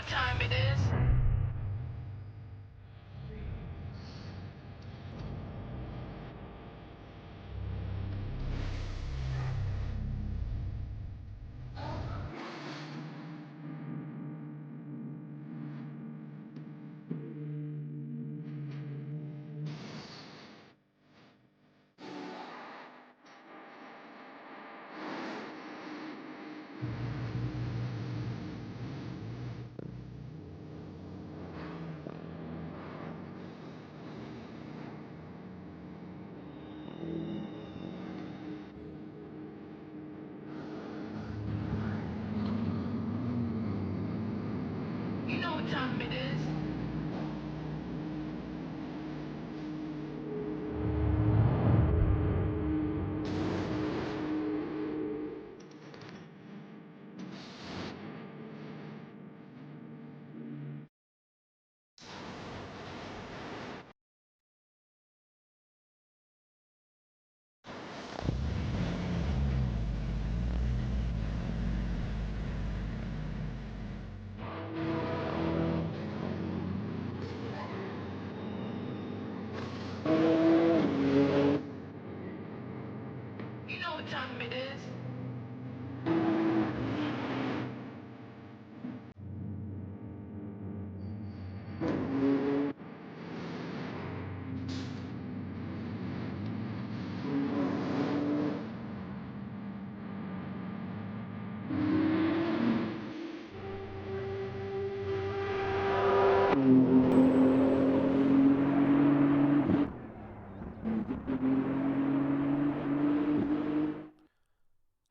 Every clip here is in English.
what time it is? You know what time it is? You know what time it is?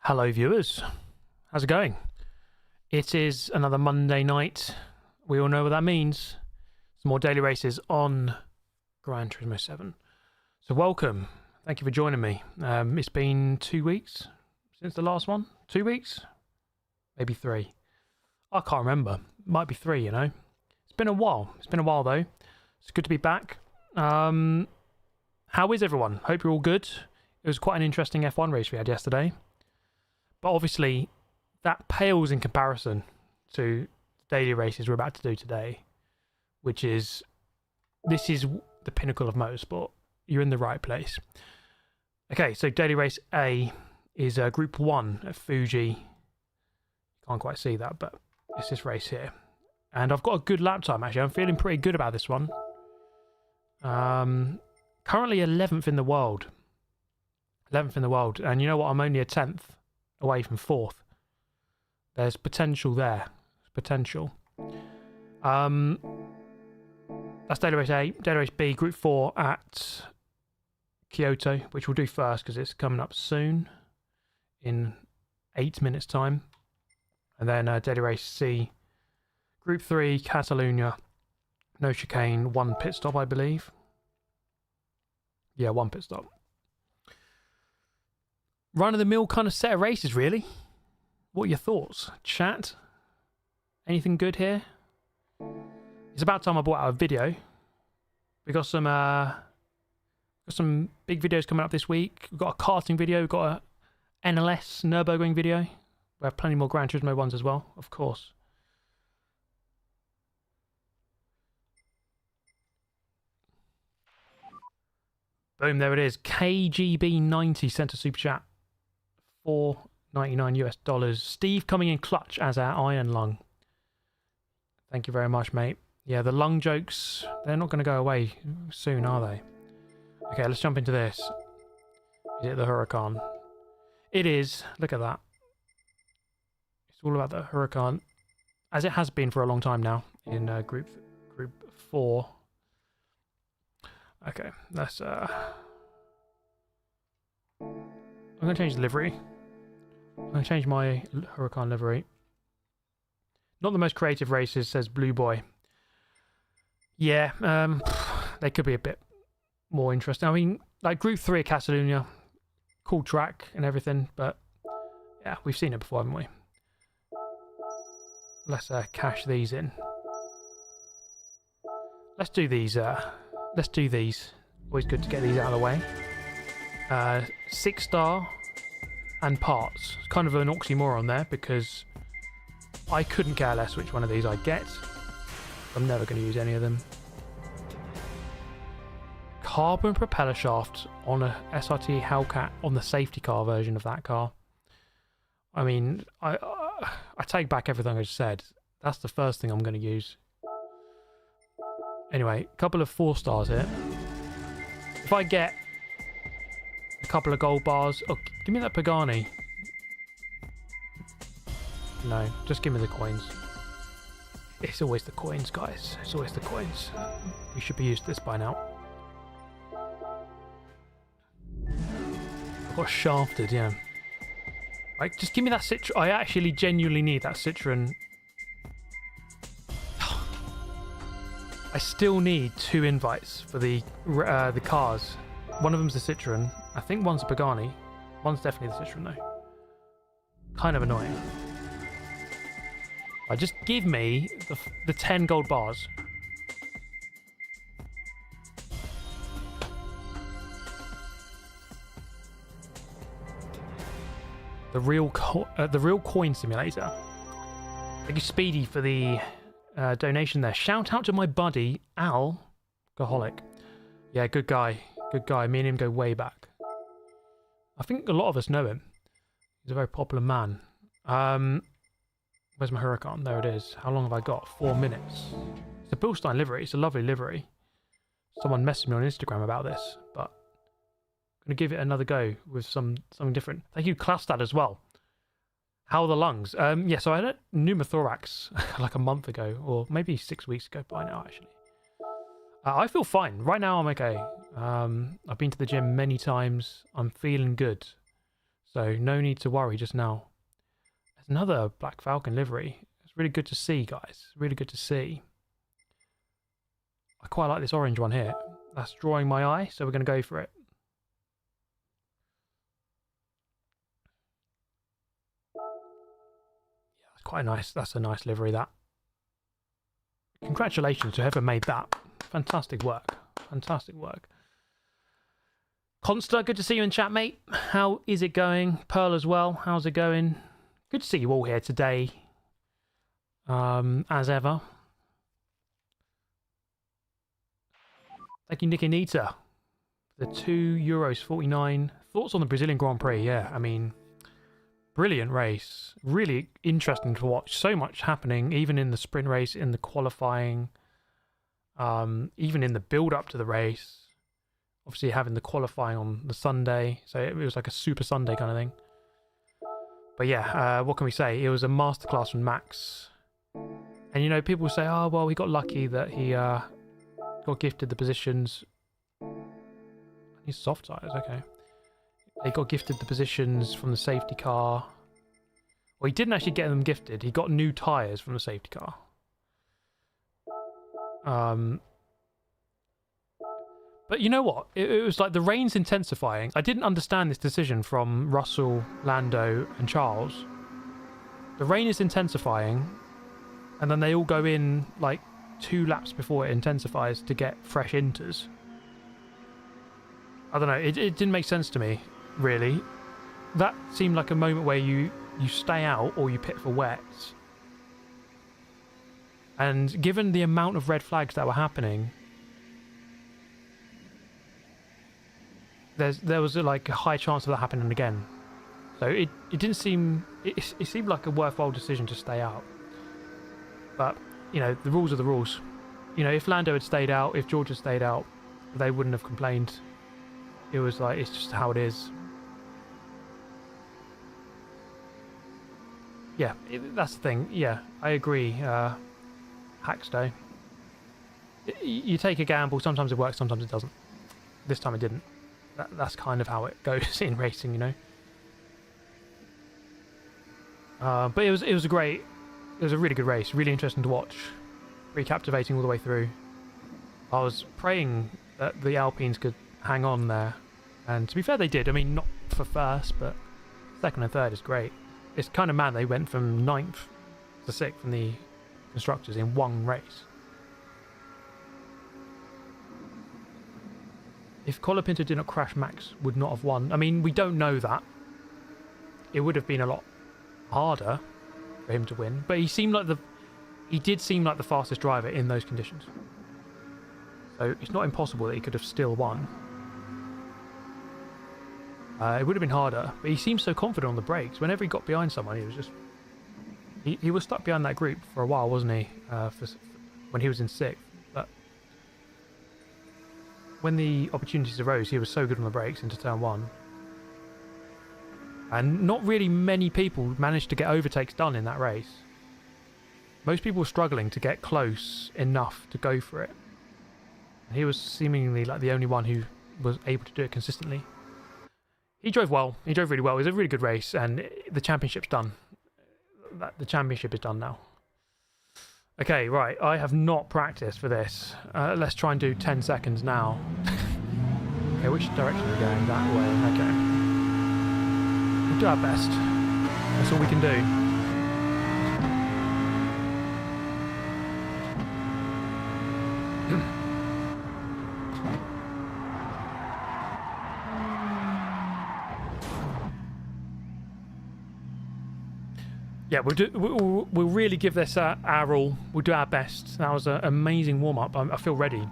Hello viewers, how's it going? It is another Monday night. We all know what that means. Some more daily races on Gran Turismo 7. So welcome, thank you for joining me. It's been 2 weeks since the last one. 2 weeks? Maybe 3. I can't remember. Might be 3, you know. It's been a while. It's been a while though. It's good to be back. How is everyone? Hope you're all good. It was quite an interesting F1 race we had yesterday. But obviously, that pales in comparison to the daily races we're about to do today, which is, this is the pinnacle of motorsport. You're in the right place. Okay, so daily race A is Group 1 at Fuji. Can't quite see that, but it's this race here. And I've got a good lap time, actually. I'm feeling pretty good about this one. Currently 11th in the world. 11th in the world. And you know what? I'm only a 10th away from 4th. There's potential there. Potential. That's daily race A. Daily race B, Group 4 at Kyoto, which we'll do first because it's coming up soon in 8 minutes time. And then daily race C, Group 3, Catalunya, no chicane, 1 pit stop, I believe. Yeah, 1 pit stop. Run-of-the-mill kind of set of races, really. What are your thoughts? Chat? Anything good here? It's about time I brought out a video. We got some big videos coming up this week. We've got a karting video. We've got a NLS Nürburgring video. We have plenty more Gran Turismo ones as well, of course. Boom, there it is. KGB90 sent a super chat. $4.99 US. Steve coming in clutch as our iron lung. Thank you very much, mate. Yeah, the lung jokes, they're not going to go away soon, are they? Okay, let's jump into this. Is it the Huracan? It is. Look at that. It's all about the Huracan, as it has been for a long time now in Group 4. Okay, let's I'm going to change the livery. I'm going to change my Huracan livery. Not the most creative races, says Blue Boy. Yeah, they could be a bit more interesting. I mean, like Group 3 at Catalunya, cool track and everything, but yeah, we've seen it before, haven't we? Let's cash these in. Let's do these. Let's do these. Always good to get these out of the way. 6-star and parts. It's kind of an oxymoron there because I couldn't care less which one of these I get. I'm never going to use any of them. Carbon propeller shaft on a SRT Hellcat on the safety car version of that car. I mean, I take back everything I just said. That's the first thing I'm going to use. Anyway, a couple of 4 stars here. If I get a couple of gold bars... Oh, give me that Pagani. No, just give me the coins. It's always the coins, guys. It's always the coins. We should be used to this by now. I got shafted, yeah. Right, just give me that Citroen. I actually genuinely need that Citroen. I still need 2 invites for the cars. One of them's the Citroen. I think one's a Pagani. One's definitely the Citroen though. Kind of annoying. Just give me the 10 gold bars. The real coin simulator. Thank you, Speedy, for the donation there. Shout out to my buddy Alcoholic. Yeah, good guy. Good guy. Me and him go way back. I think a lot of us know him. He's a very popular man. Where's my Huracan? There it is. How long have I got? 4 minutes. It's a Bilstein livery. It's a lovely livery. Someone messaged me on Instagram about this, but I'm going to give it another go with something different. Thank you, Clustad, as well. How are the lungs? Yeah, so I had a pneumothorax like a month ago, or maybe 6 weeks ago by now, actually. I feel fine. Right now, I'm okay. I've been to the gym many times. I'm feeling good. So no need to worry just now. Another Black Falcon livery. It's really good to see, guys. Really good to see. I quite like this orange one here. That's drawing my eye, so we're going to go for it. Yeah, that's quite nice. That's a nice livery, that. Congratulations to whoever made that. Fantastic work. Fantastic work. Consta, good to see you in chat, mate. How is it going? Pearl as well. How's it going? Good to see you all here today, as ever. Thank you, Nick Anita. The €2.49. Thoughts on the Brazilian Grand Prix? Yeah, I mean, brilliant race. Really interesting to watch. So much happening, even in the sprint race, in the qualifying, even in the build-up to the race. Obviously, having the qualifying on the Sunday, so it was like a Super Sunday kind of thing. But yeah, what can we say? It was a masterclass from Max. And, you know, people say, oh, well, he got lucky that he got gifted the positions. He's soft tires, okay. He got gifted the positions from the safety car. Well, he didn't actually get them gifted. He got new tyres from the safety car. But you know what? It was like the rain's intensifying. I didn't understand this decision from Russell, Lando, and Charles. The rain is intensifying, and then they all go in like 2 laps before it intensifies to get fresh inters. I don't know. It didn't make sense to me, really. That seemed like a moment where you stay out or you pit for wets. And given the amount of red flags that were happening, there was like a high chance of that happening again. So it didn't seem... It seemed like a worthwhile decision to stay out. But, you know, the rules are the rules. You know, if Lando had stayed out, if George had stayed out, they wouldn't have complained. It was like, it's just how it is. Yeah, that's the thing. Yeah, I agree. Hackstow. You take a gamble, sometimes it works, sometimes it doesn't. This time it didn't. That's kind of how it goes in racing, you know. But it was a really good race, really interesting to watch, really captivating all the way through. I was praying that the Alpines could hang on there, and to be fair, they did. I mean, not for first, but second and third is great. It's kind of mad they went from 9th to 6th in the constructors in one race. If Colapinto did not crash, Max would not have won. I mean, we don't know that. It would have been a lot harder for him to win. But he did seem like the fastest driver in those conditions. So it's not impossible that he could have still won. It would have been harder, but he seemed so confident on the brakes. Whenever he got behind someone, he was just... He was stuck behind that group for a while, wasn't he? When he was in 6th. But when the opportunities arose, he was so good on the brakes into turn 1. And not really many people managed to get overtakes done in that race. Most people were struggling to get close enough to go for it. And he was seemingly like the only one who was able to do it consistently. He drove well. He drove really well. It was a really good race, and the championship's done. The championship is done now. Okay, right. I have not practiced for this. Let's try and do 10 seconds now. Okay, which direction are we going? That way. Okay. We'll do our best. That's all we can do. Yeah, we'll really give this our all. We'll do our best. That was an amazing warm-up. I feel ready.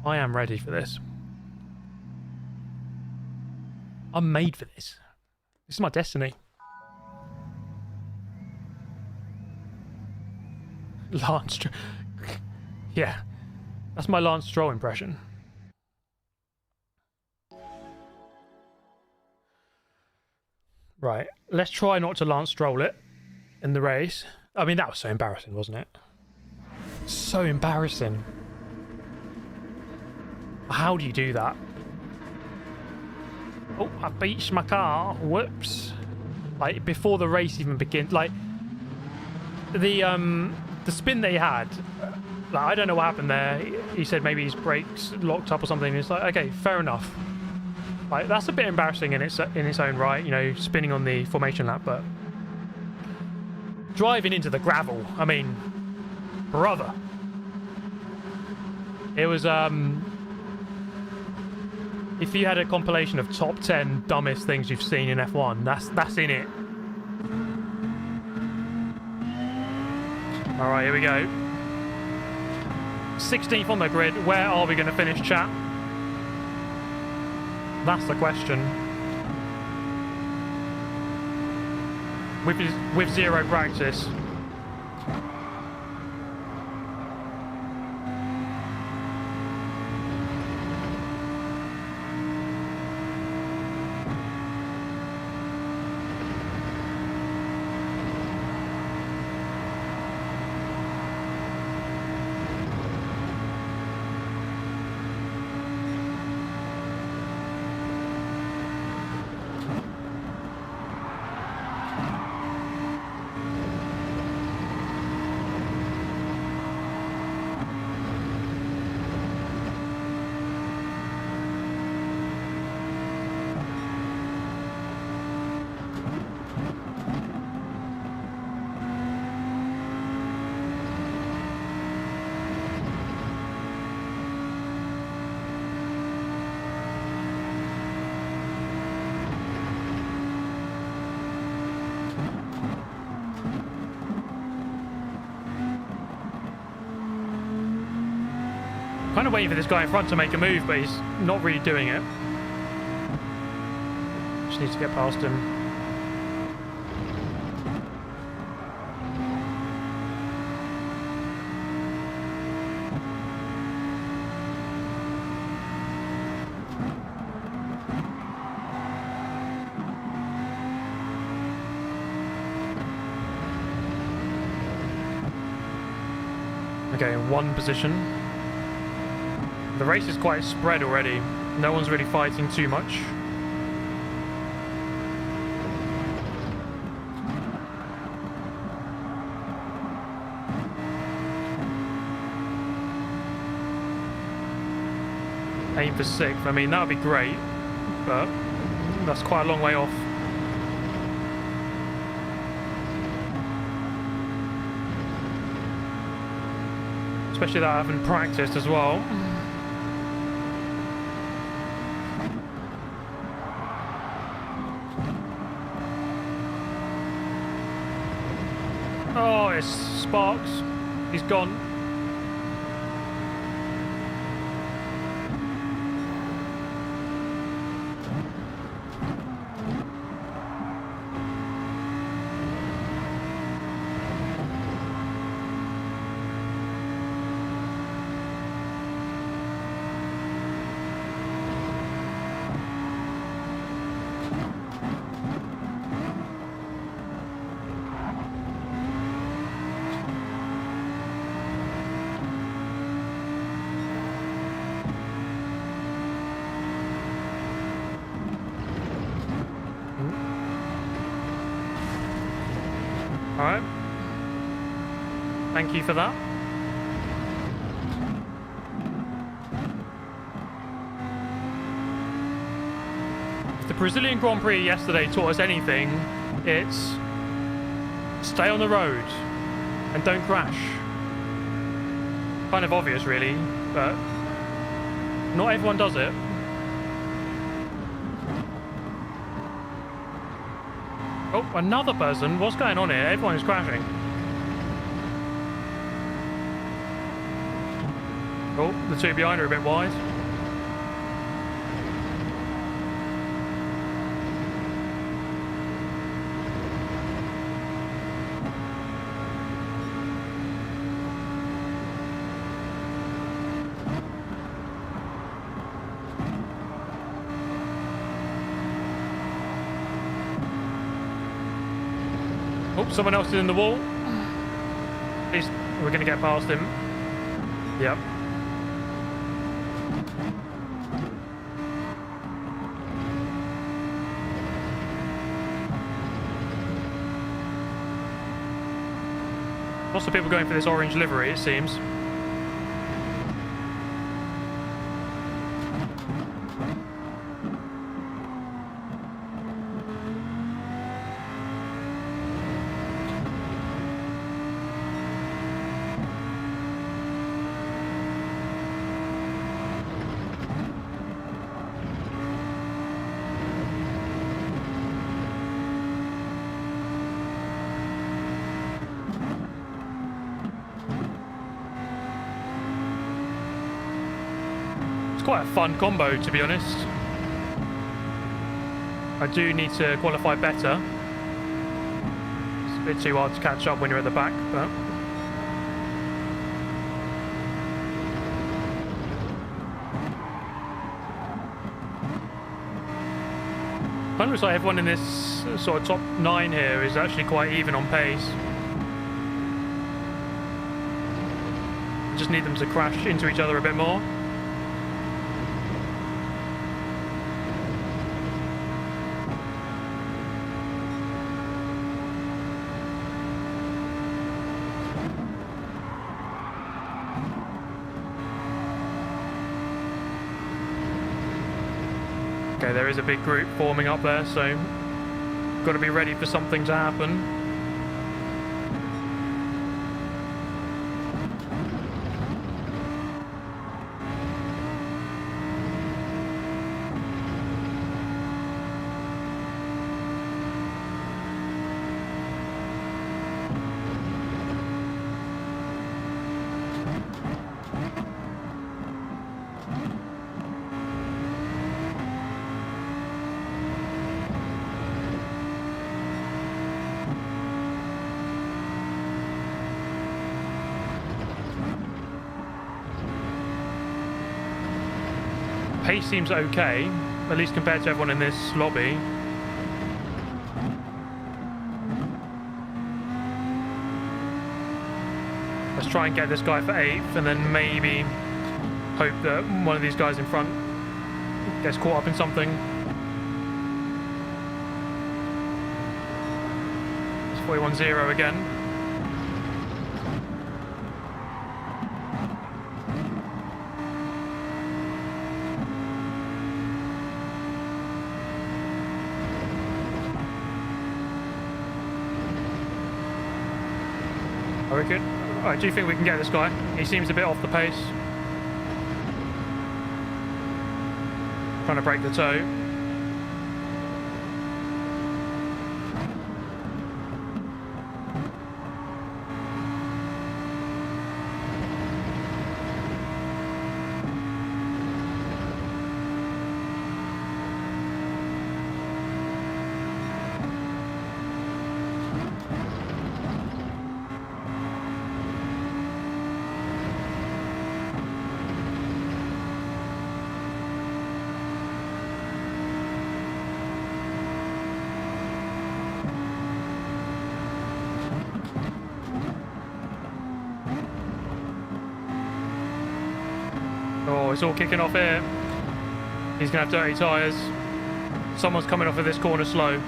I am ready for this. I'm made for this. This is my destiny. Lance Stroll. Yeah, that's my Lance Stroll impression. Right, let's try not to Lance Stroll it in the race. I mean, that was so embarrassing, wasn't it? So embarrassing. How do you do that? Oh, I beached my car. Whoops. Like, before the race even begins. Like, the spin that he had, like, I don't know what happened there. He said maybe his brakes locked up or something. It's like, okay, fair enough. Like, that's a bit embarrassing in its own right, you know, spinning on the formation lap, but driving into the gravel, I mean, brother. It was, if you had a compilation of top 10 dumbest things you've seen in F1, that's in it. All right, here we go. 16th on the grid. Where are we going to finish, chat? That's the question. With zero practice. Kind of waiting for this guy in front to make a move, but he's not really doing it. Just needs to get past him. Okay, in one position. The race is quite spread already. No one's really fighting too much. Aim for 6th. I mean, that would be great, but that's quite a long way off. Especially that I haven't practiced as well. Oh, it's Sparks. He's gone. Alright. Thank you for that. If the Brazilian Grand Prix yesterday taught us anything, it's stay on the road and don't crash. Kind of obvious, really, but not everyone does it. Oh, another person. What's going on here? Everyone is crashing. Oh, the two behind are a bit wide. Oh, someone else is in the wall. At least we're going to get past him. Yep. Lots of people going for this orange livery, it seems. Quite a fun combo, to be honest. I do need to qualify better. It's a bit too hard to catch up when you're at the back, but kind of looks like everyone in this sort of top 9 here is actually quite even on pace. Just need them to crash into each other a bit more. Okay, there is a big group forming up there, so got to be ready for something to happen. Pace seems okay, at least compared to everyone in this lobby. Let's try and get this guy for 8th and then maybe hope that one of these guys in front gets caught up in something. It's 41-0 again. Very good. I do think we can get this guy. He seems a bit off the pace. Trying to break the toe. Oh, it's all kicking off here. He's going to have dirty tyres. Someone's coming off of this corner slow.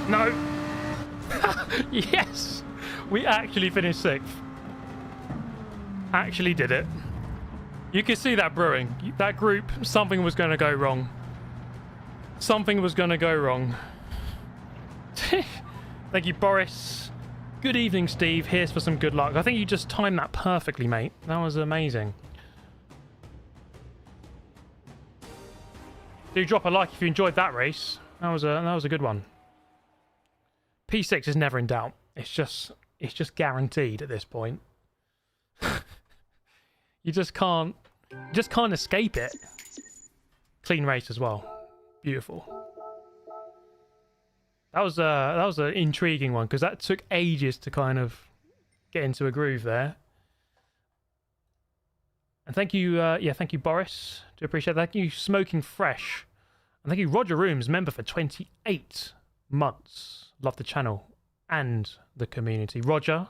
No. Yes. We actually finished 6th. Actually did it. You can see that brewing. That group, something was going to go wrong. Something was going to go wrong. Thank you, Boris. Good evening, Steve. Here's for some good luck. I think you just timed that perfectly, mate. That was amazing. Do drop a like if you enjoyed that race. That was a good one. P6 is never in doubt. It's just guaranteed at this point. you just can't escape it. Clean race as well. Beautiful. That was an intriguing one because that took ages to kind of get into a groove there. And thank you, thank you, Boris. Do appreciate that. Thank you, Smoking Fresh. And thank you, Roger Rooms, member for 28 months. Love the channel and the community. Roger,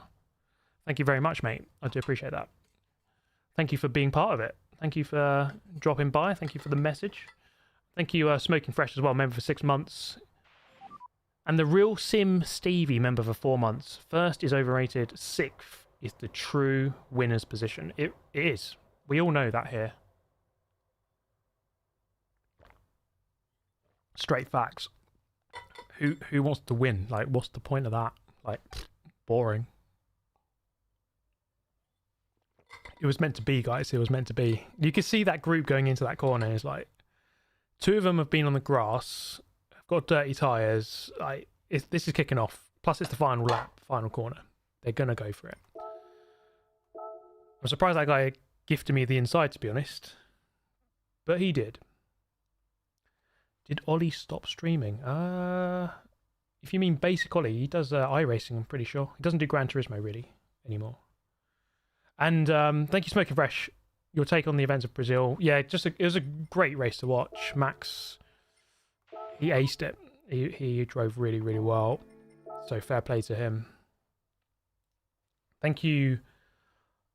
thank you very much, mate. I do appreciate that. Thank you for being part of it. Thank you for dropping by. Thank you for the message. Thank you, Smoking Fresh as well, member for 6 months. And the Real Sim Stevie, member for 4 months. First is overrated. 6th is the true winner's position. It is. We all know that here. Straight facts. Who wants to win? Like, what's the point of that? Like, boring. It was meant to be, guys. It was meant to be. You can see that group going into that corner. It's like 2 of them have been on the grass, have got dirty tyres. Like, this is kicking off. Plus, it's the final lap, final corner. They're gonna go for it. I'm surprised that guy gifted me the inside, to be honest, but he did. Did Ollie stop streaming? If you mean basic Ollie, he does iRacing, I'm pretty sure. He doesn't do Gran Turismo really anymore. And thank you, Smoking Fresh. Your take on the events of Brazil. Yeah, it was a great race to watch. Max, he aced it. He drove really, really well. So fair play to him. Thank you,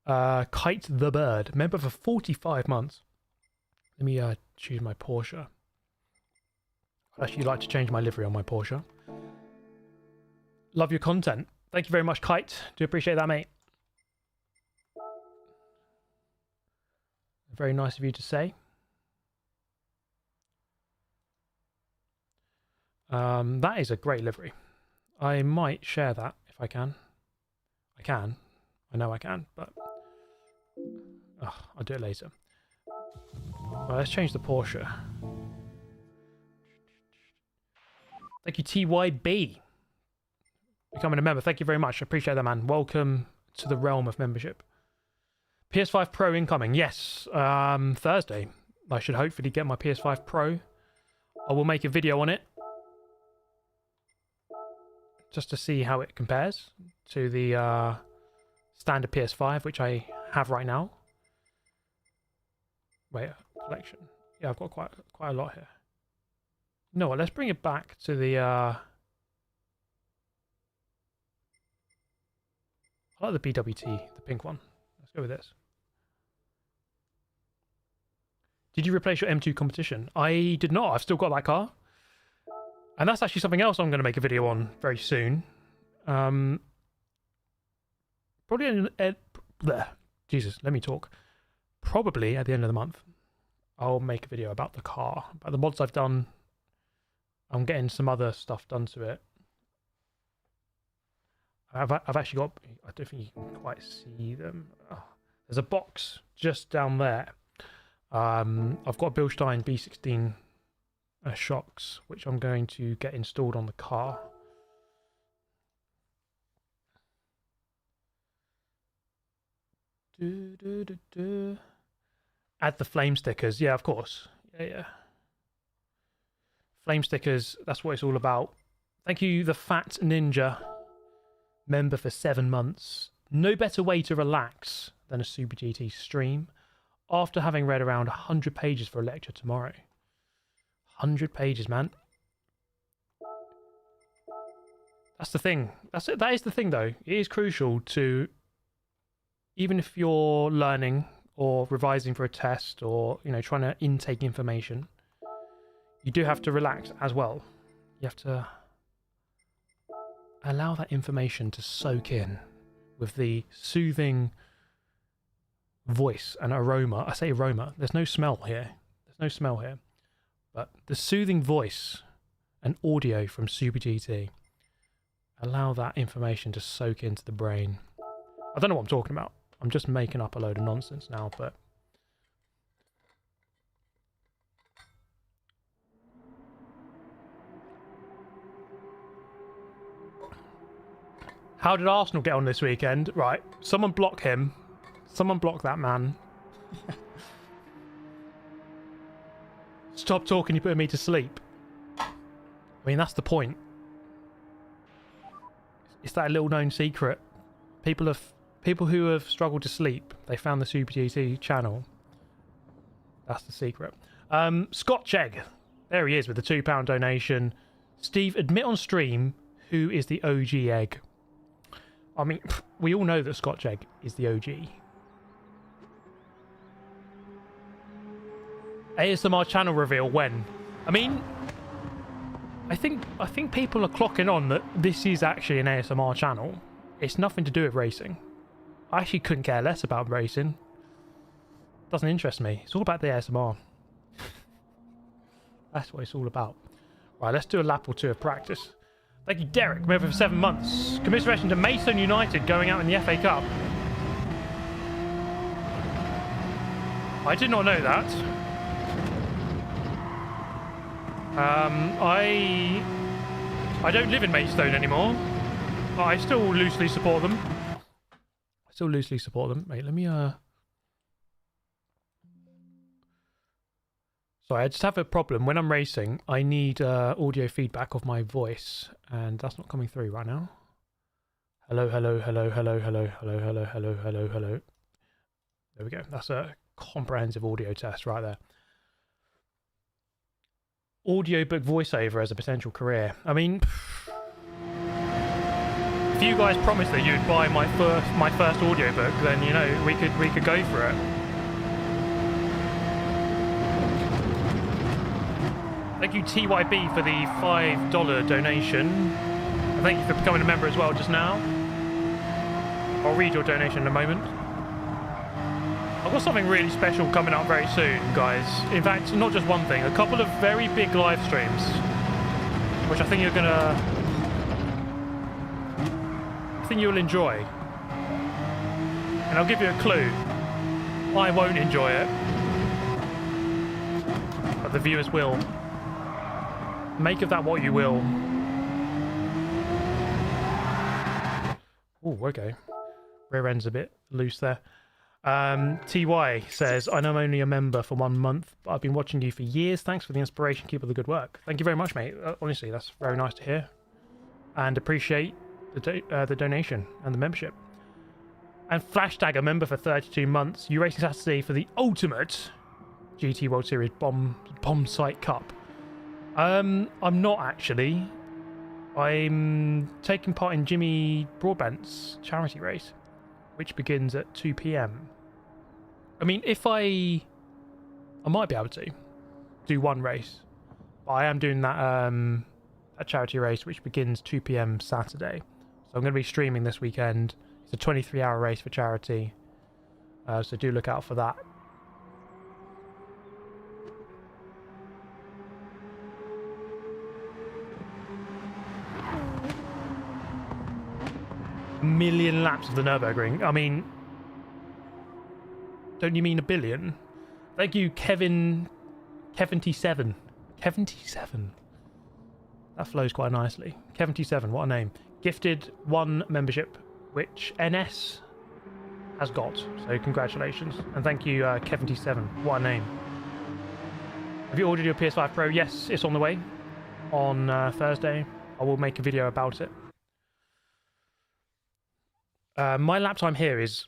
Kite the Bird, member for 45 months. Let me choose my Porsche. I'd actually like to change my livery on my Porsche. Love your content. Thank you very much, Kite. Do appreciate that, mate. Very nice of you to say. That is a great livery. I might share that if I can. I can. I know I can, but I'll do it later. Well, let's change the Porsche. Thank you, TYB. Becoming a member. Thank you very much. I appreciate that, man. Welcome to the realm of membership. PS5 Pro incoming. Yes, Thursday. I should hopefully get my PS5 Pro. I will make a video on it, just to see how it compares to the standard PS5, which I have right now. Wait, collection. Yeah, I've got quite a lot here. No, let's bring it back to the I like the BWT, the pink one. Let's go with this. Did you replace your M2 competition? I did not. I've still got that car. And that's actually something else I'm going to make a video on very soon. Probably Jesus, let me talk. Probably at the end of the month, I'll make a video about the car, about the mods I've done. I'm getting some other stuff done to it. I've actually got, I don't think you can quite see them. Oh, there's a box just down there. I've got Bilstein B16 shocks, which I'm going to get installed on the car. Add the flame stickers. Yeah, of course. Yeah. Flame stickers, that's what it's all about. Thank you, the Fat Ninja member, for 7 months. No better way to relax than a Super GT stream after having read around 100 pages for a lecture tomorrow. 100 pages, man. That's the thing. That is the thing, though. It is crucial to, even if you're learning or revising for a test or, you know, trying to intake information, you do have to relax as well. You have to allow that information to soak in with the soothing voice and aroma. I say aroma. There's no smell here. There's no smell here. But the soothing voice and audio from Super GT, allow that information to soak into the brain. I don't know what I'm talking about. I'm just making up a load of nonsense now, but how did Arsenal get on this weekend? Right, someone block him. Someone block that man. Stop talking, you're putting me to sleep. I mean, that's the point. It's that little known secret. People who have struggled to sleep, they found the Super GT channel. That's the secret. Scotch Egg. There he is with the £2 donation. Steve, admit on stream who is the OG egg. I mean, we all know that Scotch Egg is the OG. ASMR channel reveal when? I mean, I think people are clocking on that this is actually an ASMR channel. It's nothing to do with racing. I actually couldn't care less about racing. Doesn't interest me. It's all about the ASMR. That's what it's all about. Right, let's do a lap or two of practice. Thank you, Derek, member for 7 months. Commiseration to Maidstone United going out in the FA Cup. I did not know that. I don't live in Maidstone anymore. But I still loosely support them. Wait, let me Sorry, I just have a problem. When I'm racing, I need audio feedback of my voice, and that's not coming through right now. Hello, hello, hello, hello, hello, hello, hello, hello, hello, hello. There we go. That's a comprehensive audio test right there. Audiobook voiceover as a potential career. I mean, if you guys promised that you'd buy my first audiobook, then you know we could go for it. Thank you, TYB, for the $5 donation. And thank you for becoming a member as well just now. I'll read your donation in a moment. I've got something really special coming up very soon, guys. In fact, not just one thing, a couple of very big live streams, which I think you'll enjoy. And I'll give you a clue. I won't enjoy it, but the viewers will. Make of that what you will. Oh, okay. Rear end's a bit loose there. TY says, I know I'm only a member for 1 month, but I've been watching you for years. Thanks for the inspiration. Keep up the good work. Thank you very much, mate. Honestly, that's very nice to hear. And appreciate the donation and the membership. And Flashtag, a member for 32 months. You racing Saturday for the ultimate GT World Series bomb site cup. I'm not actually. I'm taking part in Jimmy Broadbent's charity race, which begins at 2 p.m. I mean, if I might be able to do one race, but I am doing that a charity race which begins 2 p.m. Saturday. So I'm going to be streaming this weekend. It's a 23-hour race for charity, so do look out for that. Million laps of the Nürburgring. I mean, don't you mean a billion? Thank you, Kevin T7. Kevin T7. That flows quite nicely. Kevin T7, what a name. Gifted 1 membership, which NS has got. So congratulations. And thank you, Kevin T7. What a name. Have you ordered your PS5 Pro? Yes, it's on the way. on Thursday. I will make a video about it. My lap time here is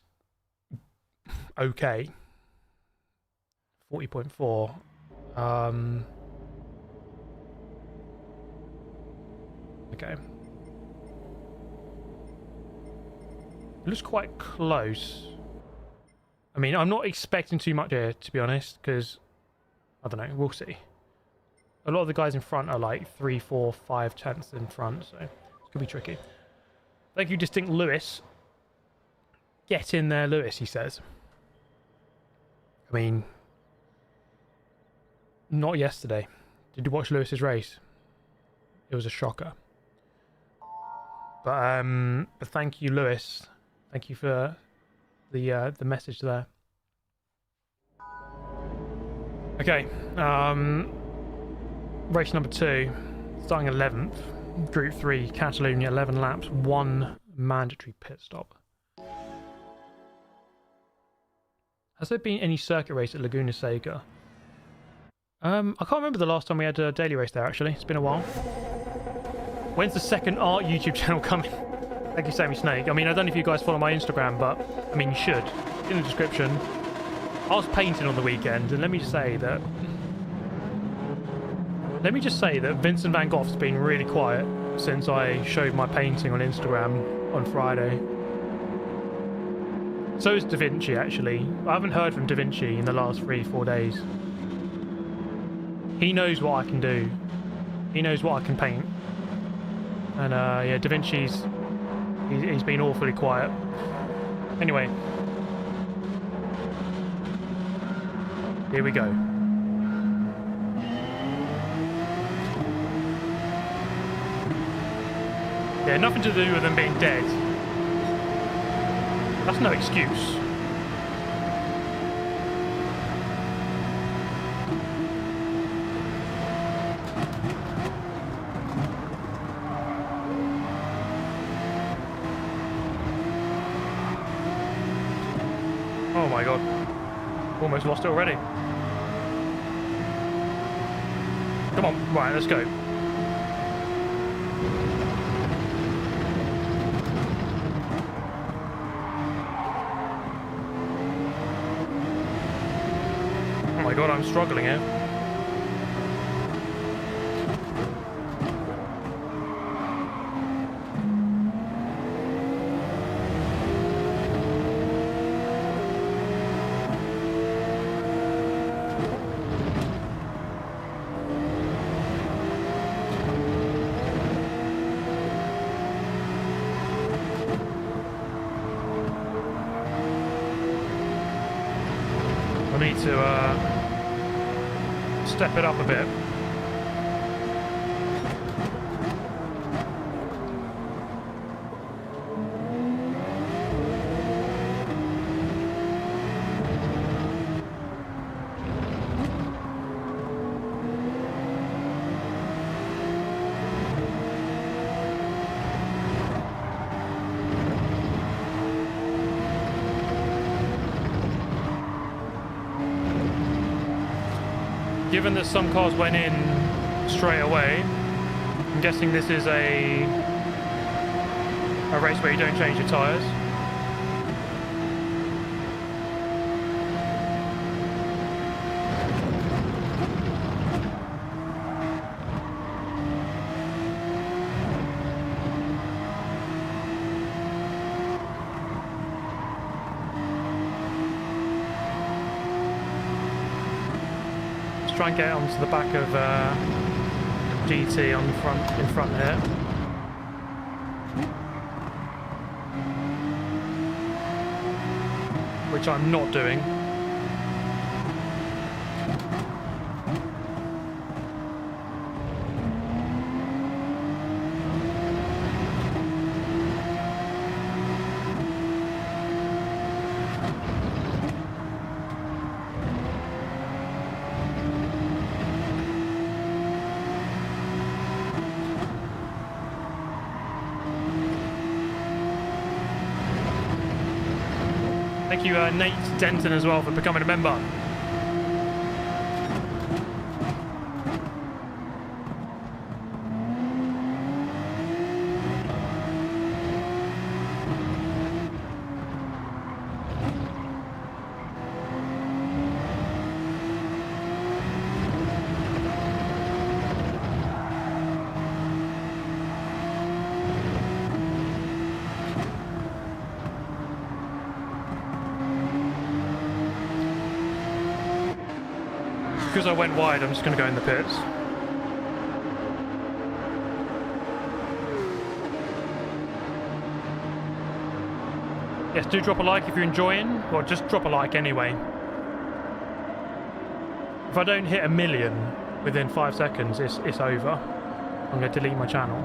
okay. 40.4. Okay. It looks quite close. I mean, I'm not expecting too much here, to be honest, because, I don't know, we'll see. A lot of the guys in front are like 3, 4, 5 tenths in front, so it's going to be tricky. Thank you, Distinct Lewis. Get in there, Lewis, he says. I mean, not yesterday. Did you watch Lewis's race? It was a shocker. But thank you, Lewis. Thank you for the message there. Okay, race number 2, starting 11th, Group 3, Catalunya, 11 laps, 1 mandatory pit stop. Has there been any circuit race at Laguna Seca? I can't remember the last time we had a daily race there, actually. It's been a while. When's the second art YouTube channel coming? Thank you, Sammy Snake. I mean, I don't know if you guys follow my Instagram, but, I mean, you should. In the description. I was painting on the weekend, and let me just say that Vincent van Gogh's been really quiet since I showed my painting on Instagram on Friday. So is Da Vinci, actually. I haven't heard from Da Vinci in the last 3-4 days. He knows what I can do. He knows what I can paint. And yeah, Da Vinci's he's been awfully quiet. Anyway, here we go. Yeah, nothing to do with them being dead. That's no excuse. Oh my god. Almost lost it already. Come on, right, let's go. Oh my god, I'm struggling here. I need to step it up a bit. Given that some cars went in straight away, I'm guessing this is a race where you don't change your tyres. Try and get onto the back of GT on the front, in front here. Which I'm not doing. Thank you, Nate Denton, as well, for becoming a member. because I went wide, I'm just going to go in the pits. Yes, do drop a like if you're enjoying, or just drop a like anyway. If I don't hit 1 million within 5 seconds, it's over. I'm going to delete my channel.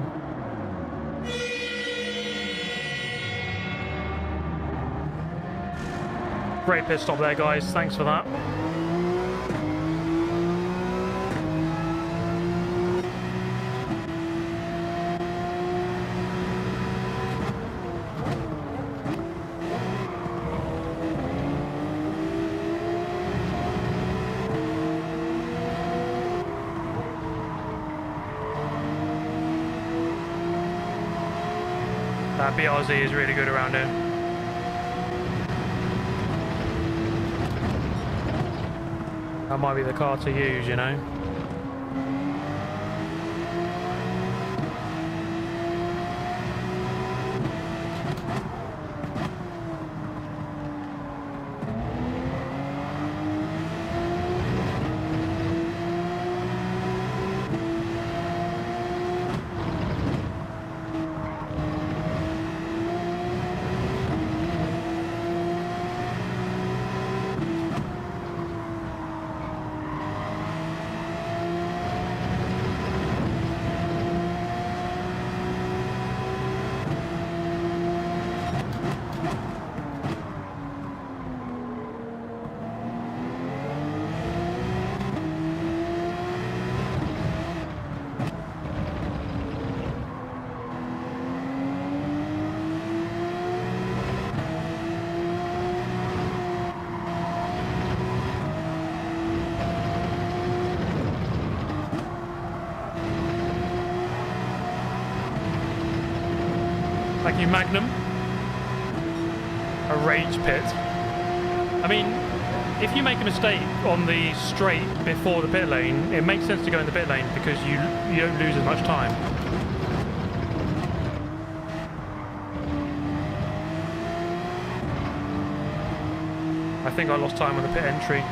Great pit stop there, guys. Thanks for that. That BRZ is really good around here. That might be the car to use, you know. Thank you, Magnum. A rage pit. I mean, if you make a mistake on the straight before the pit lane, it makes sense to go in the pit lane because you don't lose as much time. I think I lost time on the pit entry.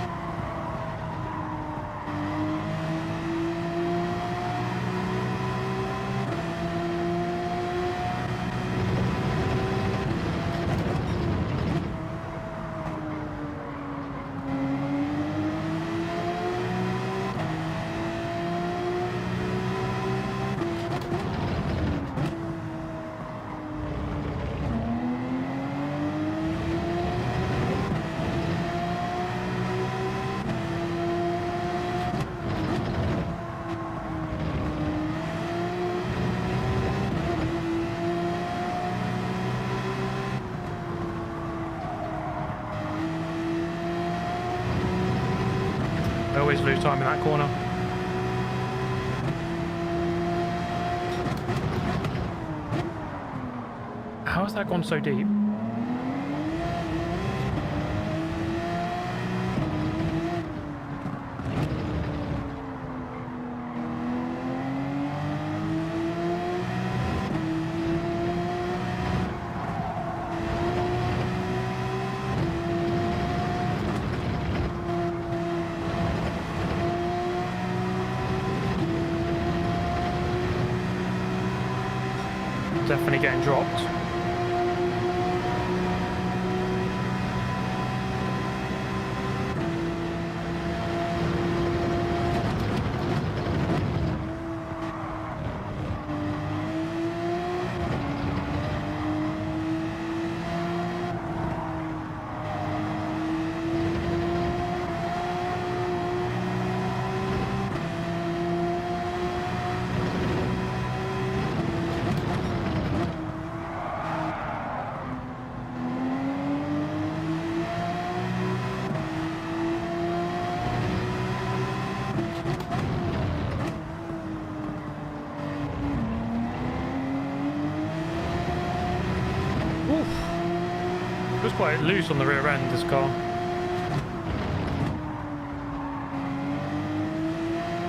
I always lose time in that corner. How has that gone so deep? Definitely getting dropped. It was quite loose on the rear end, this car.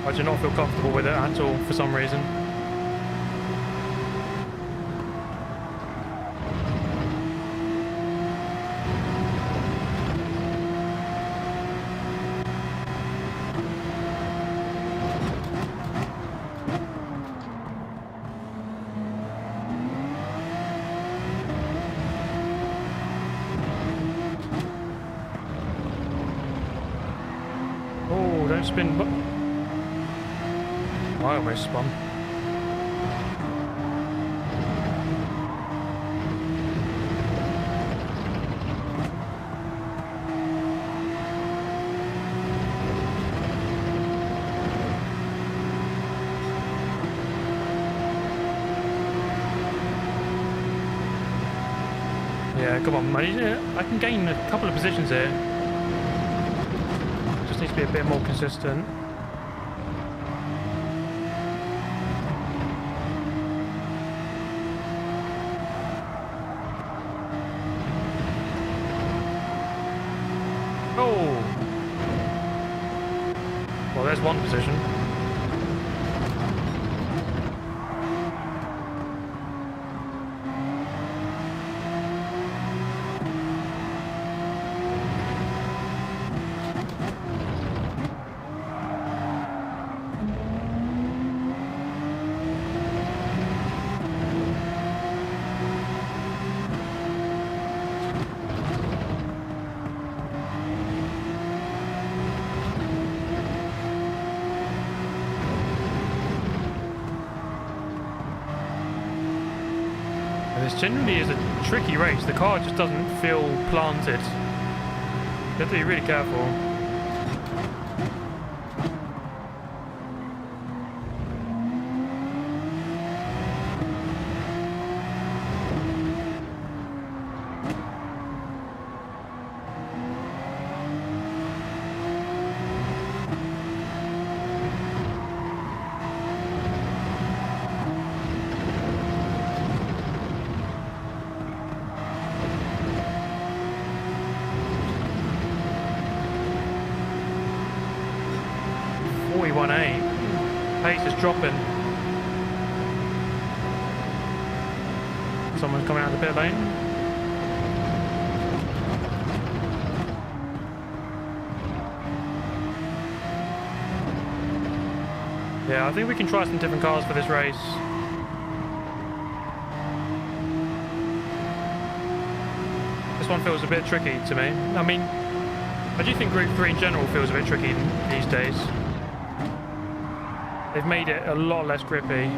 I do not feel comfortable with it at all for some reason. don't spin. I almost spun. Yeah, come on, I can gain a couple of positions here. Just needs to be a bit more consistent. Oh! Well, there's one position. This generally is a tricky race. The car just doesn't feel planted. You have to be really careful. Pace is dropping. Someone's coming out of the pit lane. Yeah, I think we can try some different cars for this race. This one feels a bit tricky to me. I mean, I do think Group 3 in general feels a bit tricky these days. They've made it a lot less grippy.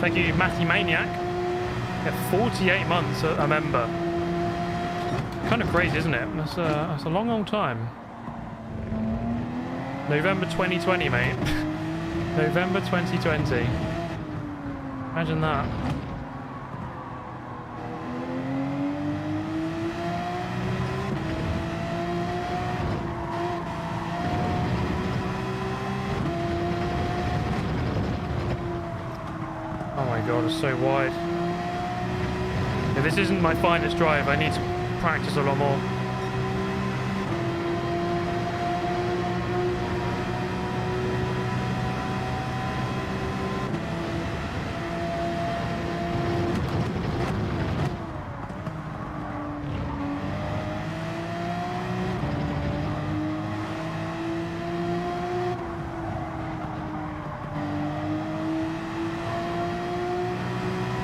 Thank you, Matty Maniac. Yeah, 48 months a member. Kind of crazy, isn't it? That's a long, long time. November 2020, mate. November 2020. Imagine that. God, it's so wide. Yeah, this isn't my finest drive. I need to practice a lot more.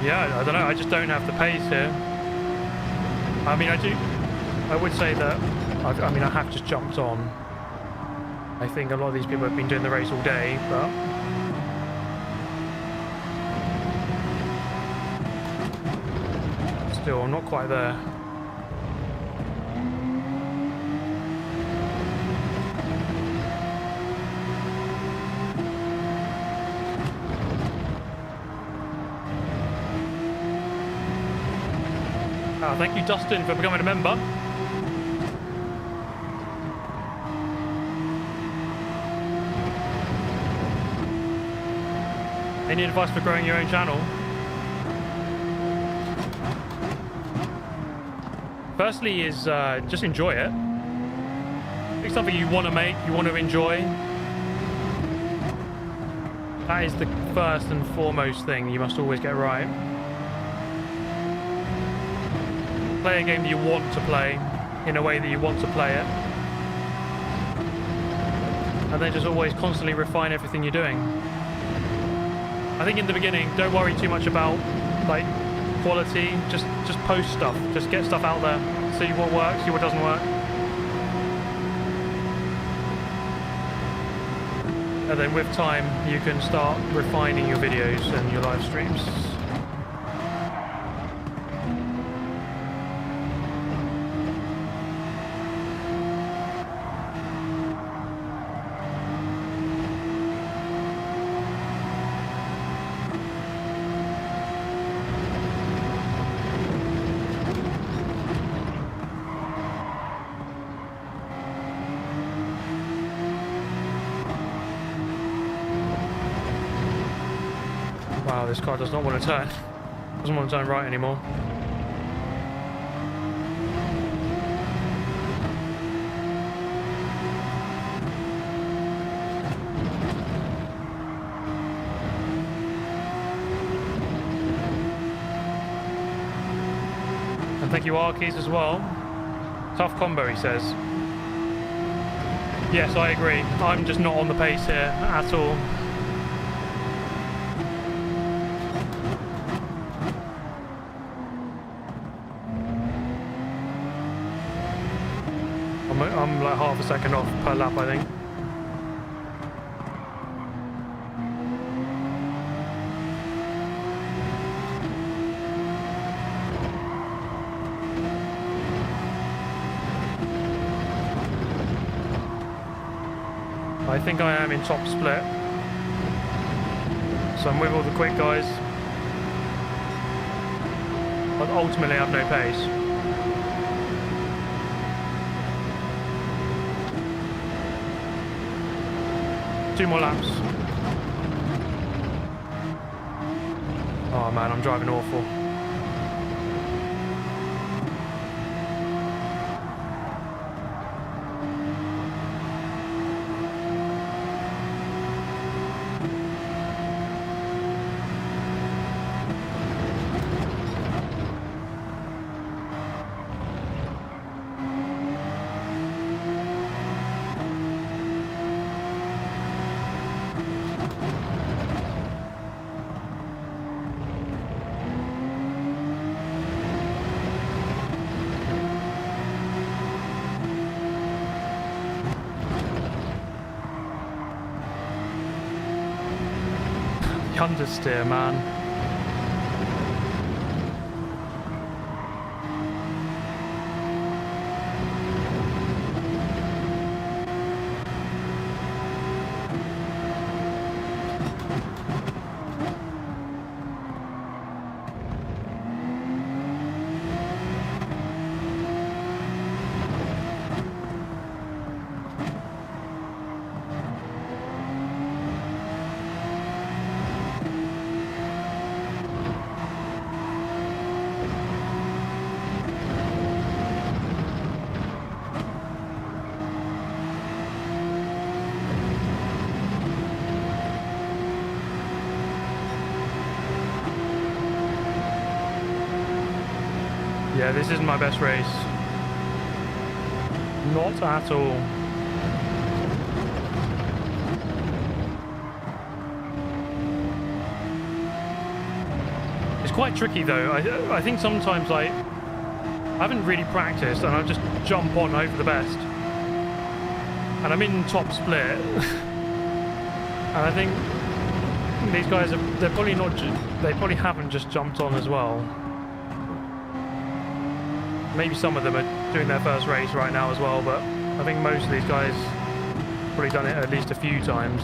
Yeah, I don't know, I just don't have the pace here. I mean, I would say that, I mean, I have just jumped on. I think a lot of these people have been doing the race all day, but... still, I'm not quite there. Thank you, Dustin, for becoming a member. Any advice for growing your own channel? Firstly is just enjoy it. it's something you want to make, you want to enjoy, that is the first and foremost thing you must always get right. Play a game that you want to play in a way that you want to play it, and then just always constantly refine everything you're doing. I think in the beginning, don't worry too much about like quality. Just post stuff. Just get stuff out there. See what works. See what doesn't work. And then with time, you can start refining your videos and your live streams. Wow, this car does not want to turn. Doesn't want to turn right anymore. And thank you, Arkies, as well. Tough combo, he says. Yes, I agree. I'm just not on the pace here at all. I'm like half a second off per lap, I think. I think I am in top split. So I'm with all the quick guys. But ultimately I have no pace. Two more laps. Oh man, I'm driving awful. Understeer, man. Yeah, this isn't my best race. Not at all. It's quite tricky though. I think sometimes I haven't really practiced and I just jump on hope for the best. And I'm in top split. And I think these guys they're probably not they probably haven't just jumped on as well. Maybe some of them are doing their first race right now as well, but I think most of these guys probably done it at least a few times.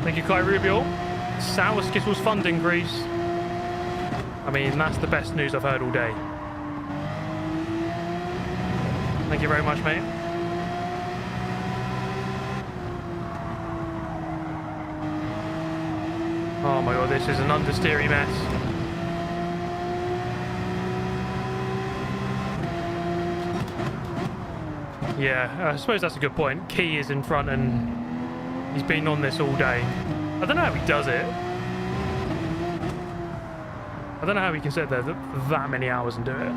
Thank you, Kai Rubio. Sour Skittles fund increase. I mean, that's the best news I've heard all day. Thank you very much, mate. Oh my god, this is an understeery mess. Yeah, I suppose that's a good point. Key is in front and he's been on this all day. I don't know how he does it. I don't know how he can sit there for that many hours and do it.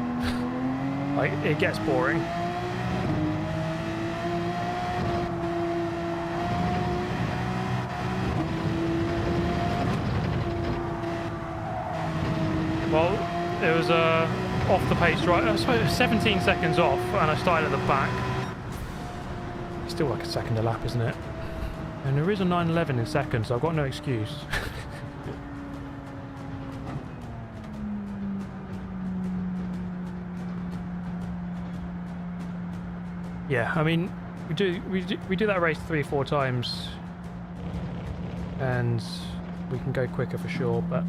Like, it gets boring. Well, it was off the pace, right? I suppose it was 17 seconds off, and I started at the back. It's still like a second a lap, isn't it? And there is a 9:11 in seconds, so I've got no excuse. Yeah, I mean, we do that race 3 or 4 times, and we can go quicker for sure, but.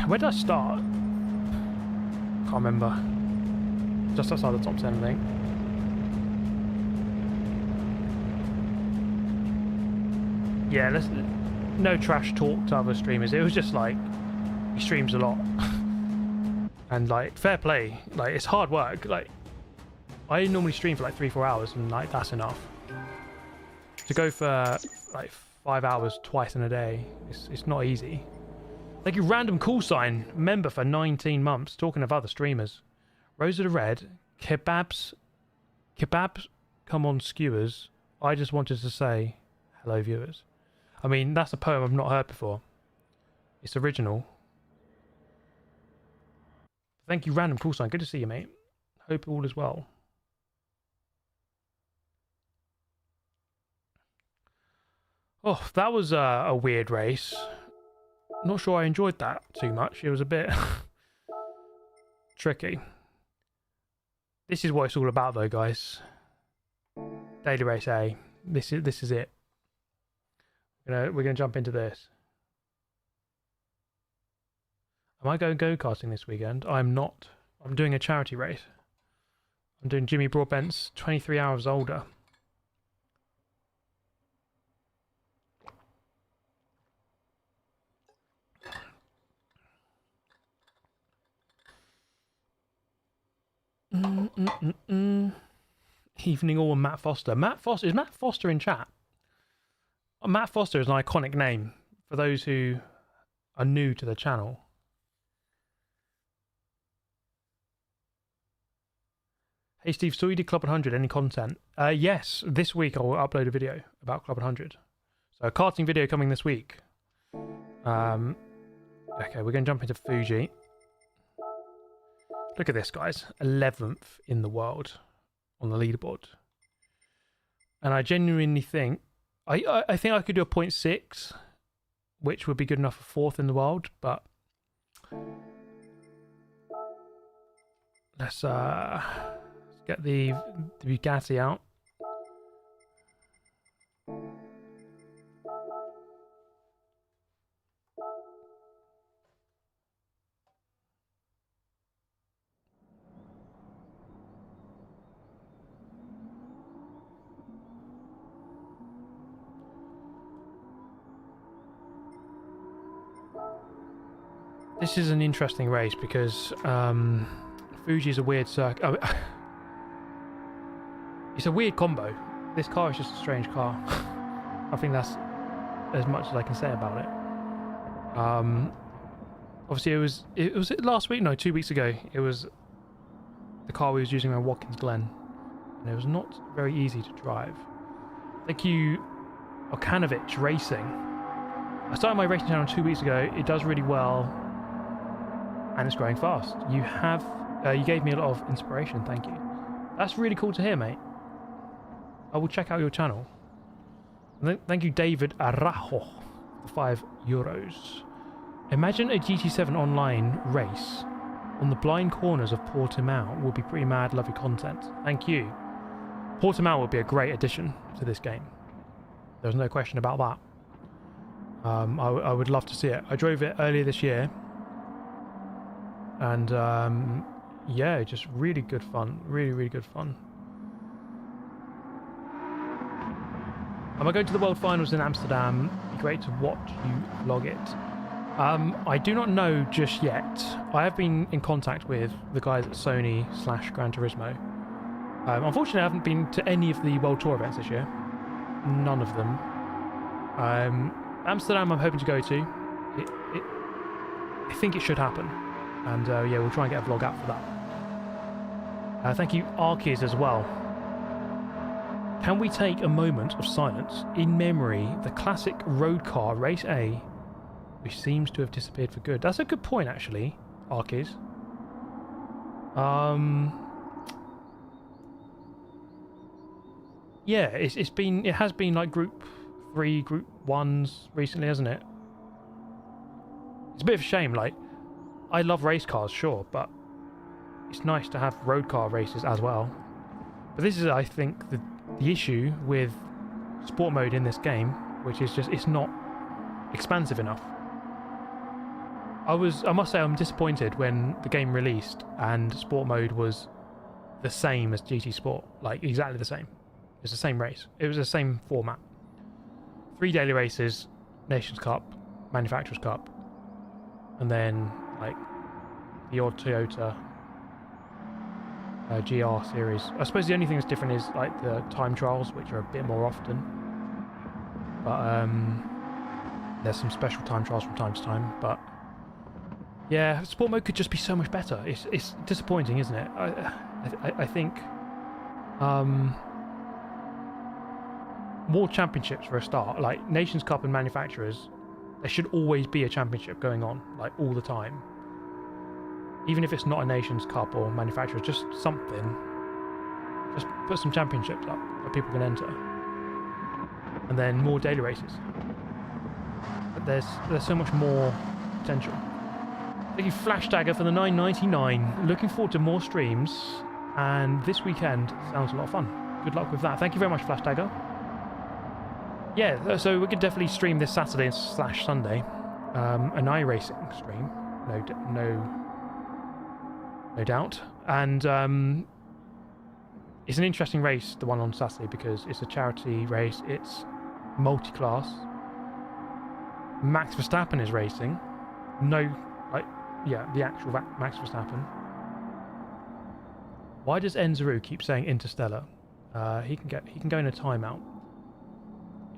Where did I start? Can't remember. Just outside the top 10, I think. Yeah, no trash talk to other streamers. It was just like, he streams a lot. And like, fair play. Like, it's hard work. Like, I normally stream for like 3-4 hours, and like, that's enough. To go for like 5 hours twice in a day, it's not easy. Thank you, Random Call Sign, member for 19 months. Talking of other streamers. Rose of the Red, kebabs, come on skewers. I just wanted to say, hello viewers. I mean, that's a poem I've not heard before. It's original. Thank you, Random Call Sign. Good to see you, mate. Hope all is well. Oh, that was a weird race. Not sure I enjoyed that too much. It was a bit tricky. This is what it's all about, though, guys. Daily Race A. This is it. We're gonna jump into this. Am I going go-karting this weekend? I'm not. I'm doing a charity race. I'm doing Jimmy Broadbent's 23 Hours Older. Evening all, Matt Foster. Is Matt Foster in chat? Matt Foster is an iconic name for those who are new to the channel. Hey Steve, so you did Club 100, any content? Yes, this week I'll upload a video about Club 100. So a karting video coming this week. Okay, we're going to jump into Fuji. Look at this, guys. 11th in the world on the leaderboard. And I genuinely think... I think I could do a 0.6, which would be good enough for 4th in the world, but... Let's get the Bugatti out. This is an interesting race because Fuji is a weird circuit. Oh, it's a weird combo. This car is just a strange car. I think that's as much as I can say about it. Obviously, it was last week. No, 2 weeks ago. It was the car we was using around Watkins Glen, and it was not very easy to drive. Thank you, Okanovich Racing. I started my racing channel 2 weeks ago. It does really well. And it's growing fast. You gave me a lot of inspiration, thank you. That's really cool to hear, mate. I will check out your channel. Thank you, David Arajo, for €5. Imagine a GT7 online race on the blind corners of Portimao would be pretty mad, lovely content. Thank you. Portimao would be a great addition to this game. There's no question about that. I would love to see it. I drove it earlier this year. And yeah, just really good fun. Really good fun. Am I going to the World Finals in Amsterdam? It'd be great to watch you vlog it. I do not know just yet. I have been in contact with the guys at Sony / Gran Turismo. Unfortunately, I haven't been to any of the World Tour events this year. None of them. Amsterdam I'm hoping to go to. I think it should happen. And yeah, we'll try and get a vlog out for that. Thank you, Arkies, as well. Can we take a moment of silence in memory the classic road car Race A, which seems to have disappeared for good? That's a good point, actually, Arkies. Yeah, it has been like Group 3, Group 1s recently, hasn't it? It's a bit of a shame. Like, I love race cars, sure, but it's nice to have road car races as well. But this is, I think, the issue with sport mode in this game, which is just, it's not expansive enough. I must say, I'm disappointed when the game released and sport mode was the same as GT Sport, like exactly the same. It was the same race. It was the same format. 3 daily races, Nations Cup, Manufacturers Cup, and then like the odd Toyota GR series. I suppose the only thing that's different is like the time trials, which are a bit more often. But there's some special time trials from time to time. But yeah, sport mode could just be so much better. It's disappointing, isn't it? I think more championships for a start. Like Nations Cup and Manufacturers, there should always be a championship going on, like all the time. Even if it's not a Nations Cup or Manufacturers, just something. Just put some championships up that people can enter. And then more daily races. But there's so much more potential. Thank you, Flash Dagger, for the $9.99. Looking forward to more streams. And this weekend sounds a lot of fun. Good luck with that. Thank you very much, Flash Dagger. Yeah, so we could definitely stream this Saturday / Sunday. An iRacing stream. No doubt. And it's an interesting race, the one on Saturday, because it's a charity race. It's multi-class. Max Verstappen is racing. The actual Max Verstappen. Why does Enzaru keep saying Interstellar? He can go in a timeout.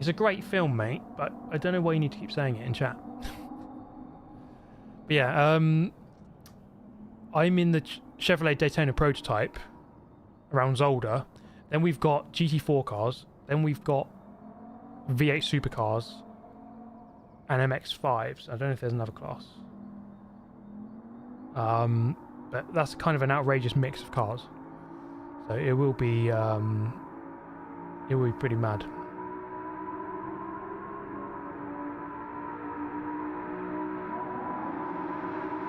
It's a great film, mate, but I don't know why you need to keep saying it in chat. But yeah, I'm in the Chevrolet Daytona prototype around Zolder. Then we've got GT4 cars. Then we've got V8 supercars and MX5s. I don't know if there's another class. But that's kind of an outrageous mix of cars. So it will be pretty mad.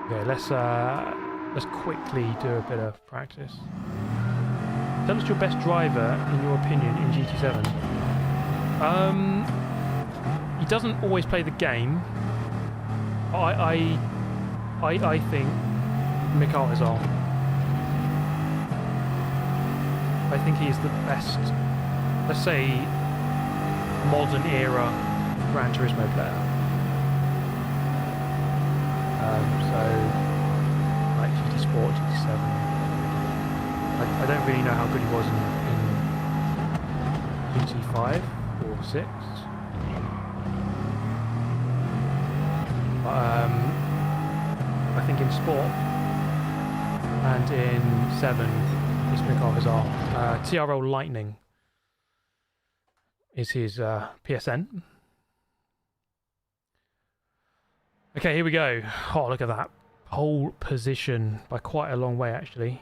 Okay, let's quickly do a bit of practice. Tell us your best driver, in your opinion, in GT7. He doesn't always play the game. I think Mikael is on. I think he's the best, let's say, modern era Gran Turismo player. So, like GT Sport, GT7. I don't really know how good he was in GT5 or 6. But I think in Sport and in 7, this Mikael Hazard. TRL Lightning is his PSN. Okay, here we go. Oh, look at that. Pole position by quite a long way, actually.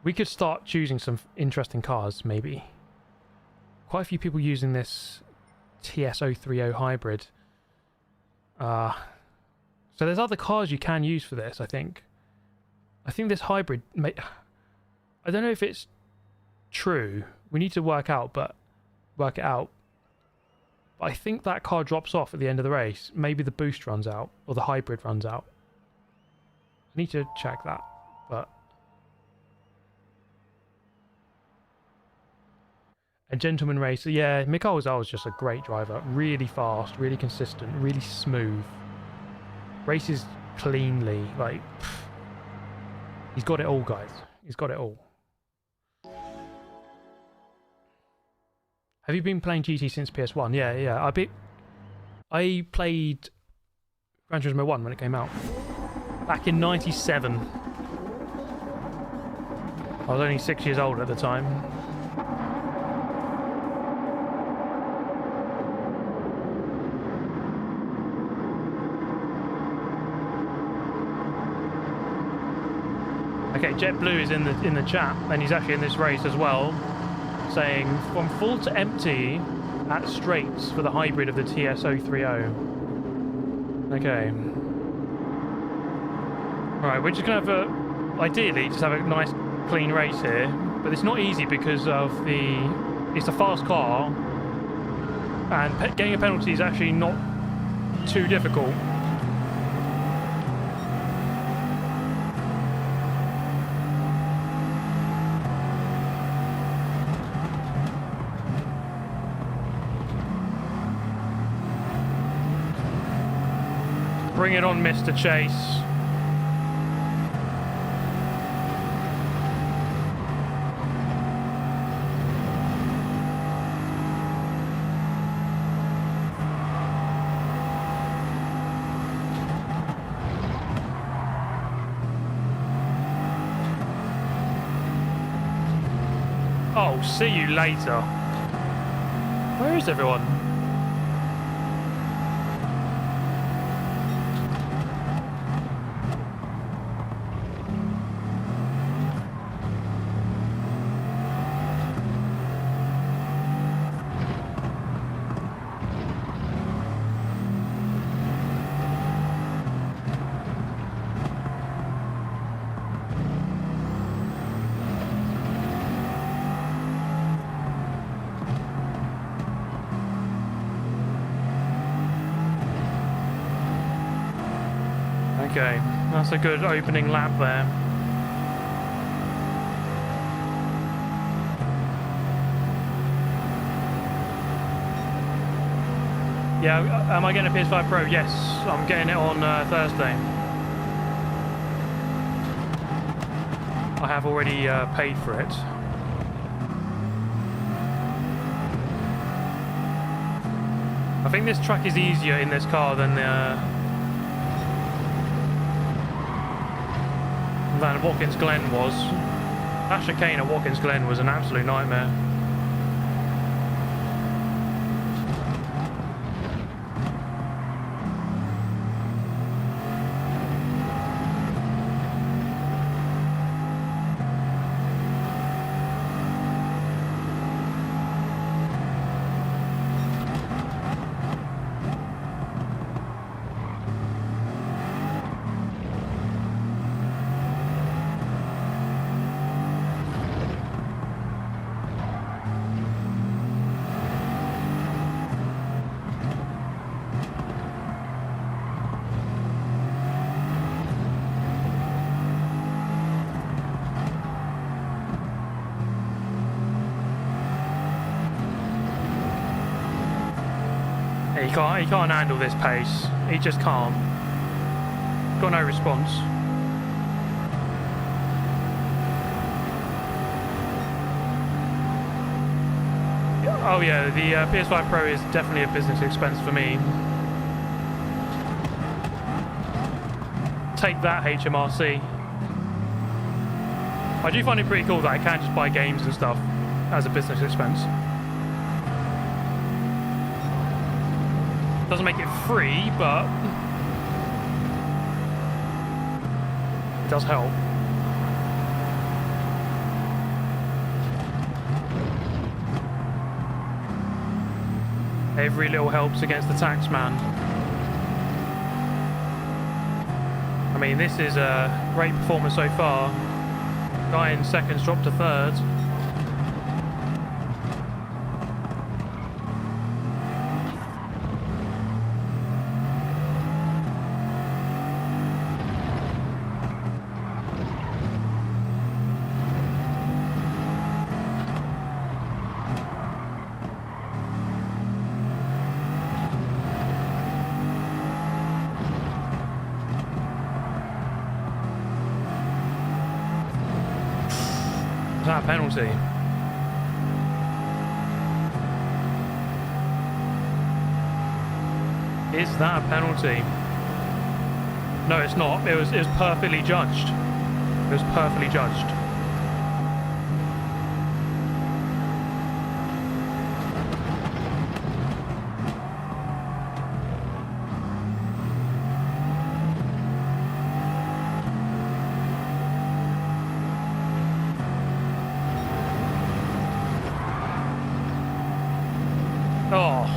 We could start choosing some interesting cars, maybe. Quite a few people using this TS030 hybrid. So there's other cars you can use for this, I think. I think this hybrid... I don't know if it's true. We need to work it out. But I think that car drops off at the end of the race. Maybe the boost runs out, or the hybrid runs out. I need to check that, but... A gentleman racer, yeah, Mikhail Zal is just a great driver. Really fast, really consistent, really smooth. Races cleanly, like... Pff. He's got it all, guys. He's got it all. Have you been playing GT since PS1? Yeah. I played Gran Turismo 1 when it came out. Back in 97. I was only 6 years old at the time. Okay, JetBlue is in the chat, and he's actually in this race as well, saying from full to empty at straights for the hybrid of the TS030. Okay. Alright, we're just gonna have a, ideally, just have a nice clean race here, but it's not easy because of it's a fast car, and getting a penalty is actually not too difficult. Bring it on, Mr. Chase. Oh, see you later. Where is everyone? Okay, that's a good opening lap there. Yeah, am I getting a PS5 Pro? Yes, I'm getting it on Thursday. I have already paid for it. I think this track is easier in this car than Watkins Glen was. That chicane at Watkins Glen was an absolute nightmare. He can't handle this pace. He just can't. Got no response. Oh yeah, the PS5 Pro is definitely a business expense for me. Take that, HMRC. I do find it pretty cool that I can just buy games and stuff as a business expense. Doesn't make it free, but it does help. Every little helps against the tax man. I mean, this is a great performance so far. Guy in seconds dropped to third. a penalty? Is that a penalty? No, it's not. It was perfectly judged. It was perfectly judged. Oh.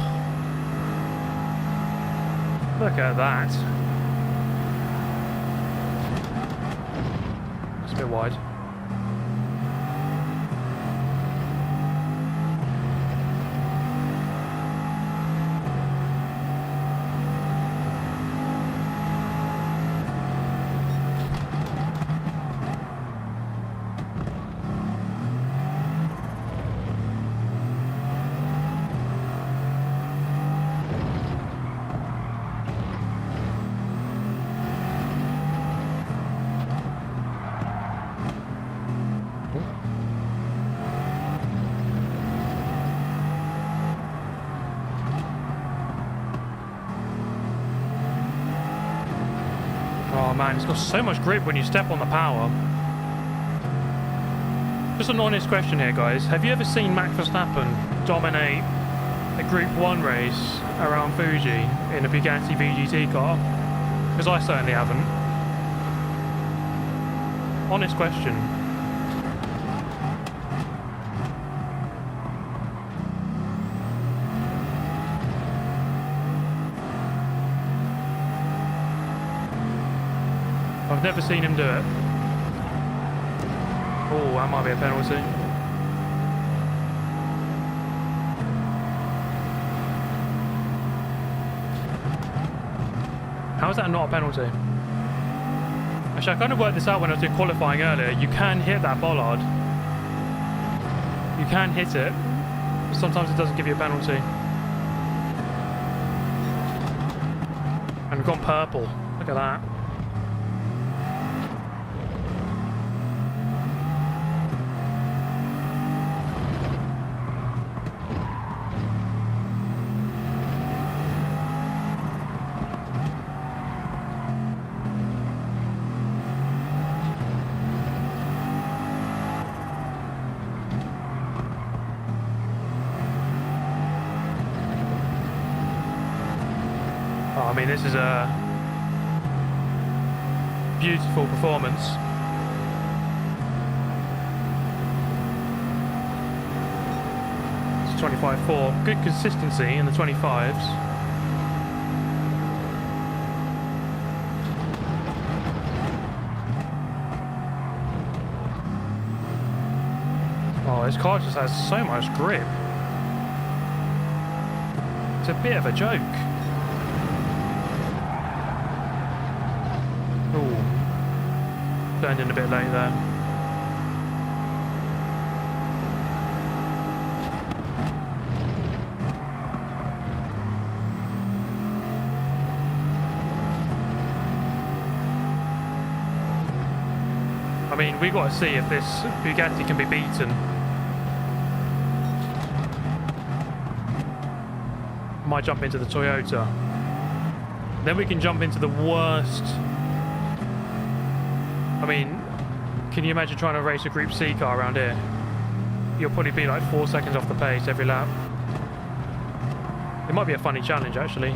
Look at that. It's a bit wide. Oh man, it's got so much grip when you step on the power. Just an honest question here, guys. Have you ever seen Max Verstappen dominate a Group 1 race around Fuji in a Bugatti VGT car? Because I certainly haven't. Honest question. I've never seen him do it. Oh, that might be a penalty. How is that not a penalty? Actually, I kind of worked this out when I was doing qualifying earlier. You can hit that bollard. You can hit it. But sometimes it doesn't give you a penalty. And we've gone purple. Look at that. I mean, this is a beautiful performance. It's 25.4. Good consistency in the 25s. Oh, this car just has so much grip. It's a bit of a joke. Turned in a bit late there. I mean, we got to see if this Bugatti can be beaten. Might jump into the Toyota. Then we can jump into the worst. I mean, can you imagine trying to race a Group C car around here? You'll probably be like 4 seconds off the pace every lap. It might be a funny challenge, actually.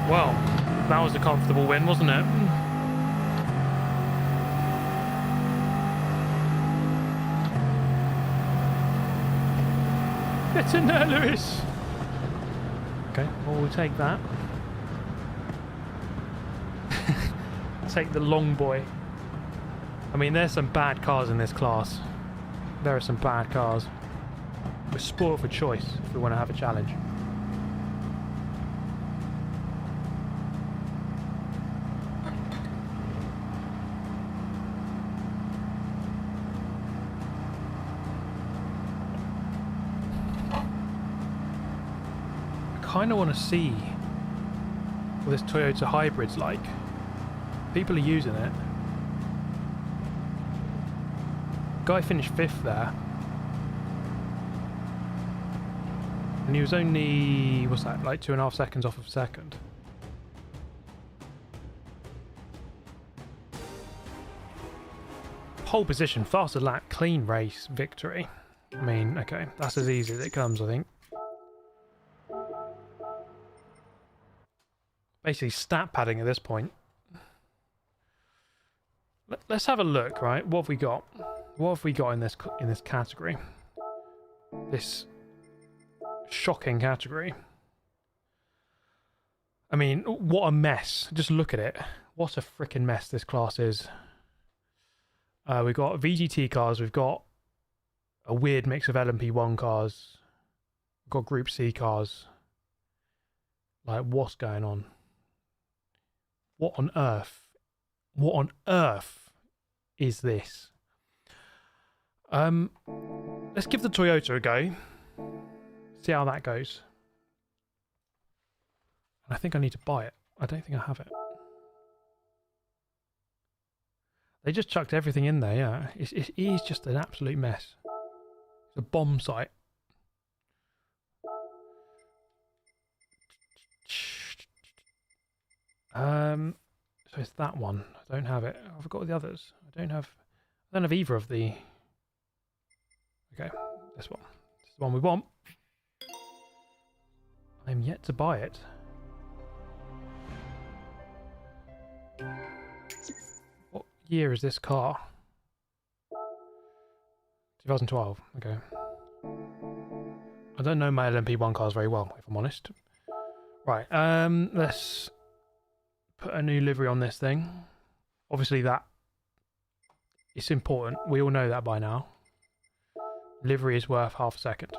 Well, that was a comfortable win, wasn't it? Get in there, Lewis! Okay, well, we'll take that. Take the long boy. I mean, there's some bad cars in this class. There are some bad cars. We're spoiled for choice if we want to have a challenge. kind of want to see what this Toyota hybrid's like. People are using it. Guy finished 5th there. And he was only, what's that, like 2.5 seconds off of second. Pole position, faster lap, clean race, victory. I mean, okay, that's as easy as it comes, I think. Basically stat padding at this point. Let's have a look, right? What have we got? What have we got in this category? This shocking category. I mean, what a mess. Just look at it. What a freaking mess this class is. We've got VGT cars, we've got a weird mix of LMP1 cars, we've got Group C cars. Like, what's going on? What on earth? What on earth is this? Let's give the Toyota a go. See how that goes. And I think I need to buy it. I don't think I have it. They just chucked everything in there, yeah. It is just an absolute mess. It's a bomb site. So it's that one. I don't have it. I've got the others. I don't have either of the... Okay, this one. This is the one we want. I'm yet to buy it. What year is this car? 2012. Okay. I don't know my LMP1 cars very well, if I'm honest. Right, let's put a new livery on this thing. Obviously that it's important. We all know that by now. Livery is worth half a second.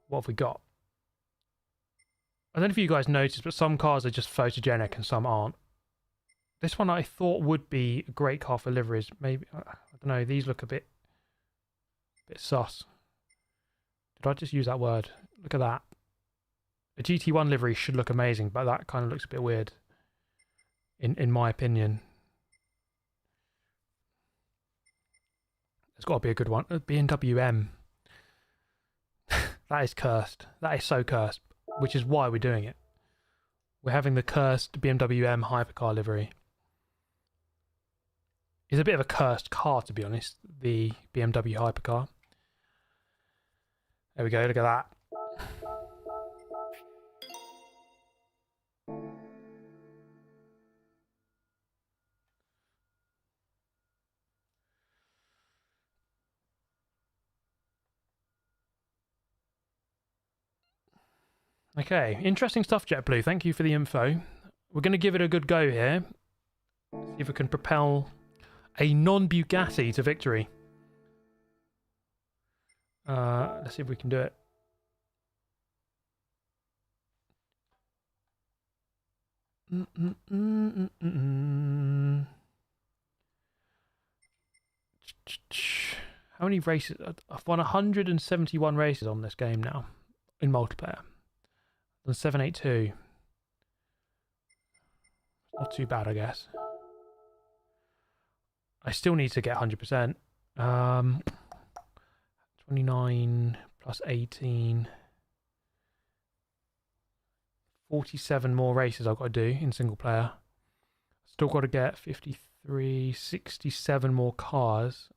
What have we got? I don't know if you guys noticed, but some cars are just photogenic and some aren't. This one I thought would be a great car for liveries. Maybe, I don't know, these look a bit sus. Did I just use that word? Look at that. A GT1 livery should look amazing, but that kind of looks a bit weird. In my opinion. It's got to be a good one. BMW M. That is cursed. That is so cursed. Which is why we're doing it. We're having the cursed BMW M hypercar livery. It's a bit of a cursed car, to be honest. The BMW hypercar. There we go. Look at that. Okay, interesting stuff, JetBlue. Thank you for the info. We're going to give it a good go here. See if we can propel a non-Bugatti to victory. Let's see if we can do it. How many races? I've won 171 races on this game now in multiplayer. And 782. Not too bad, I guess. I still need to get 100%. 29 plus 18. 47 more races I've got to do in single player. Still got to get 53, 67 more cars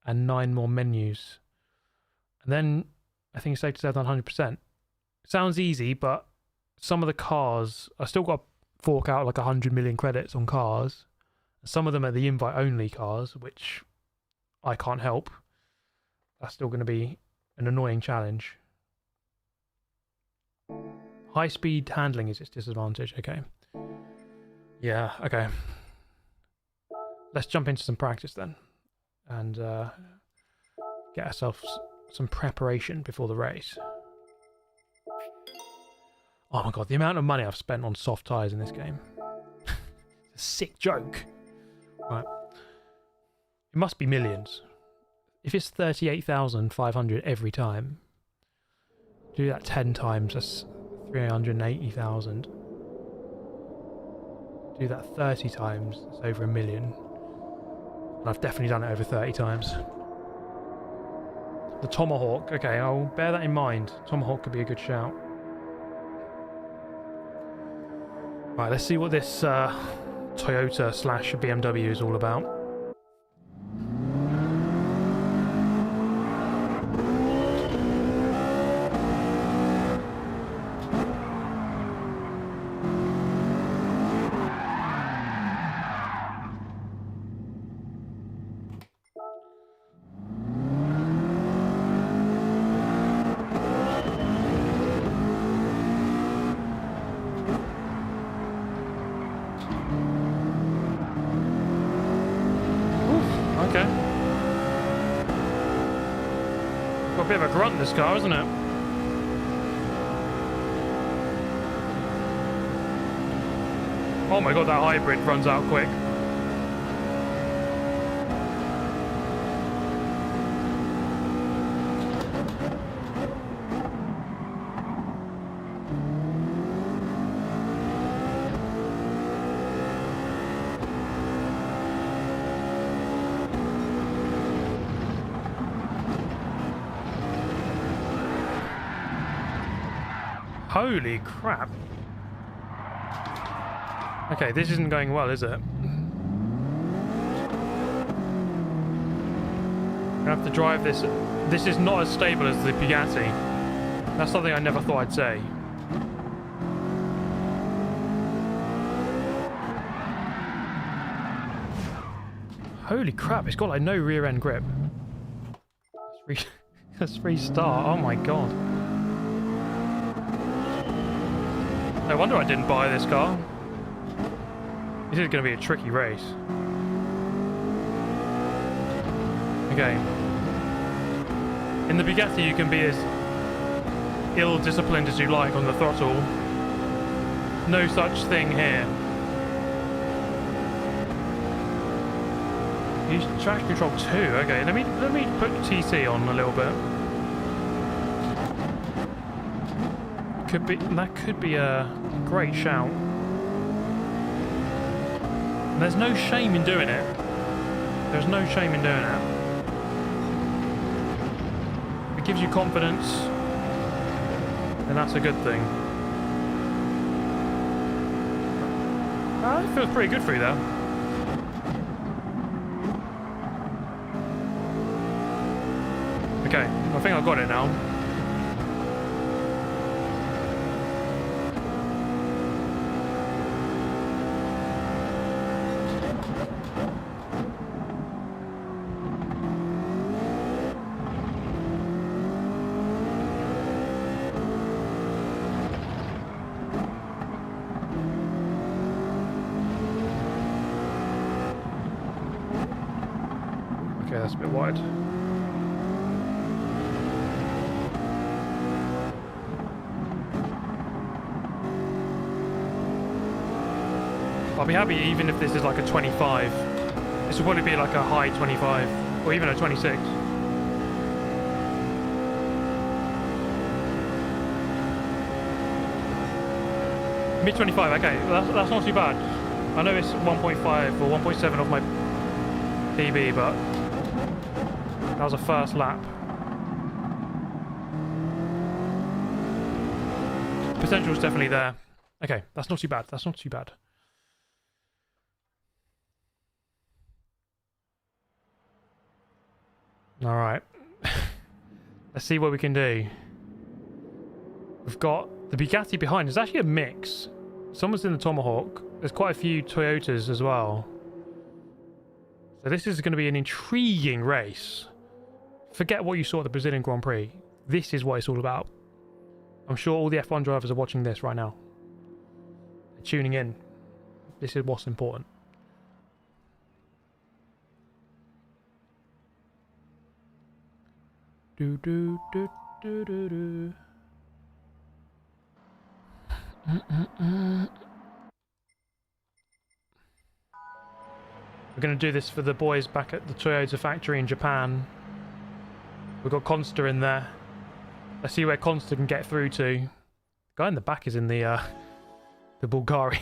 and 9 more menus. And then I think it's safe to say I've done 100%. Sounds easy, but some of the cars, I still got to fork out like 100 million credits on cars. Some of them are the invite-only cars, which I can't help. That's still going to be an annoying challenge. High-speed handling is its disadvantage. Okay. Yeah, okay. Let's jump into some practice then. And get ourselves some preparation before the race. Oh my god, the amount of money I've spent on soft tyres in this game. It's a sick joke. Right. It must be millions. If it's 38,500 every time, do that 10 times, that's 380,000. Do that 30 times, it's over 1 million. And I've definitely done it over 30 times. The Tomahawk, okay, I'll bear that in mind. Tomahawk could be a good shout. Right, let's see what this Toyota slash BMW is all about. Okay. Got a bit of a grunt, this car, isn't it? Oh my god, that hybrid runs out quick. Holy crap. Okay, this isn't going well, is it? I'm gonna have to drive this. This is not as stable as the Bugatti. That's something I never thought I'd say. Holy crap, it's got like no rear end grip. Let's restart, oh my god. No wonder I didn't buy this car. This is going to be a tricky race. Okay. In the Bugatti you can be as ill-disciplined as you like on the throttle. No such thing here. Use traction control 2. Okay, let me put TC on a little bit. That could be a great shout. There's no shame in doing it. There's no shame in doing it. If it gives you confidence, then that's a good thing. It feels pretty good for you there. Okay, I think I've got it now. Okay, that's a bit wide. I'll be happy even if this is like a 25. This will probably be like a high 25, or even a 26. Mid 25, okay, that's not too bad. I know it's 1.5 or 1.7 of my PB, but that was a first lap. Potential's definitely there. Okay, that's not too bad. That's not too bad. All right. Let's see what we can do. We've got the Bugatti behind. It's actually a mix. Someone's in the Tomahawk. There's quite a few Toyotas as well. So this is going to be an intriguing race. Forget what you saw at the Brazilian Grand Prix. This is what it's all about. I'm sure all the F1 drivers are watching this right now. They're tuning in. This is what's important. Do do do do do do. We're going to do this for the boys back at the Toyota factory in Japan. We've got Consta in there. Let's see where Consta can get through to. Guy in the back is in the Bulgari.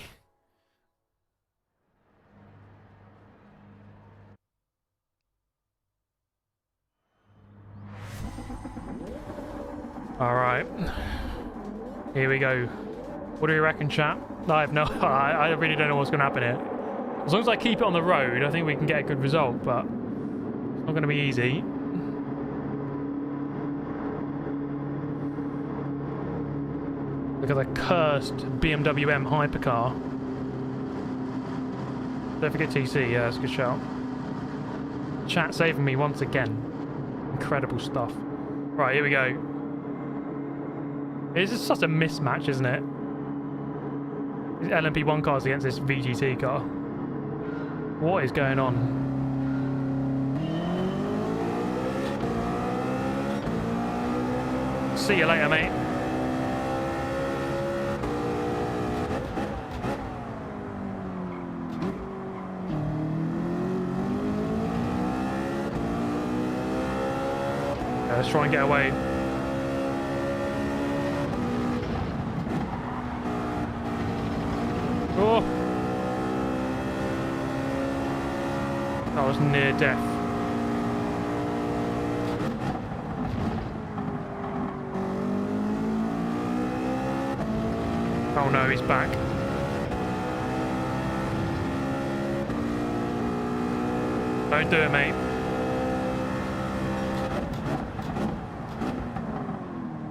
All right, here we go. What do you reckon, chat? I have no. I really don't know what's going to happen here. As long as I keep it on the road, I think we can get a good result, but it's not going to be easy. Look at the cursed BMW M hypercar. Don't forget TC, yeah, that's a good shout. Chat saving me once again. Incredible stuff. Right, here we go. It's just such a mismatch, isn't it? These LMP1 cars against this VGT car. What is going on? See you later, mate. Okay, let's try and get away. Oh! That was near death. Oh no, he's back. Don't do it, mate.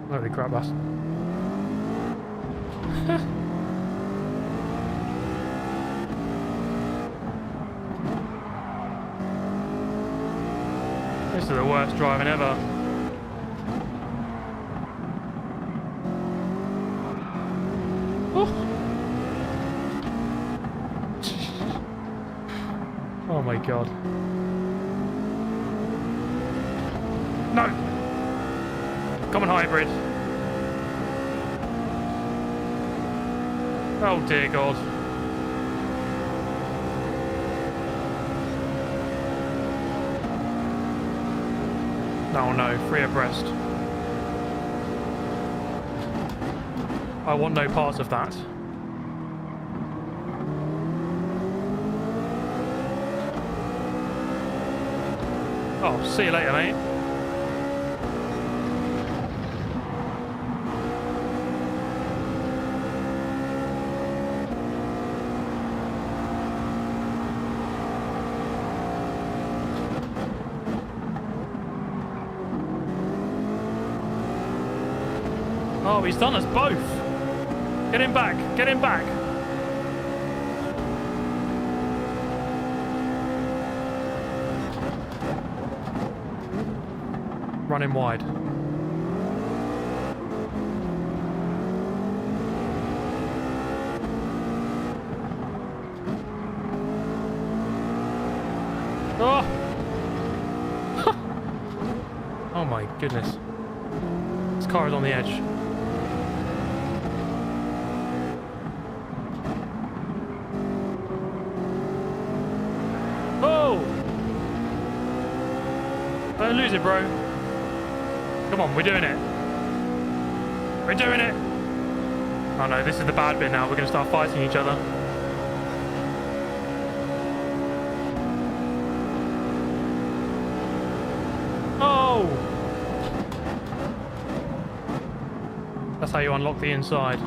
Holy crap, that's... This is the worst driving ever. Oh, oh my god. No! Come on, hybrid. Oh dear god. Oh no, free abreast. I want no parts of that. Oh, see you later, mate. Oh, he's done us both. Get him back. Get him back. Run him wide. Oh! Oh my goodness. This car is on the edge. Don't lose it, bro. Come on, we're doing it. We're doing it. Oh no, this is the bad bit now. We're going to start fighting each other. Oh! That's how you unlock the inside.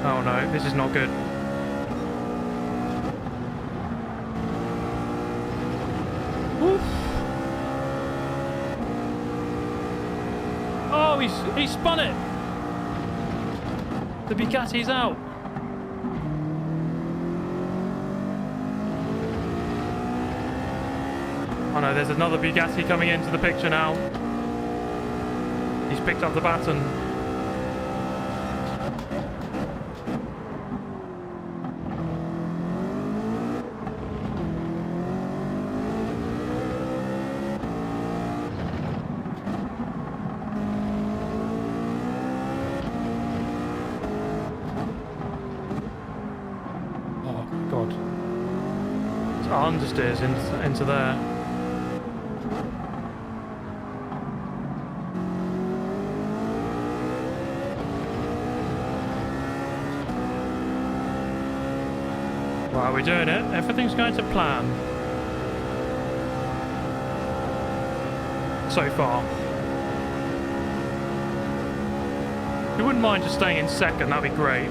Oh no, this is not good. Oh, he spun it. The Bugatti's out. Oh no, there's another Bugatti coming into the picture now. He's picked up the baton. Understeers into there. Right, we're doing it. Everything's going to plan. So far. If you wouldn't mind just staying in second, that'd be great.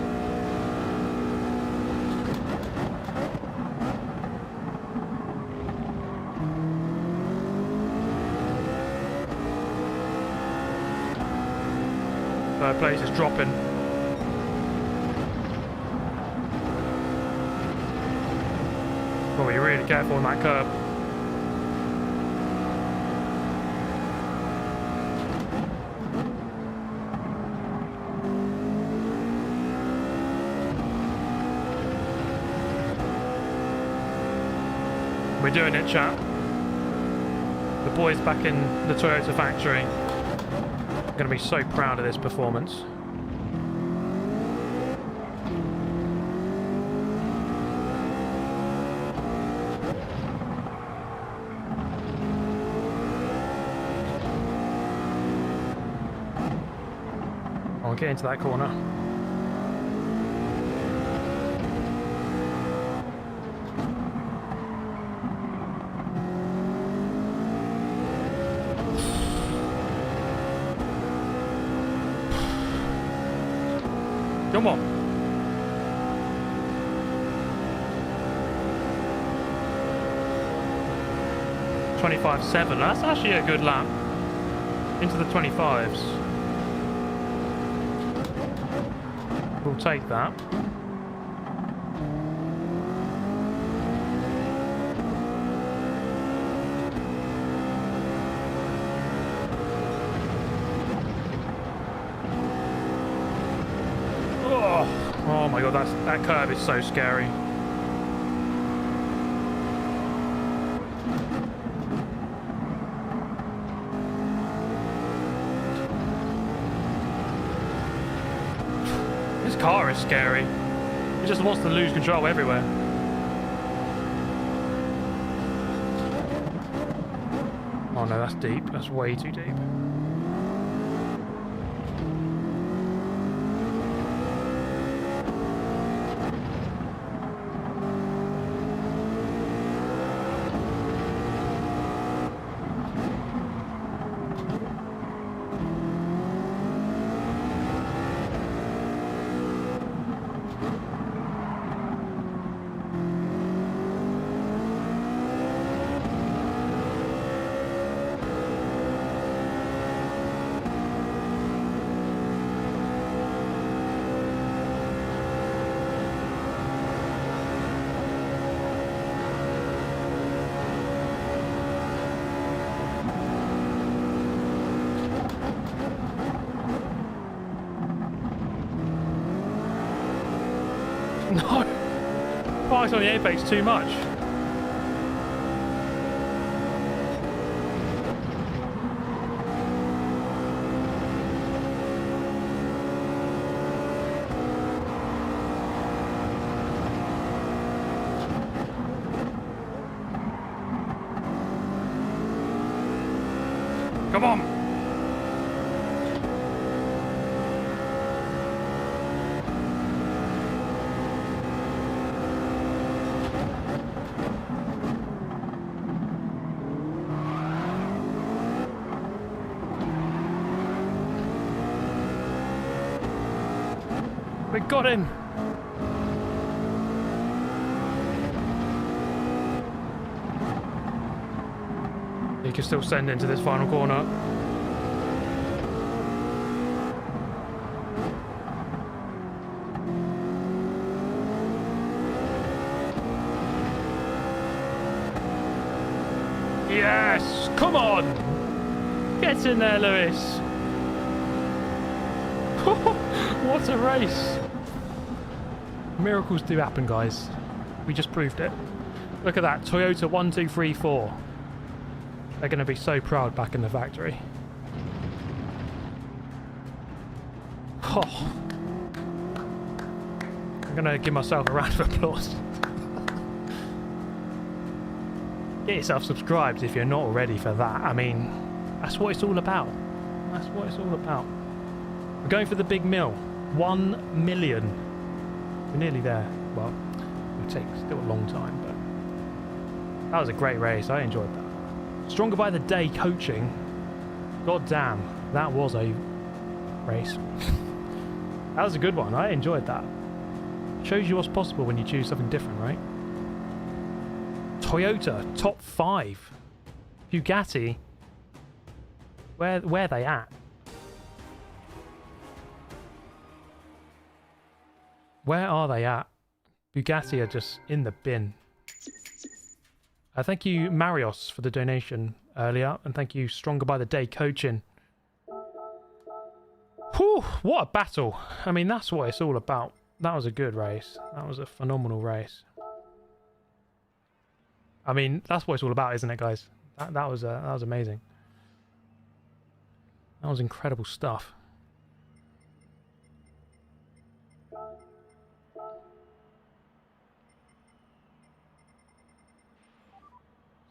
Third place is dropping. Got to be really careful on that curb. We're doing it, chat. The boys back in the Toyota factory are going to be so proud of this performance. I'll get into that corner. Come on. .25.7. That's actually a good lap. Into the 25s. We'll take that. Oh my god, that curve is so scary. This car is scary. It just wants to lose control everywhere. Oh no, that's deep. That's way too deep. No! Parks on the apex too much. Come on! We got him! He can still send into this final corner. Yes! Come on! Get in there, Lewis! What a race! Miracles do happen, guys. We just proved it. Look at that, Toyota 1, 2, 3, 4. They're going to be so proud back in the factory. Oh. I'm going to give myself a round of applause. Get yourself subscribed if you're not already for that. I mean, that's what it's all about. That's what it's all about. We're going for the big mill. 1 million. We're nearly there. Well, It'll take still a long time, but that was a great race. I enjoyed that. Stronger by the day coaching. God damn, that was a race. That was a good one. I enjoyed that. Shows you what's possible when you choose something different, right? Toyota, top 5. Bugatti, where they at? Where are they at? Bugatti are just in the bin. Thank you, Marios, for the donation earlier, and thank you, Stronger by the Day Coaching. Whew, what a battle. I mean, that's what it's all about. That was a good race. That was a phenomenal race. I mean, that's what it's all about, isn't it, guys? That was amazing. That was incredible stuff.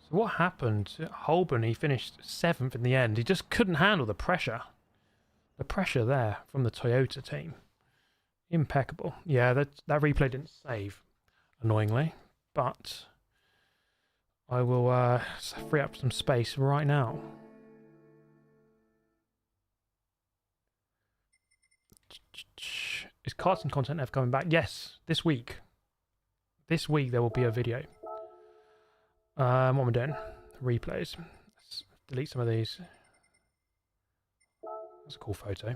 So what happened? Holborn, he finished 7th in the end. He just couldn't handle the pressure. The pressure there from the Toyota team. Impeccable. Yeah, that replay didn't save, annoyingly, but I will free up some space right now. Is Carts and Content ever coming back? Yes, this week. This week there will be a video. What am I doing? Replays. Let's delete some of these. That's a cool photo.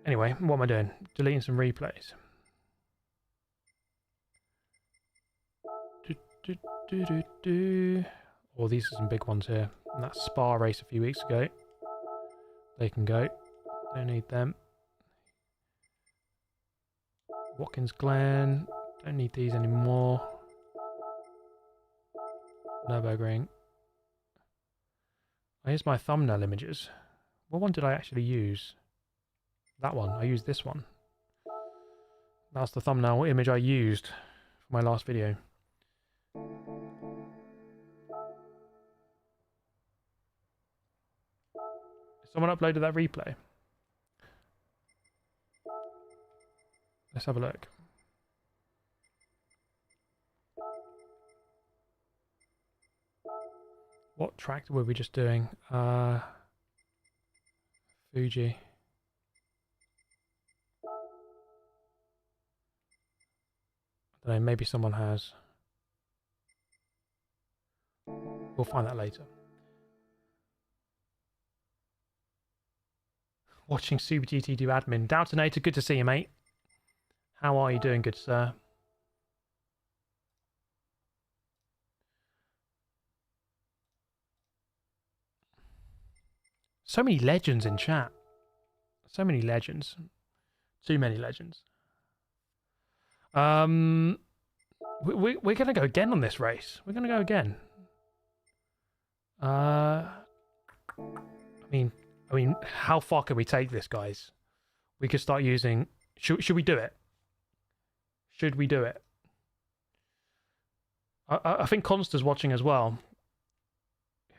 Anyway, what am I doing? Deleting some replays. Oh, these are some big ones here. And that Spa race a few weeks ago. They can go. Don't need them. Watkins Glen. Don't need these anymore. Nürburgring. Oh, here's my thumbnail images. What one did I actually use? That one. I used this one. That's the thumbnail image I used for my last video. Someone uploaded that replay. Let's have a look. What track were we just doing? Fuji. I don't know, maybe someone has. We'll find that later. Watching Super GT do admin. Doubtonator, good to see you, mate. How are you doing, good sir? So many legends in chat. So many legends. Too many legends. We're going to go again on this race. We're going to go again. I mean, how far can we take this, guys? We could start using... Should we do it? Should we do it? I think Consta's watching as well,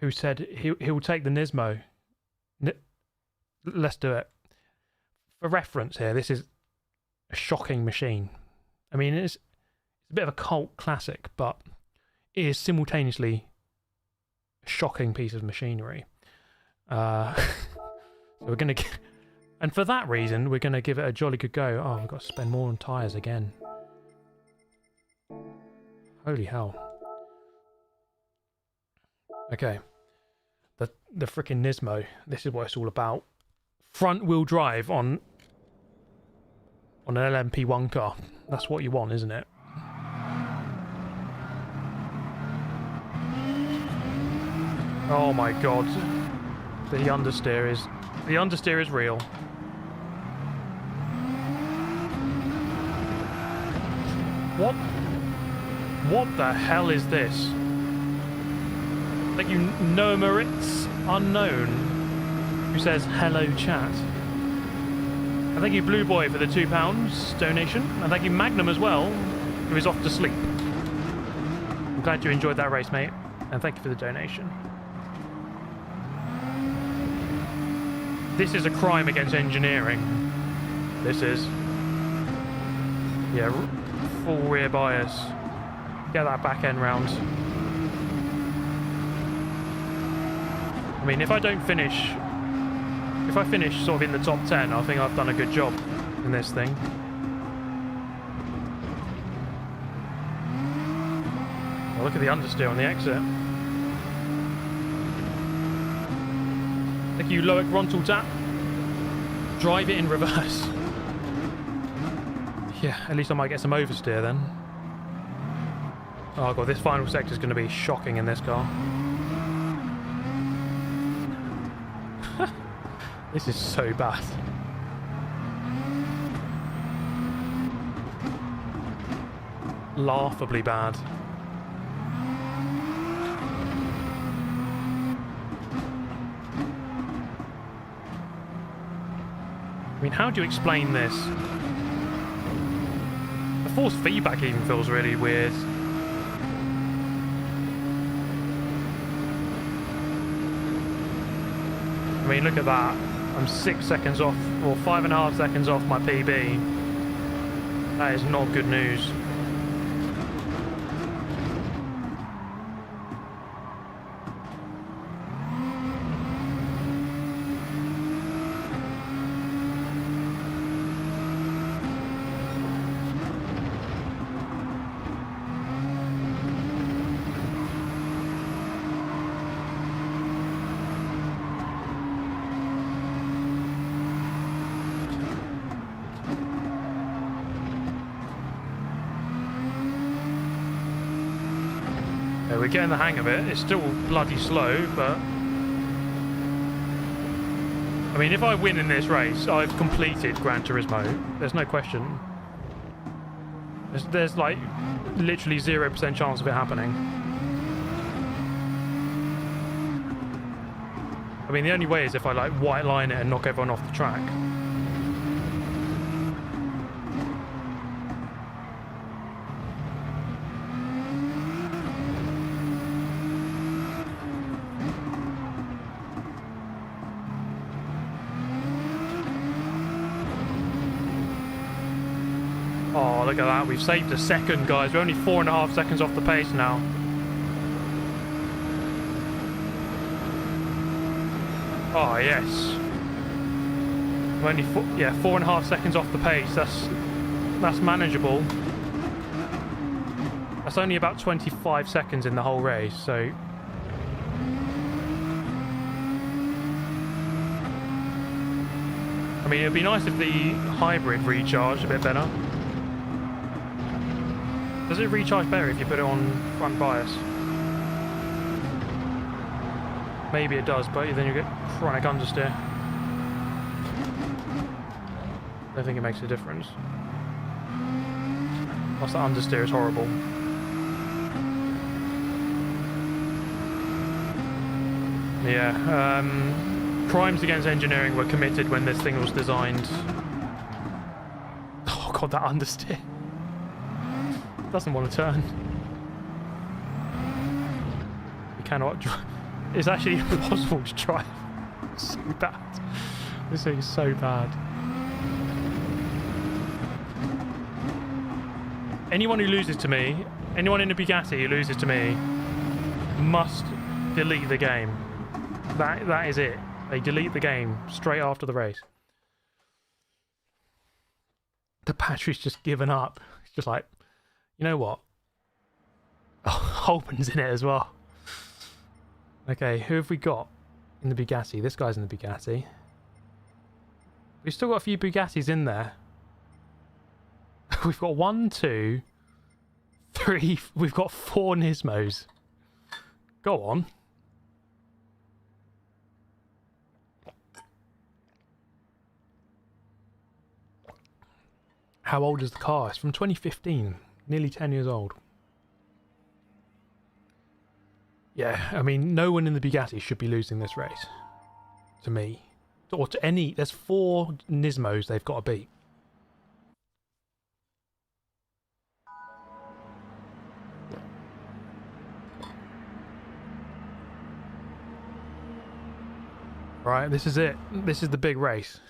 who said he will take the Nismo. Let's do it. For reference here, this is a shocking machine. I mean, it's a bit of a cult classic, but it is simultaneously a shocking piece of machinery. So we're going to... And for that reason, we're going to give it a jolly good go. Oh, we've got to spend more on tyres again. Holy hell. Okay. The frickin' Nismo. This is what it's all about. Front wheel drive on an LMP1 car. That's what you want, isn't it? Oh my god. The understeer is real. What the hell is this? Thank you, No Moritz Unknown, who says hello chat. And thank you, Blue Boy, for the £2 donation. And thank you, Magnum, as well, who is off to sleep. I'm glad you enjoyed that race, mate. And thank you for the donation. This is a crime against engineering. This is. Yeah, full rear bias. get that back end round. I mean, if I finish sort of in the top 10, I think I've done a good job in this thing. Oh, look at the understeer on the exit. Thank you, Loic Rontal Tap. Drive it in reverse. Yeah, at least I might get some oversteer then. Oh god, this final sector is going to be shocking in this car. This is so bad. Laughably bad. I mean, how do you explain this? The force feedback even feels really weird. I mean, look at that. I'm 6 seconds off, or 5.5 seconds off my PB. That is not good news. We're getting the hang of it. It's still bloody slow, but I mean, if I win in this race, I've completed Gran Turismo. There's no question. There's like literally 0% chance of it happening. I mean, the only way is if I like white line it and knock everyone off the track. Oh, look at that. We've saved a second, guys. We're only 4.5 seconds off the pace now. Oh, yes. We're only 4.5 seconds off the pace. That's manageable. That's only about 25 seconds in the whole race, so... I mean, it'd be nice if the hybrid recharged a bit better. Does it recharge better if you put it on front bias? Maybe it does, but then you get chronic understeer. I don't think it makes a difference. Plus the understeer is horrible. Yeah, crimes against engineering were committed when this thing was designed. Oh god, that understeer. Doesn't want to turn. You cannot drive. It's actually impossible to drive. It's so bad. This thing is so bad. Anyone who loses to me, anyone in a Bugatti who loses to me, must delete the game. That is it. They delete the game straight after the race. The battery's just given up. It's just like, you know what? Oh, Holman's in it as well. Okay, who have we got in the Bugatti? This guy's in the Bugatti. We've still got a few Bugattis in there. We've got 1, 2, 3. We've got 4 Nismos. Go on. How old is the car? It's from 2015. Nearly 10 years old. Yeah, I mean, no one in the Bugatti should be losing this race. To me. Or to any... There's 4 Nismos they've got to beat. Right, this is it. This is the big race.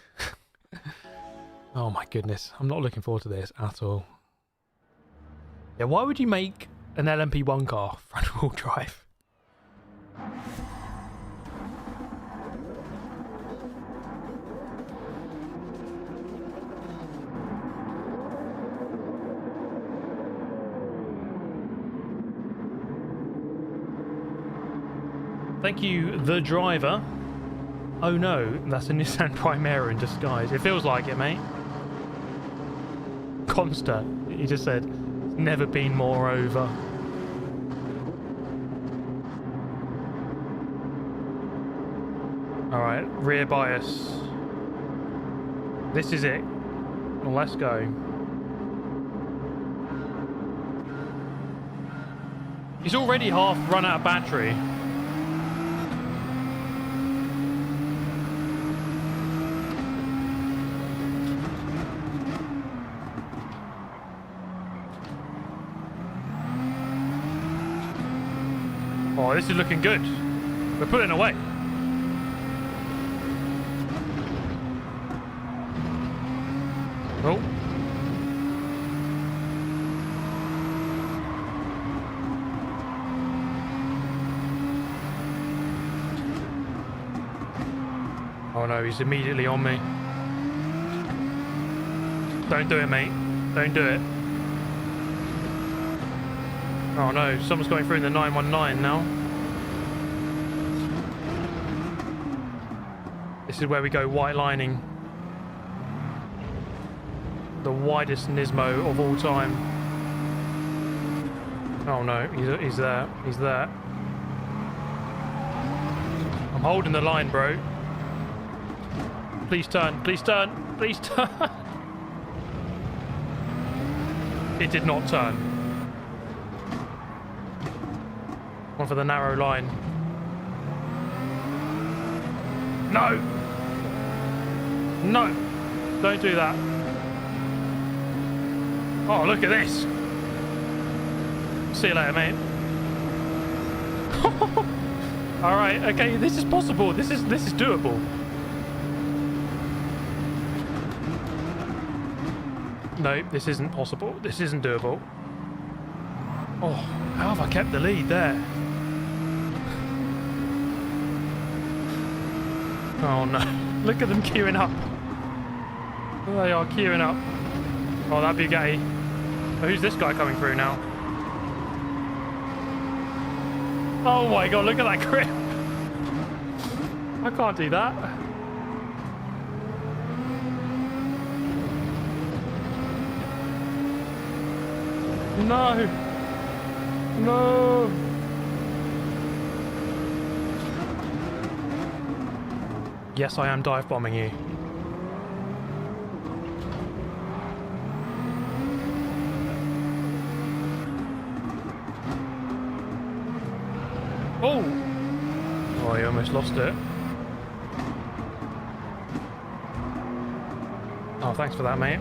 Oh my goodness. I'm not looking forward to this at all. Yeah, why would you make an LMP1 car, front wheel drive. Thank you, the driver. Oh no, that's a Nissan Primera in disguise. It feels like it, mate. Consta, he just said, never been more over. Alright, rear bias. This is it. Well, let's go. He's already half run out of battery. Oh, this is looking good. We're pulling away. Oh. Oh no, he's immediately on me. Don't do it, mate. Don't do it. Oh no, someone's going through in the 919 now. This is where we go white lining. The widest Nismo of all time. Oh no, he's there. He's there. I'm holding the line, bro. Please turn, please turn, please turn. It did not turn. One for the narrow line. No! No! Don't do that. Oh, look at this. See you later, mate. Alright, okay, this is possible. This is doable. No, this isn't possible. This isn't doable. Oh, how have I kept the lead there? Oh no. Look at them queuing up. They are queuing up. Oh, that Bugatti. Oh, who's this guy coming through now? Oh my god, look at that grip. I can't do that. No. No. Yes, I am dive bombing you. Oh! Oh, you almost lost it. Oh, thanks for that, mate.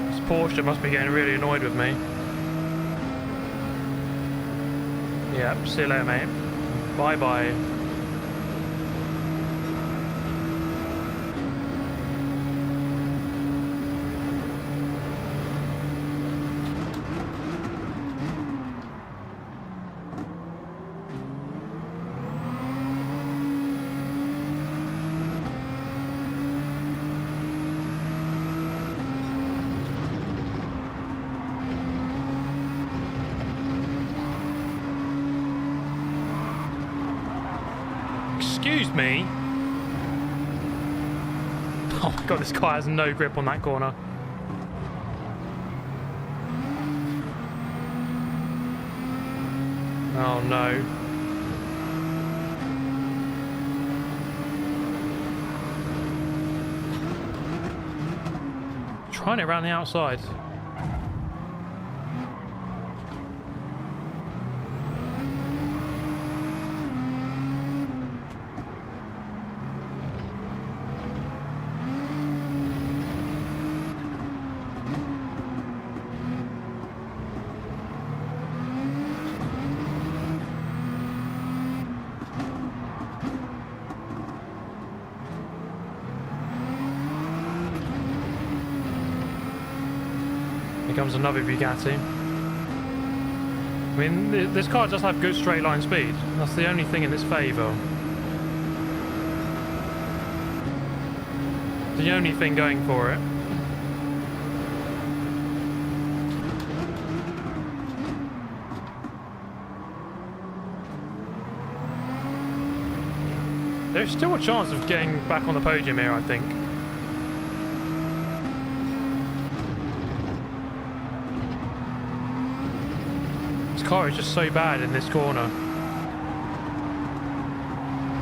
This Porsche must be getting really annoyed with me. Yep, see you later, mate. Bye-bye. Excuse me. Oh my god, this car has no grip on that corner. Oh no. Trying it around the outside. comes another Bugatti. I mean, this car does have good straight line speed. That's the only thing in its favour. The only thing going for it. There's still a chance of getting back on the podium here, I think. This car is just so bad in this corner.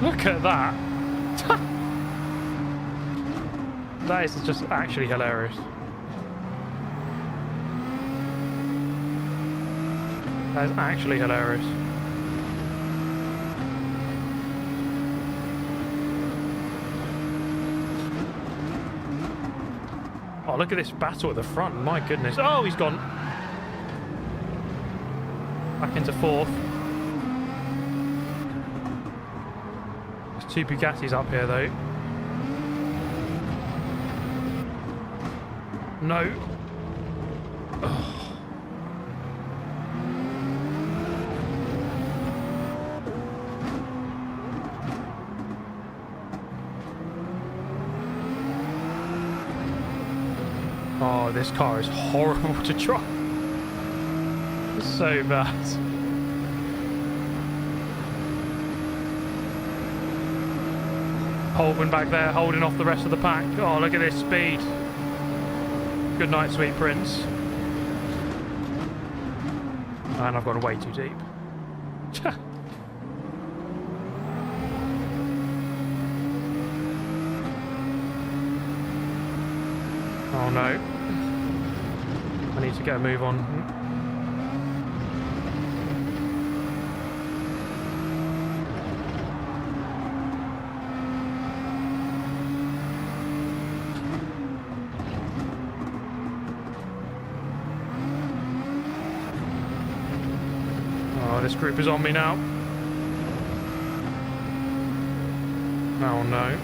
Look at that. That is just actually hilarious. That is actually hilarious. Oh, look at this battle at the front. My goodness. Oh, he's gone. Back into fourth. There's two Bugattis up here, though. No. Oh. Oh, this car is horrible to drive. It's so bad. Holden back there, holding off the rest of the pack. Oh, look at this speed. Good night, sweet prince. And I've gone way too deep. Oh no. I need to get a move on. Oh, this group is on me now. Oh no.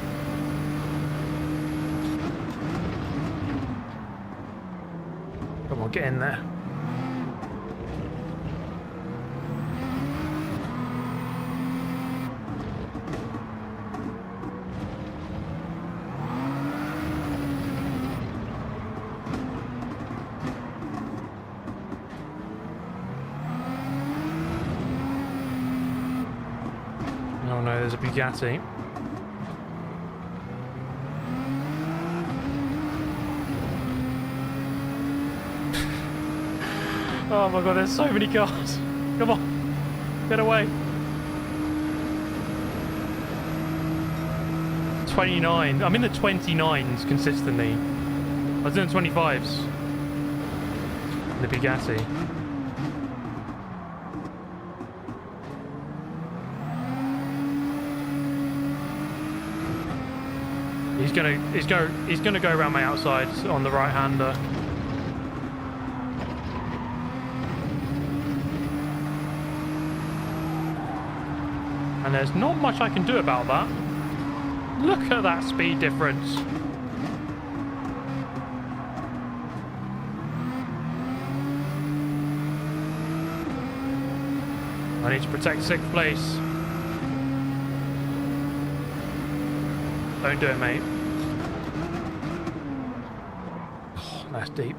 Come on, get in there. Oh no, there's a Bugatti. Oh my god, there's so many cars. Come on, get away. 29. I'm in the 29s consistently. I was doing 25s. The Bugatti. He's gonna go around my outside on the right hander. And there's not much I can do about that. Look at that speed difference. I need to protect 6th place. Don't do it, mate. Oh, that's deep.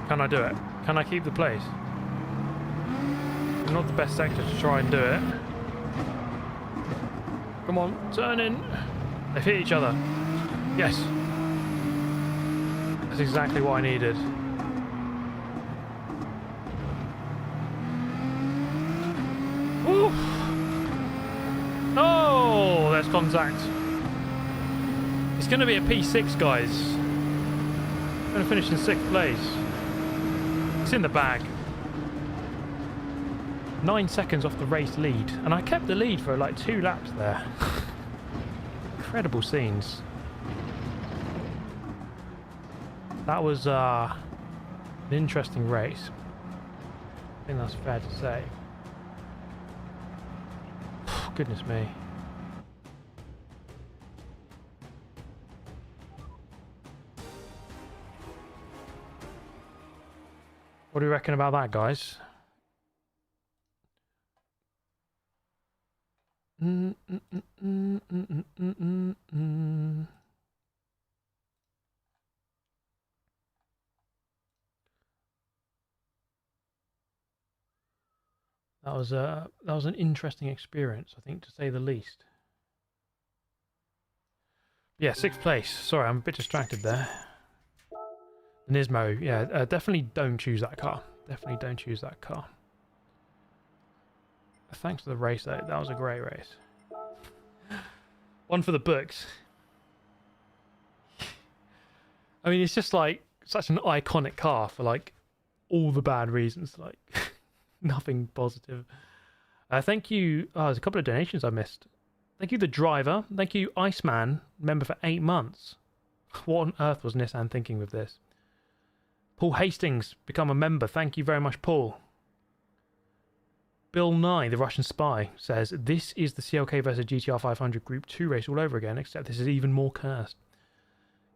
Can I do it? Can I keep the place? Not the best sector to try and do it. Come on, turn in. They've hit each other. Yes. That's exactly what I needed. Woo! Oh, there's contact. It's going to be a P6, guys. I'm going to finish in 6th place. It's in the bag. 9 seconds off the race lead. And I kept the lead for like 2 laps there. Incredible scenes. That was an interesting race. I think that's fair to say. Goodness me. What do you reckon about that, guys? That was an interesting experience, I think, to say the least. Yeah, 6th place. Sorry, I'm a bit distracted there. Nismo, yeah, definitely don't choose that car. Definitely don't choose that car. Thanks for the race, though. That was a great race. One for the books. I mean, it's just like such an iconic car for like all the bad reasons. Like nothing positive. Thank you. Oh, there's a couple of donations I missed. Thank you, the driver. Thank you, Iceman, member for 8 months. What on earth was Nissan thinking with this? Paul Hastings, become a member. Thank you very much, Paul. Bill Nye, the Russian spy, says, this is the CLK versus GTR 500 Group 2 race all over again, except this is even more cursed.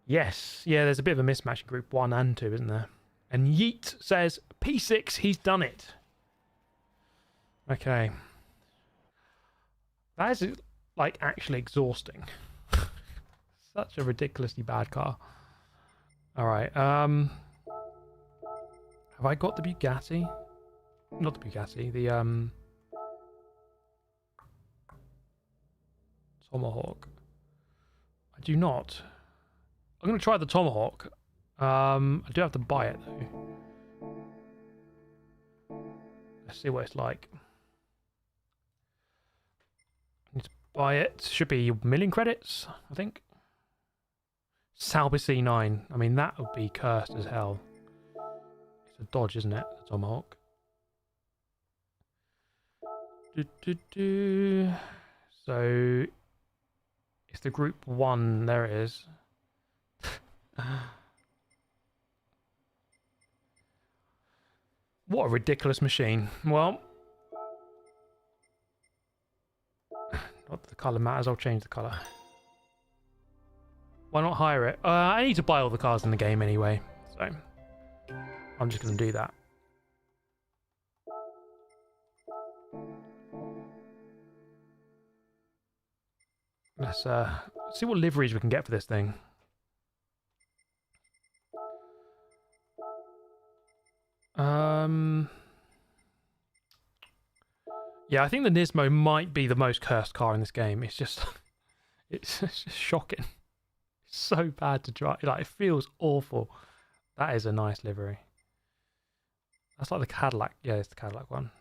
Yes, yeah, there's a bit of a mismatch in Group 1 and 2, isn't there? And Yeet says, P6, he's done it. Okay. That is, like, actually exhausting. Such a ridiculously bad car. Alright, have I got the Bugatti? Not the Bugatti, the Tomahawk. I do not. I'm going to try the Tomahawk. I do have to buy it though. Let's see what it's like. I need to buy it. Should be a million credits, I think. Sauber C9. I mean, that would be cursed as hell. It's a Dodge, isn't it? The Tomahawk. So it's the Group 1. There it is. What a ridiculous machine. Well, not that the colour matters. I'll change the colour. Why not hire it? I need to buy all the cars in the game anyway, so I'm just going to do that. Let's see what liveries we can get for this thing. Yeah, I think the Nismo might be the most cursed car in this game. It's just, it's just shocking. It's so bad to drive. Like, it feels awful. That is a nice livery. That's like the Cadillac. Yeah, it's the Cadillac one.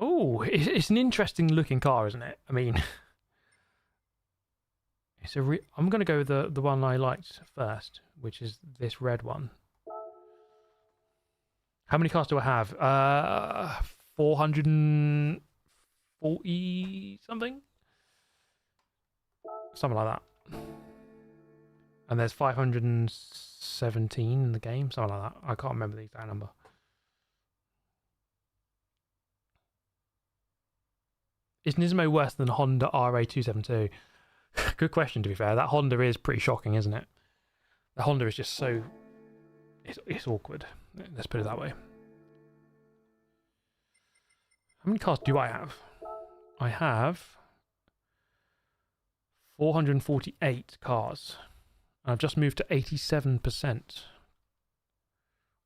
Oh, it's an interesting looking car, isn't it? I mean, it's a. I'm going to go with the one I liked first, which is this red one. How many cars do I have? 440 something? Something like that. And there's 517 in the game, something like that. I can't remember the exact number. Is Nismo worse than Honda RA272? Good question, to be fair. That Honda is pretty shocking, isn't it? The Honda is just so... It's awkward. Let's put it that way. How many cars do I have? I have 448 cars. I've just moved to 87%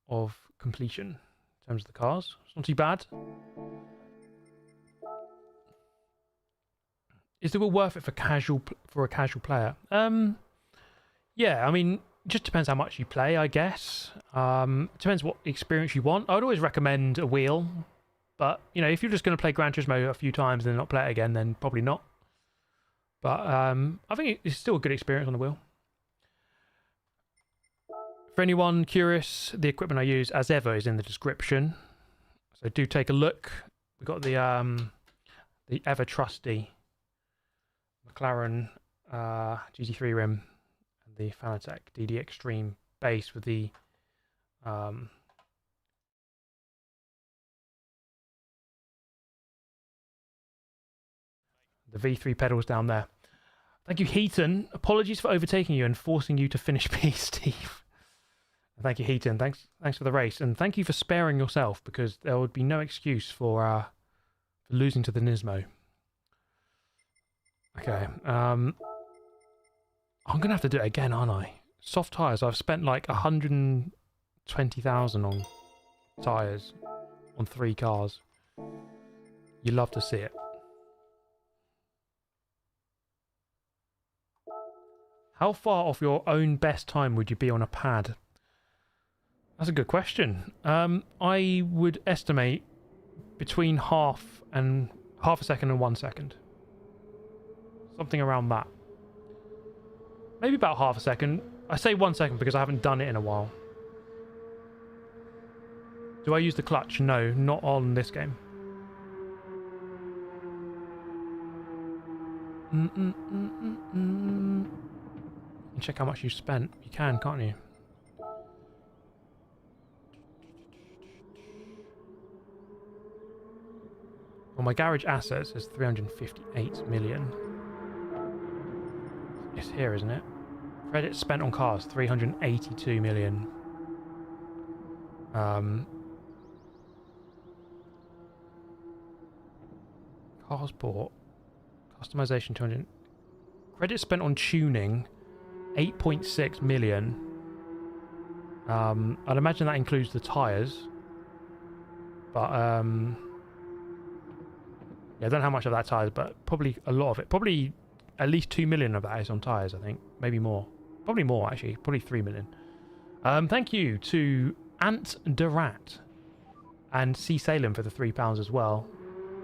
of completion in terms of the cars. It's not too bad. Is the wheel worth it for a casual player? Yeah, I mean, it just depends how much you play, I guess. Depends what experience you want. I would always recommend a wheel, but you know, if you're just going to play Gran Turismo a few times and then not play it again, then probably not. But I think it's still a good experience on the wheel. For anyone curious, the equipment I use, as ever, is in the description. So do take a look. We've got the ever trusty McLaren GT3 rim and the Fanatec DD Extreme base with the V3 pedals down there. Thank you, Heaton. Apologies for overtaking you and forcing you to finish P, Steve. Thank you, Heaton. Thanks for the race, and thank you for sparing yourself, because there would be no excuse for losing to the Nismo. Okay, I'm gonna have to do it again, aren't I? Soft tires. I've spent like 120,000 on tires on 3 cars. You love to see it. How far off your own best time would you be on a pad? That's a good question. I would estimate between half a second and 1 second. Something around that. Maybe about half a second. I say 1 second because I haven't done it in a while. Do I use the clutch? No, not on this game. Check how much you spent. You can, can't you? Well, my garage assets is 358 million. It's here, isn't it? Credit spent on cars, 382 million. Cars bought. Customization, 200. Credit spent on tuning, 8.6 million. I'd imagine that includes the tyres. But, yeah, I don't know how much of that tyres, but probably a lot of it. Probably at least 2 million of that is on tyres, I think. Maybe more. Probably more, actually. Probably 3 million. Thank you to Ant Derat and C. Salem for the £3 as well,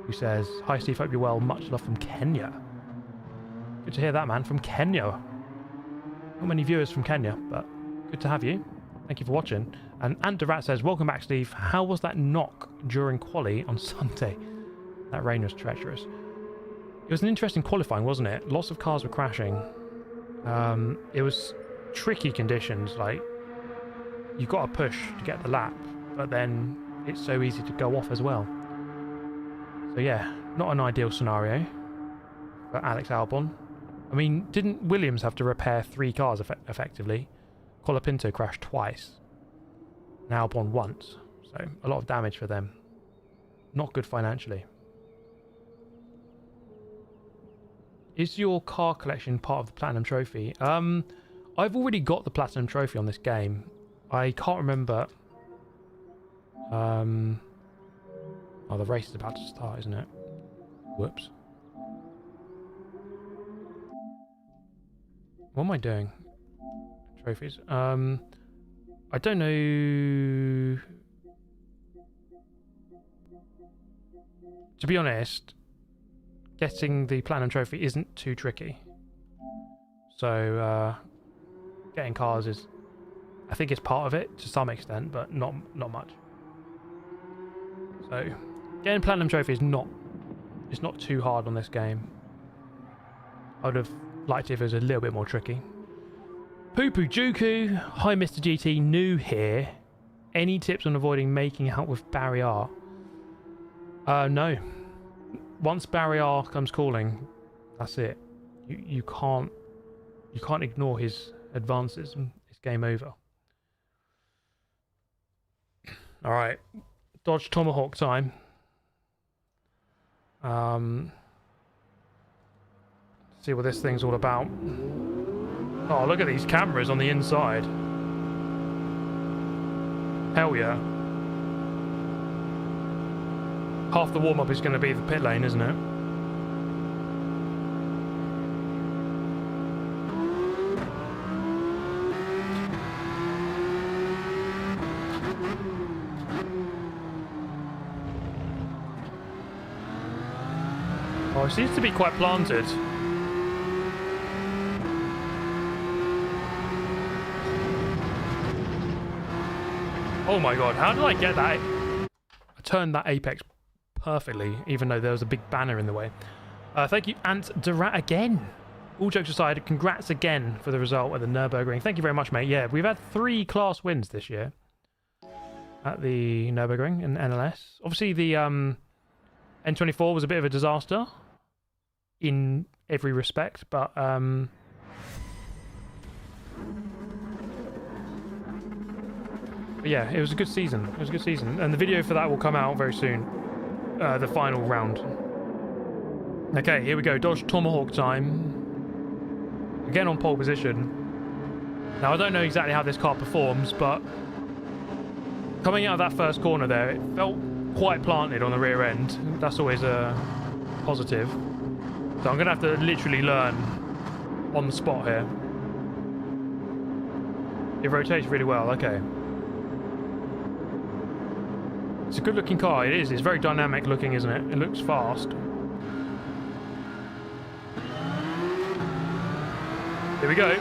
who says, "Hi Steve, hope you're well. Much love from Kenya." Good to hear that, man. From Kenya. Not many viewers from Kenya, but good to have you. Thank you for watching. And Ant Derat says, "Welcome back, Steve. How was that knock during quali on Sunday? That rain was treacherous." It was an interesting qualifying, wasn't it? Lots of cars were crashing. It was tricky conditions. Like, you got to push to get the lap, but then it's so easy to go off as well. So yeah, not an ideal scenario for Alex Albon. I mean, didn't Williams have to repair 3 cars effectively? Colapinto crashed twice, and Albon once. So a lot of damage for them. Not good financially. Is your car collection part of the Platinum Trophy? I've already got the Platinum Trophy on this game. I can't remember. Oh, the race is about to start, isn't it? Whoops. What am I doing? Trophies. I don't know. To be honest, getting the Platinum Trophy isn't too tricky. So, getting cars is, I think it's part of it to some extent, but not much. So, getting Platinum Trophy is not too hard on this game. I would have liked it if it was a little bit more tricky. Poo Poo Juku, hi Mr. GT, new here. Any tips on avoiding making out with Barry R? No. Once Barry R comes calling, that's it. You can't ignore his advances, and it's game over. All right, Dodge Tomahawk time. See what this thing's all about. Oh, look at these cameras on the inside. Hell yeah. Half the warm-up is going to be the pit lane, isn't it? Oh, it seems to be quite planted. Oh my god, how did I get that? I turned that apex perfectly, even though there was a big banner in the way. Thank you, Ant Derat, again. All jokes aside, congrats again for the result at the Nürburgring. Thank you very much, mate. Yeah, we've had 3 class wins this year at the Nürburgring in NLS. Obviously, the N24 was a bit of a disaster in every respect, but But yeah, it was a good season. It was a good season. And the video for that will come out very soon. The final round. Okay, here we go. Dodge Tomahawk time. Again on pole position. Now, I don't know exactly how this car performs, but coming out of that first corner there, it felt quite planted on the rear end. That's always a positive. So I'm going to have to literally learn on the spot here. It rotates really well, okay. It's a good looking car, it is. It's very dynamic looking, isn't it? It looks fast. Here we go.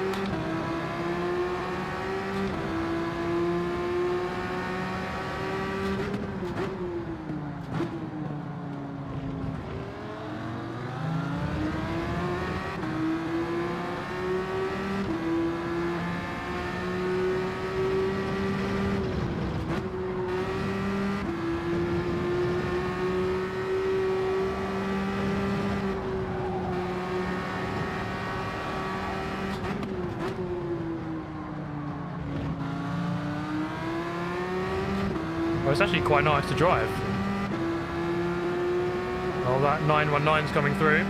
It's actually quite nice to drive. Oh, that 919's coming through.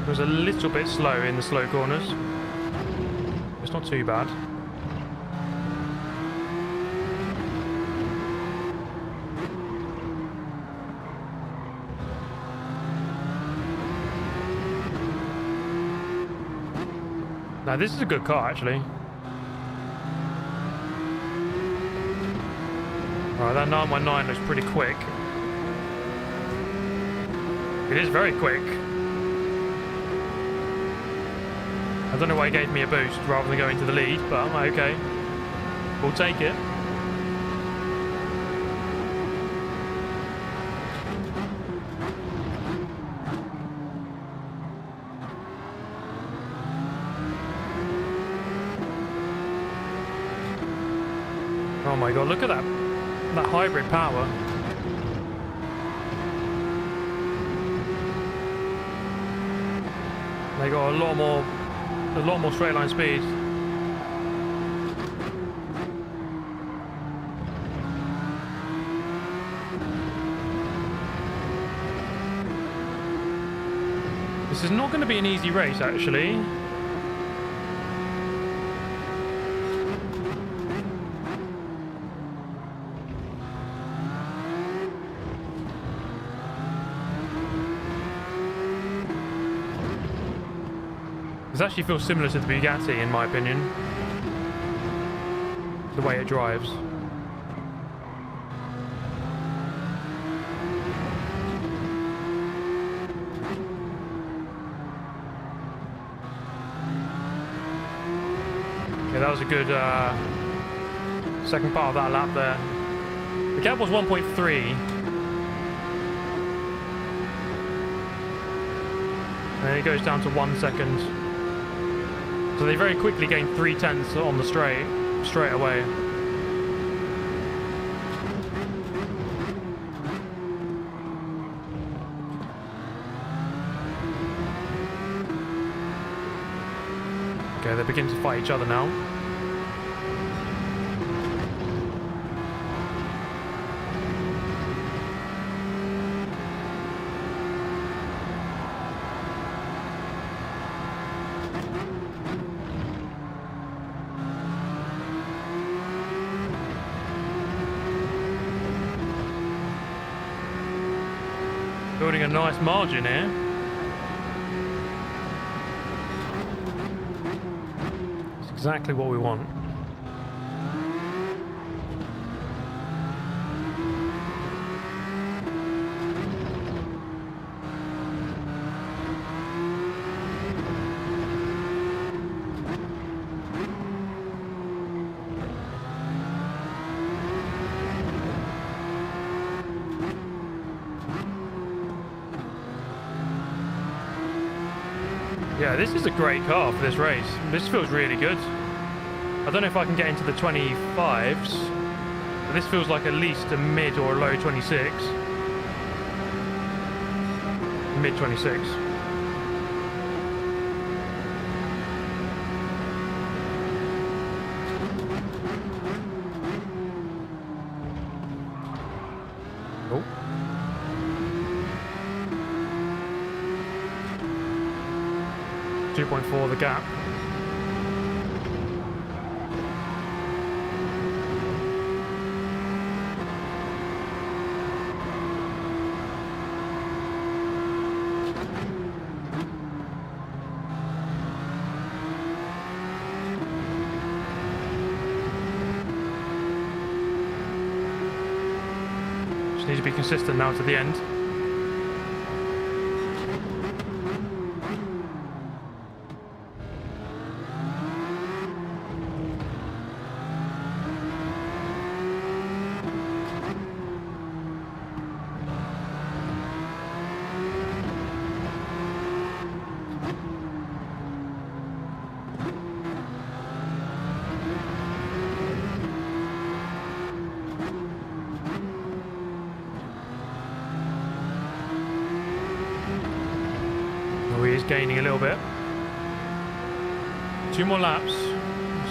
It was a little bit slow in the slow corners. It's not too bad. Now this is a good car actually. Alright, that 919 looks pretty quick. It is very quick. I don't know why he gave me a boost rather than going to the lead, but okay. We'll take it. Oh my god, look at that hybrid power. They got a lot more straight line speed. This is not going to be an easy race actually. This actually feels similar to the Bugatti in my opinion. The way it drives. Yeah, that was a good second part of that lap there. The gap was 1.3. And then it goes down to 1 second. So they very quickly gained 3/10 on the straight away. Okay, they begin to fight each other now. Building a nice margin here. It's exactly what we want. Yeah, this is a great car for this race. This feels really good. I don't know if I can get into the 25s, but this feels like at least a mid or a low 26. Mid 26. Oh. .4 the gap. Just need to be consistent now to the end. Gaining a little bit. 2 more laps.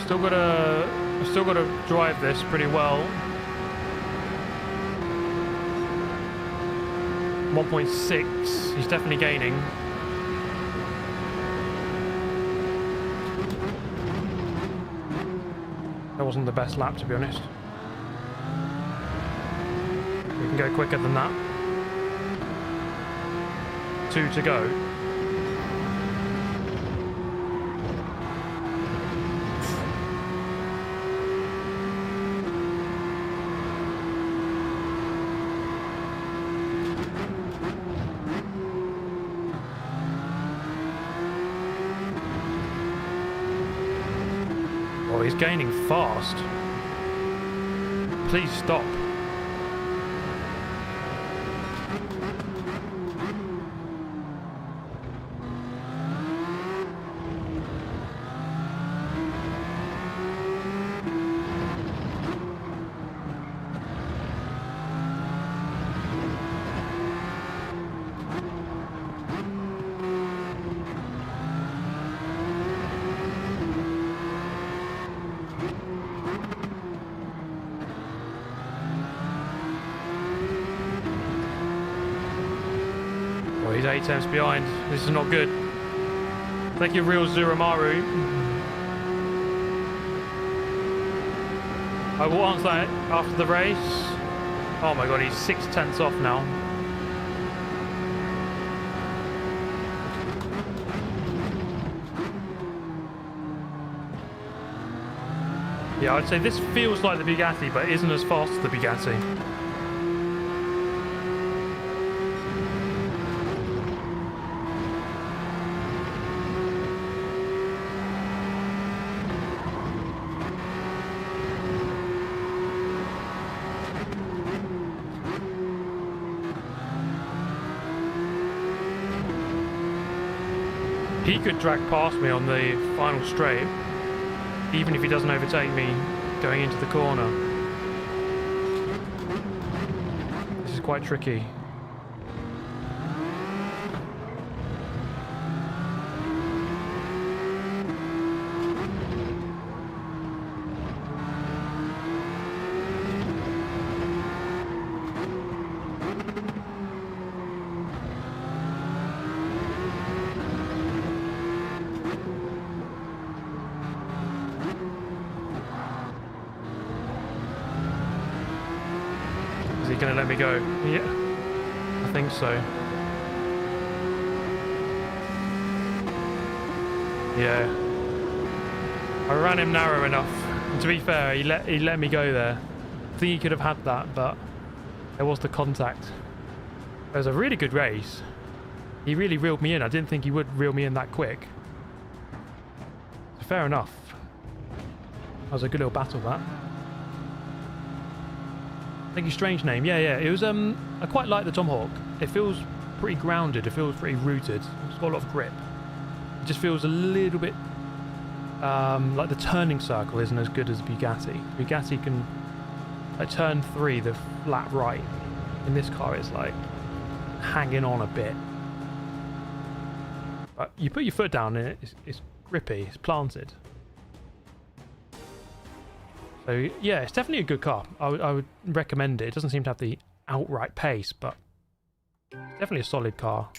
Still gotta drive this pretty well. 1.6. He's definitely gaining. That wasn't the best lap, to be honest. We can go quicker than that. 2 to go. He's gaining fast. Please stop. He's 8 tenths behind. This is not good. Thank you, Real Zurumaru. I will answer that after the race. Oh my god, he's 6 tenths off now. Yeah, I'd say this feels like the Bugatti, but isn't as fast as the Bugatti. He could drag past me on the final straight, even if he doesn't overtake me going into the corner. This is quite tricky. Gonna let me go? Yeah, I think so. Yeah, I ran him narrow enough. And to be fair, he let me go there. I think he could have had that, but there was the contact. It was a really good race. He really reeled me in. I didn't think he would reel me in that quick. Fair enough. That was a good little battle, that. Thank you, strange name. Yeah. It was I quite like the Tomahawk. It feels pretty grounded. It feels pretty rooted. It's got a lot of grip. It just feels a little bit like the turning circle isn't as good as Bugatti. Bugatti can like turn 3 the flat right. In this car, it's like hanging on a bit. But you put your foot down and it's grippy, it's planted. So yeah, it's definitely a good car. I would recommend it. It doesn't seem to have the outright pace, but it's definitely a solid car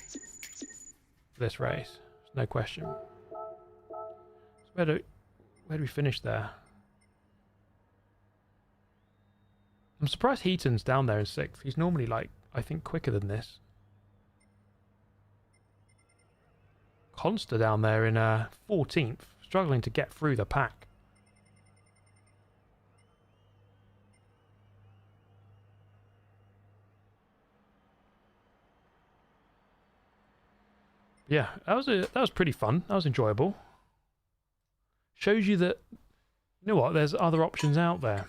for this race. There's no question. So where do we finish there? I'm surprised Heaton's down there in 6th. He's normally, like, I think quicker than this. Consta down there in 14th, struggling to get through the pack. Yeah, that was pretty fun. That was enjoyable. Shows you that, you know what, there's other options out there.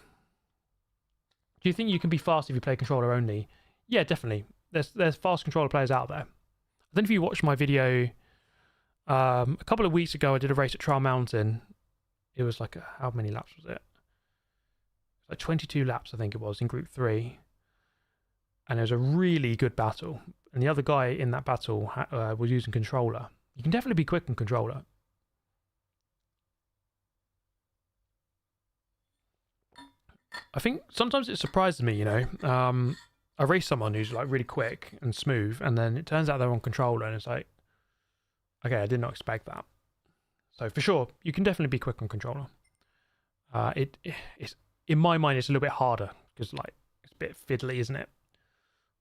Do you think you can be fast if you play controller only? Yeah, definitely. There's fast controller players out there. I don't know if you watched my video a couple of weeks ago. I did a race at Trial Mountain. It was like how many laps was it? Like 22 laps, I think it was, in Group 3. And it was a really good battle. And the other guy in that battle was using controller. You can definitely be quick on controller. I think sometimes it surprises me, you know. I race someone who's like really quick and smooth, and then it turns out they're on controller, and it's like, okay, I did not expect that. So for sure, you can definitely be quick on controller. It's in my mind, it's a little bit harder because like it's a bit fiddly, isn't it?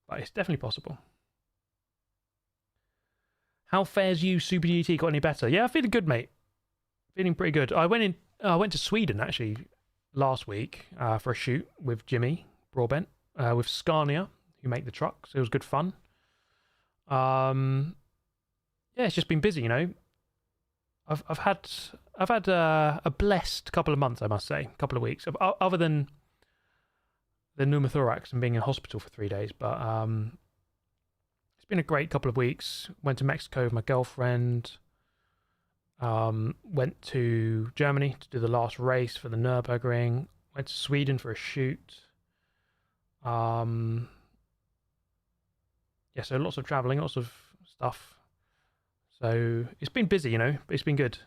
But it's definitely possible. How fares you, Super GT? Got any better? Yeah, feeling good, mate. Feeling pretty good. I went to Sweden actually last week for a shoot with Jimmy Broadbent, with Scania, who make the trucks. It was good fun. Yeah, it's just been busy, you know. I've had a blessed couple of months, I must say, couple of weeks, other than the pneumothorax and being in hospital for 3 days. But it's been a great couple of weeks. Went to Mexico with my girlfriend. Went to Germany to do the last race for the Nürburgring. Went to Sweden for a shoot. Yeah, so lots of traveling, lots of stuff. So it's been busy, you know, but it's been good.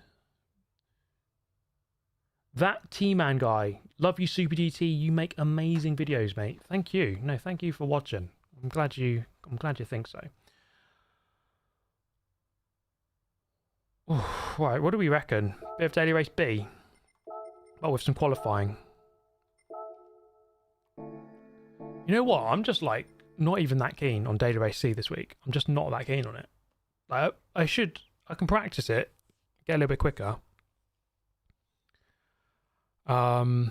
That T-Man guy, love you, Super DT. You make amazing videos, mate. Thank you. No, thank you for watching. I'm glad you think so. Ooh, right, what do we reckon? Bit of daily race B. Oh, with some qualifying. You know what? I'm just like not even that keen on daily race C this week. I'm just not that keen on it. Like, I can practice it, get a little bit quicker. My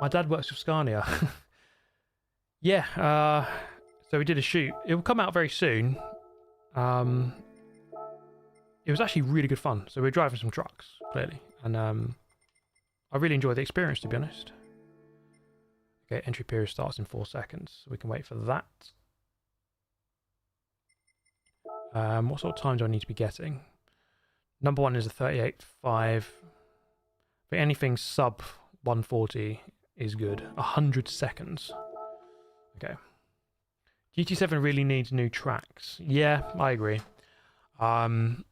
dad works with Scania. Yeah, so we did a shoot. It will come out very soon. It was actually really good fun. So we're driving some trucks, clearly. And I really enjoyed the experience, to be honest. Okay, entry period starts in 4 seconds. So we can wait for that. What sort of time do I need to be getting? Number 1 is a 38.5. But anything sub 140 is good. 100 seconds. Okay. GT7 really needs new tracks. Yeah, I agree. You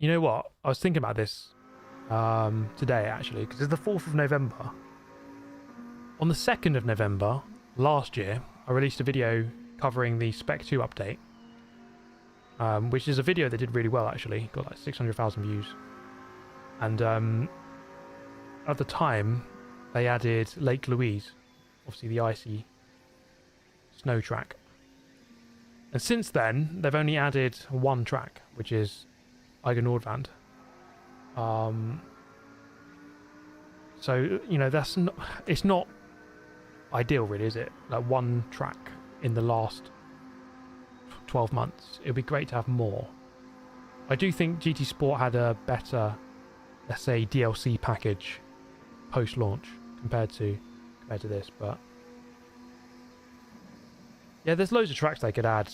know what? I was thinking about this today, actually, because it's the 4th of November. On the 2nd of November last year, I released a video covering the Spec 2 update, which is a video that did really well, actually. Got like 600,000 views. And at the time, they added Lake Louise, obviously the icy snow track. And since then, they've only added one track, which is Eiger Nordwand. So, you know, it's not ideal, really, is it? Like one track in the last 12 months. It would be great to have more. I do think GT Sport had a better, let's say, DLC package post-launch compared to this, but yeah, there's loads of tracks they could add.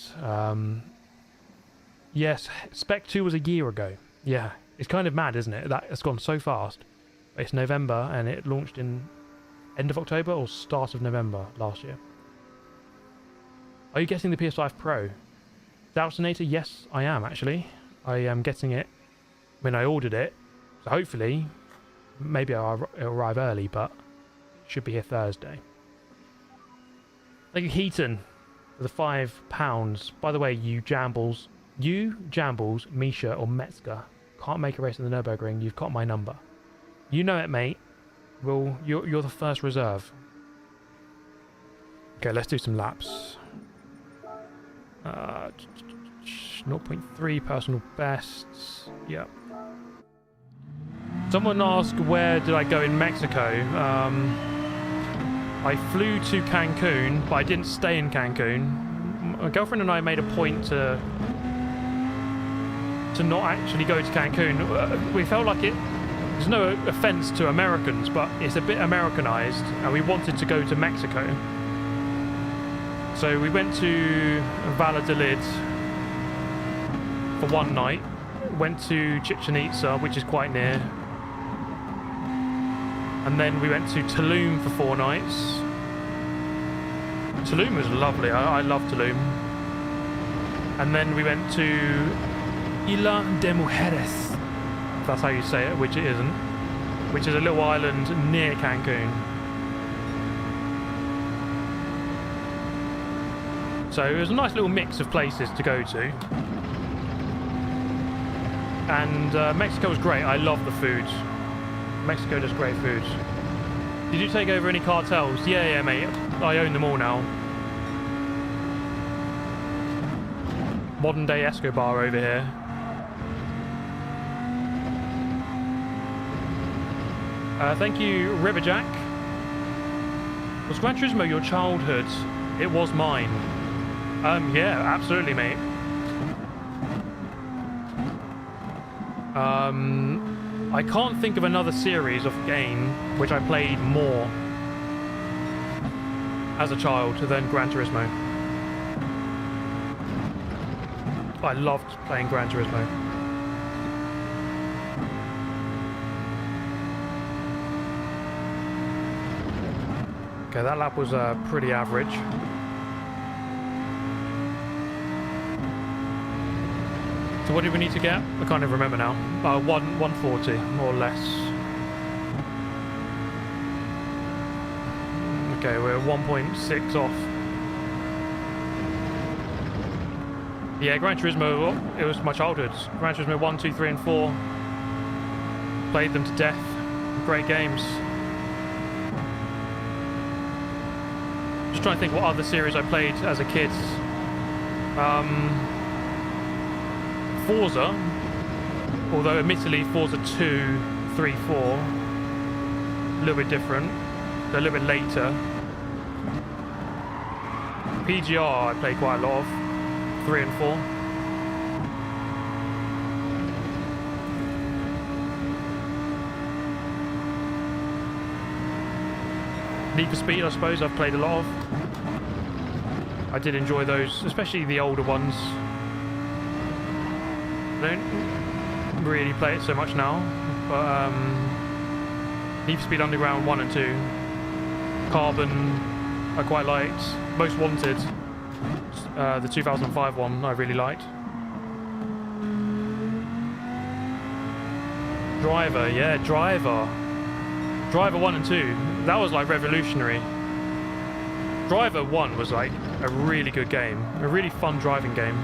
Yes, Spec 2 was a year ago. Yeah, it's kind of mad, isn't it? That it's gone so fast. It's November and it launched in end of October or start of November last year. Are you getting the PS5 Pro? Daltonator? Yes, I am actually. I am getting it when I ordered it. So hopefully, maybe it'll arrive early, but should be here Thursday. Thank you, Heaton, for the £5. By the way, you Jambles, Misha, or Metzger can't make a race in the Nürburgring. You've got my number. You know it, mate. Well, you're the first reserve. Okay, let's do some laps. 0.3 personal bests. Yep. Someone asked where did I go in Mexico. I flew to Cancun, but I didn't stay in Cancun. My girlfriend and I made a point to not actually go to Cancun. We felt like there's no offense to Americans, but it's a bit Americanized, and we wanted to go to Mexico. So we went to Valladolid for one night, went to Chichen Itza, which is quite near, and then we went to Tulum for 4 nights. Tulum was lovely. I love Tulum. And then we went to Isla de Mujeres, if that's how you say it, which it isn't, which is a little island near Cancun. So it was a nice little mix of places to go to. And Mexico was great. I love the food. Mexico does great food. Did you take over any cartels? Yeah, mate. I own them all now. Modern day Escobar over here. Thank you, Riverjack. Was Gran Turismo your childhood? It was mine. Yeah, absolutely, mate. I can't think of another series of game which I played more as a child than Gran Turismo. I loved playing Gran Turismo. Okay, that lap was pretty average. So what do we need to get? I can't even remember now. 140, more or less. Okay, we're 1.6 off. Yeah, Gran Turismo, it was my childhood. Gran Turismo 1, 2, 3 and 4. Played them to death. Great games. Just trying to think what other series I played as a kid. Forza, although admittedly Forza 2, 3, 4, a little bit different, a little bit later. PGR I played quite a lot of, 3 and 4. Need for Speed, I suppose, I've played a lot of. I did enjoy those, especially the older ones. I don't really play it so much now, but Need for Speed Underground 1 and 2. Carbon I quite liked. Most Wanted, the 2005 one I really liked. Driver, yeah, Driver 1 and 2, that was like revolutionary. Driver 1 was like a really good game, a really fun driving game.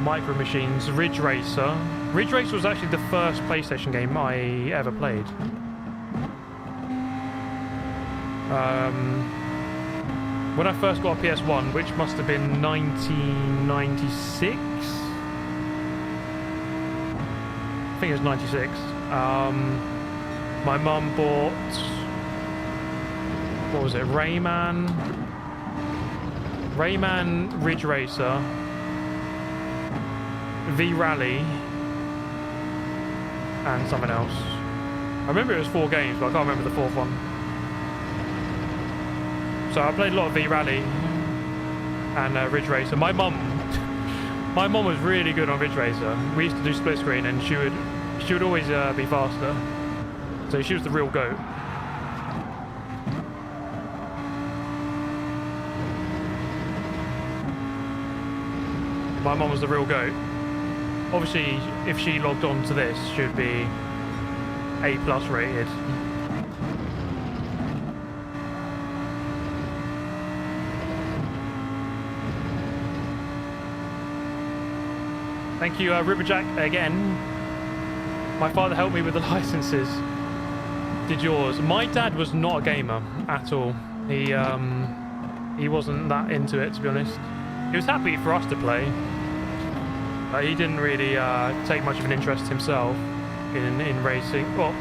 Micro Machines, Ridge Racer. Ridge Racer was actually the first PlayStation game I ever played. When I first got a PS1, which must have been 1996? I think it was 96. My mum bought... what was it? Rayman, Ridge Racer, V-Rally, and something else. I remember it was 4 games, but I can't remember the 4th one. So I played a lot of V-Rally and Ridge Racer. My mum was really good on Ridge Racer. We used to do split screen, and she would always be faster. So she was the real GOAT. My mum was the real goat. Obviously, if she logged on to this, she'd be A+ rated. Thank you, Riverjack, again. My father helped me with the licenses. Did yours? My dad was not a gamer at all. He wasn't that into it, to be honest. He was happy for us to play. He didn't really take much of an interest himself in racing. Well,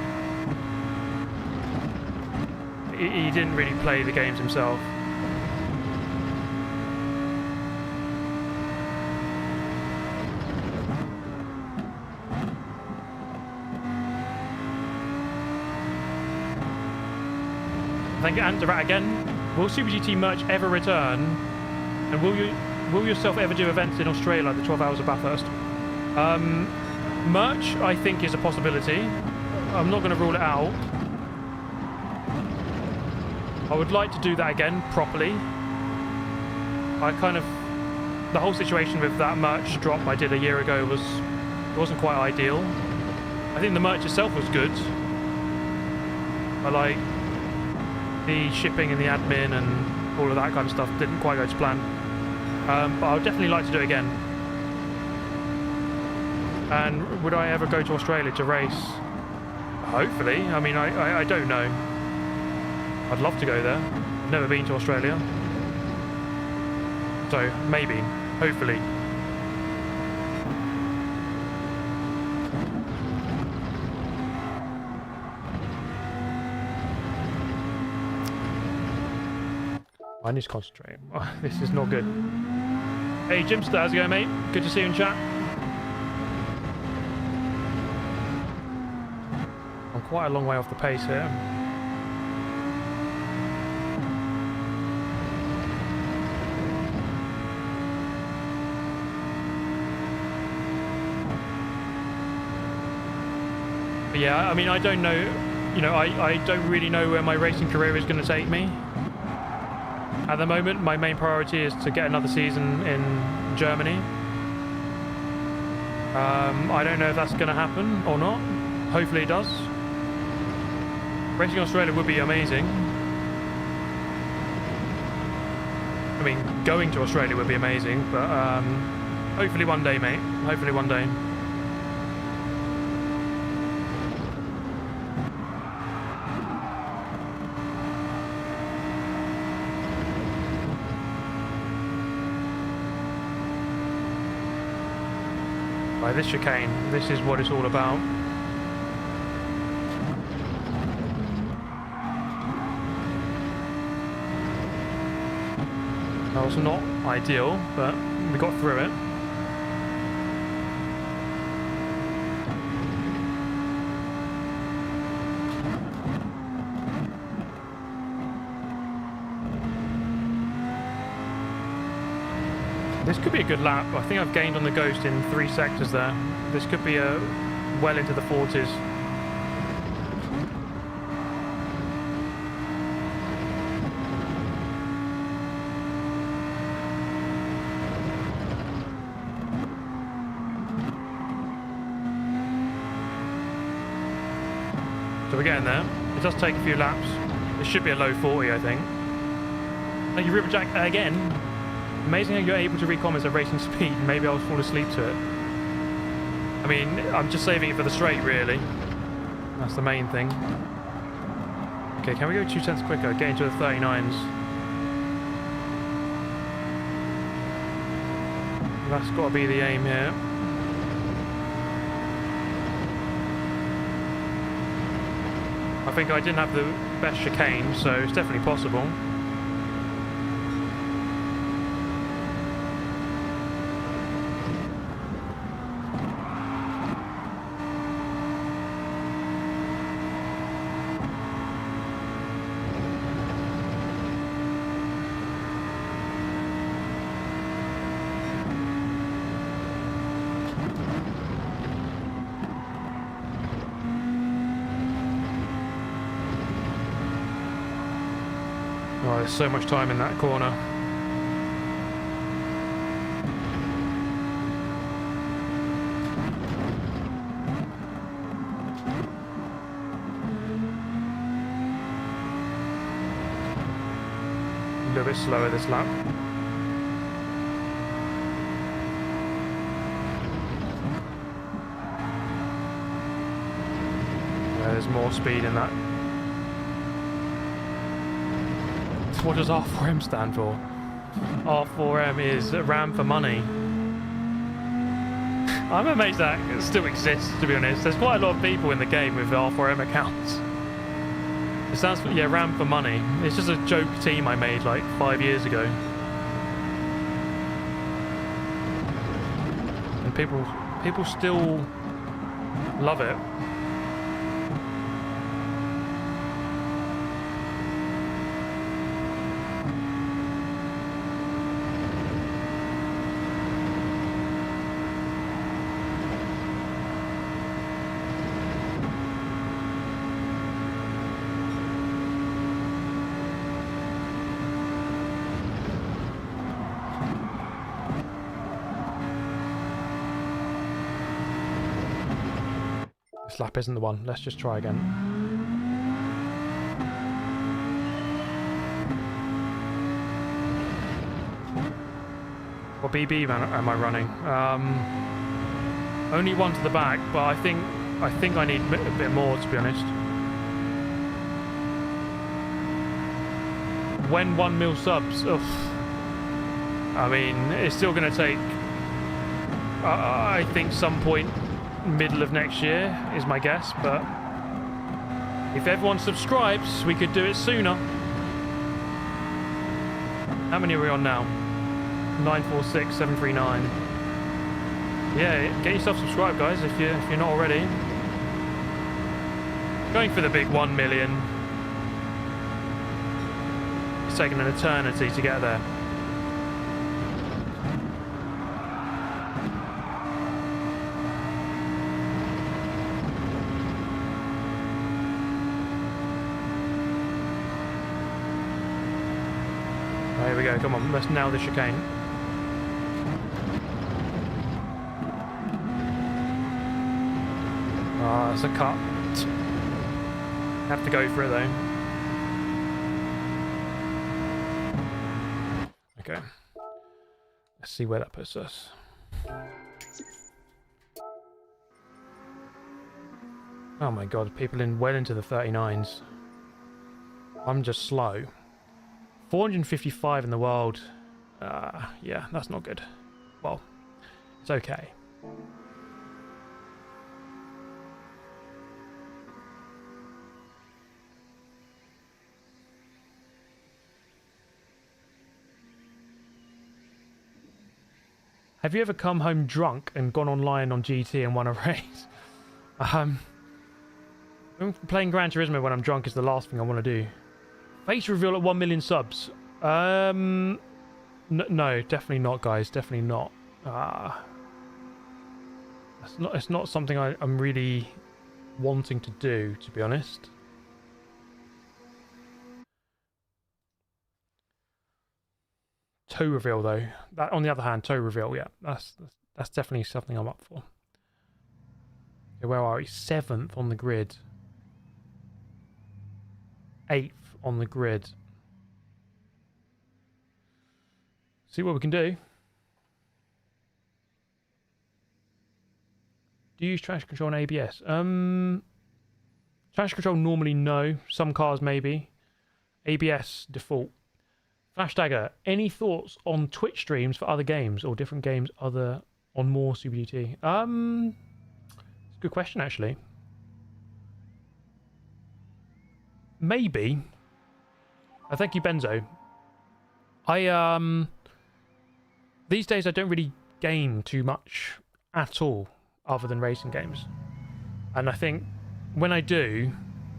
he didn't really play the games himself. Thank you, Antarat, again. Will Super GT merch ever return? And will yourself ever do events in Australia like the 12 Hours of Bathurst? Merch, I think, is a possibility. I'm not going to rule it out. I would like to do that again, properly. The whole situation with that merch drop I did a year ago wasn't quite ideal. I think the merch itself was good. I like the shipping and the admin and all of that kind of stuff didn't quite go to plan. But I would definitely like to do it again. And would I ever go to Australia to race? Hopefully. I mean, I don't know. I'd love to go there. I've never been to Australia. So, maybe. Hopefully. I need to concentrate. Oh, this is not good. Hey, Jimster, how's it going, mate? Good to see you in chat. I'm quite a long way off the pace here. But yeah, I mean, I don't know, you know, I don't really know where my racing career is going to take me. At the moment, my main priority is to get another season in Germany. I don't know if that's going to happen or not. Hopefully it does. Racing Australia would be amazing. I mean, going to Australia would be amazing, but hopefully one day, mate. Hopefully one day. By this chicane, this is what it's all about. That was not ideal, but we got through it. This could be a good lap. I think I've gained on the Ghost in 3 sectors there. This could be well into the 40s. So we're getting there. It does take a few laps. It should be a low 40, I think. Thank you, Riverjack, again. Amazing how you're able to read comments at racing speed. Maybe I'll fall asleep to it. I mean, I'm just saving it for the straight, really. That's the main thing. Okay, can we go 2 cents quicker? Get into the 39s. That's got to be the aim here. I think I didn't have the best chicane, so it's definitely possible. Oh, there's so much time in that corner. little bit slower this lap. There's more speed in that. What does R4M stand for? R4M is RAM for money. I'm amazed that it still exists, to be honest. There's quite a lot of people in the game with R4M accounts. It stands for, yeah, RAM for money. It's just a joke team I made like 5 years ago. And people still love it. This lap isn't the one. Let's just try again. What BB am I running? Only one to the back, but I think I need a bit more, to be honest. When 1 mil subs, ugh. I mean, it's still going to take, I think, some point middle of next year is my guess, but if everyone subscribes, we could do it sooner. How many are we on now? 946, 739. Yeah, get yourself subscribed, guys, if you're not already. Going for the big 1 million. It's taken an eternity to get there. Here we go, come on, let's nail the chicane. Ah, it's a cut. Have to go for it though. Okay. Let's see where that puts us. Oh my god, people in well into the 39s. I'm just slow. 455 in the world. Yeah, that's not good. Well, it's okay. Have you ever come home drunk and gone online on GT and won a race? Playing Gran Turismo when I'm drunk is the last thing I want to do. Face reveal at 1 million subs. No, definitely not, guys. Definitely not. It's not something I'm really wanting to do, to be honest. Toe reveal though. That, on the other hand, toe reveal, yeah, that's definitely something I'm up for. Okay, where are we? 7th on the grid. 8th on the grid. See what we can do. Do you use traction control and ABS? Traction control normally no. Some cars maybe. ABS default. Flash Dagger, any thoughts on Twitch streams for other games or different games other on more Super GT? It's a good question actually. Maybe. Thank you, Benzo. These days I don't really game too much at all other than racing games. And I think when I do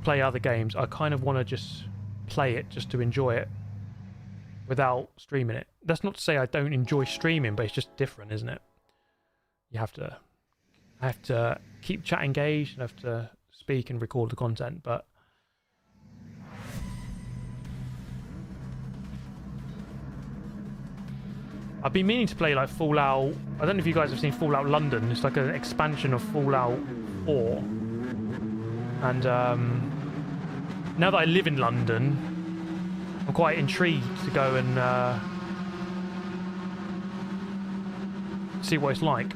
play other games, I kind of want to just play it just to enjoy it without streaming it. That's not to say I don't enjoy streaming, but it's just different, isn't it? You have to... I have to keep chat engaged and have to speak and record the content, but I've been meaning to play like Fallout. I don't know if you guys have seen Fallout London. It's like an expansion of Fallout 4. And now that I live in London, I'm quite intrigued to go and see what it's like.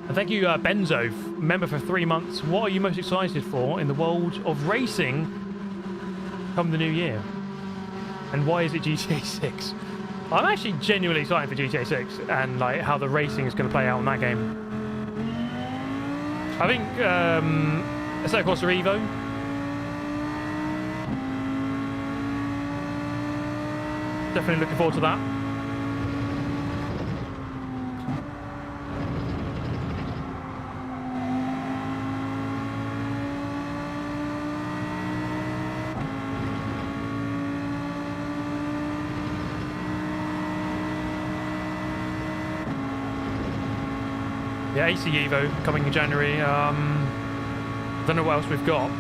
And thank you, Benzo, member for 3 months. What are you most excited for in the world of racing come the new year? And why is it GTA 6? I'm actually genuinely excited for GTA 6 and like how the racing is going to play out in that game. I think Assetto Corsa Evo. Definitely looking forward to that. Yeah, AC Evo coming in January. Don't know what else we've got.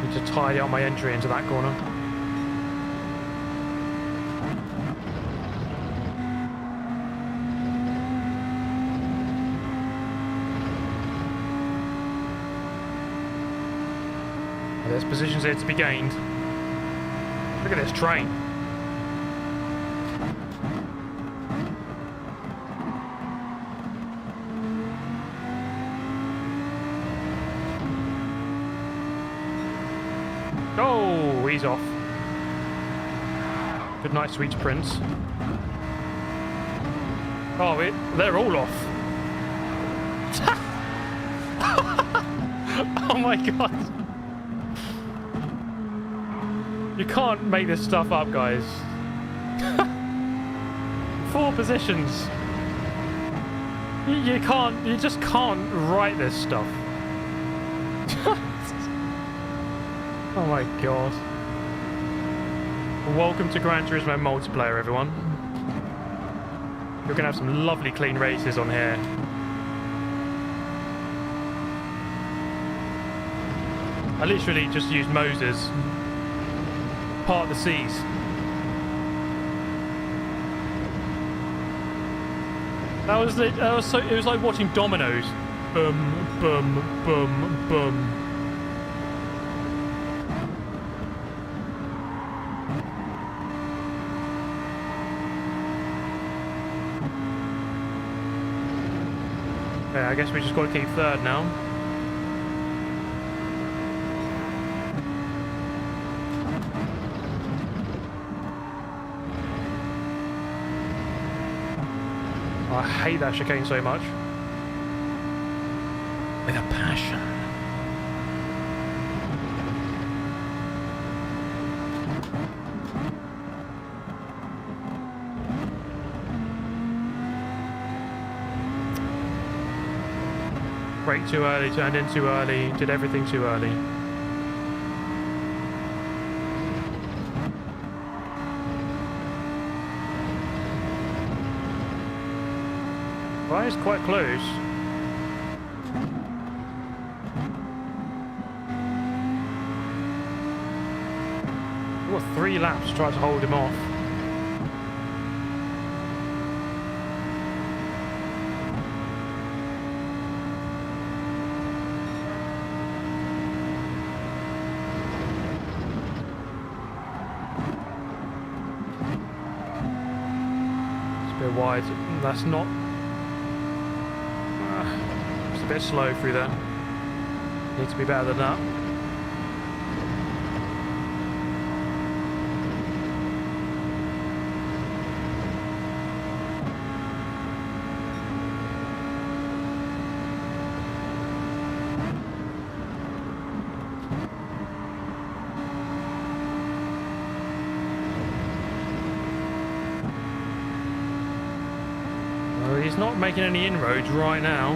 Need to tidy up my entry into that corner. There's positions here to be gained. Look at this train. Oh, he's off. Good night, sweet prince. Oh, they're all off. Oh my god. You can't make this stuff up, guys. 4 positions. You just can't write this stuff. Oh my god. Welcome to Gran Turismo multiplayer, everyone. You're gonna have some lovely clean races on here. I literally just used Moses. Part the seas. It was like watching dominoes. Boom, boom, boom, boom. Yeah, I guess we just got to keep third now. I hate that chicane so much. With a passion. Brake too early, turned in too early, did everything too early. Well, it's quite close. We've got 3 laps to try to hold him off. It's a bit wide. That's not... It's a bit slow through there. Needs to be better than that. Well, he's not making any inroads right now.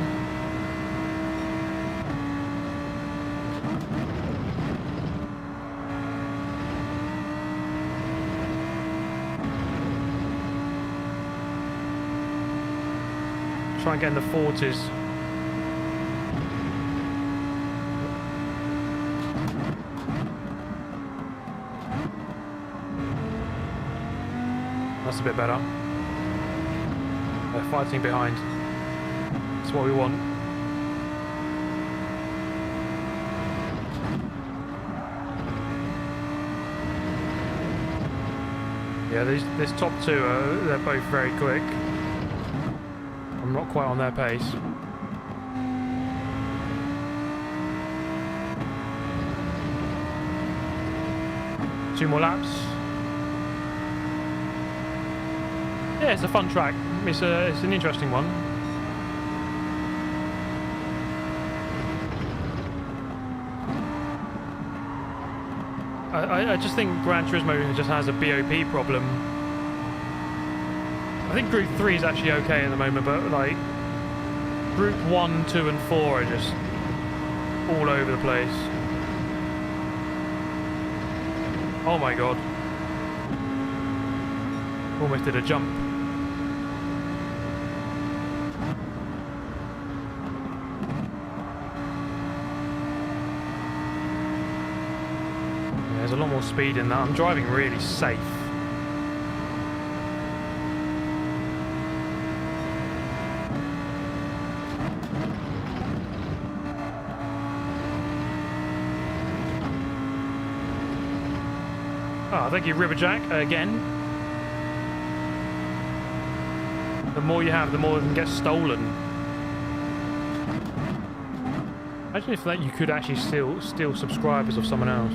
Try and get in the 40s. That's a bit better. They're fighting behind. That's what we want. Yeah, this top two, they're both very quick. I'm not quite on their pace. Two more laps. Yeah, it's a fun track. It's an interesting one. I just think Gran Turismo just has a BOP problem. I think Group 3 is actually okay at the moment, but like Group 1, 2 and 4 are just all over the place. Oh my god. Almost did a jump. There's a lot more speed in that. I'm driving really safe. Oh, thank you, Riverjack, again. The more you have, the more it can get stolen. Imagine if that you could actually steal subscribers of someone else.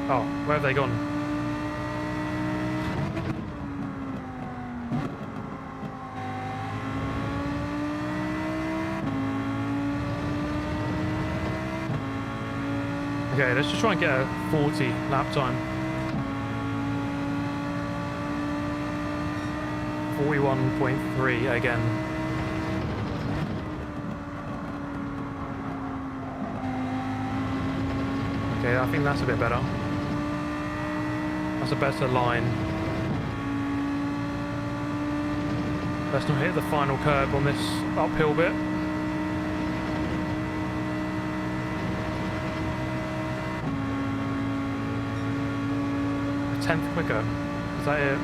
Oh, where have they gone? Okay, let's just try and get a 40 lap time. 41.3 again. Okay, I think that's a bit better. That's a better line. Let's not hit the final curb on this uphill bit. A tenth quicker. Is that it?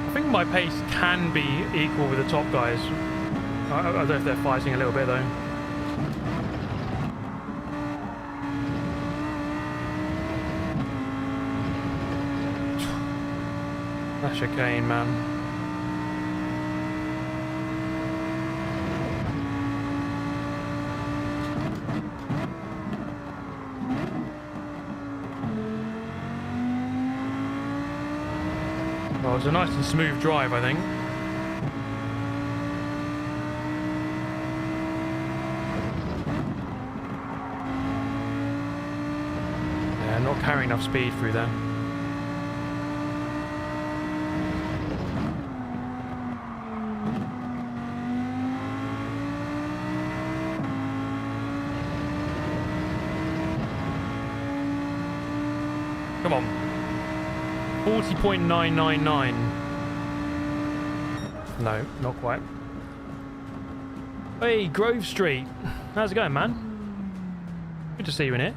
I think my pace can be equal with the top guys. I don't know if they're fighting a little bit though. That chicane, man. Well, it was a nice and smooth drive, I think. Yeah, not carrying enough speed through there. Come on. 40.999. No, not quite. Hey, Grove Street. How's it going, man? Good to see you in here.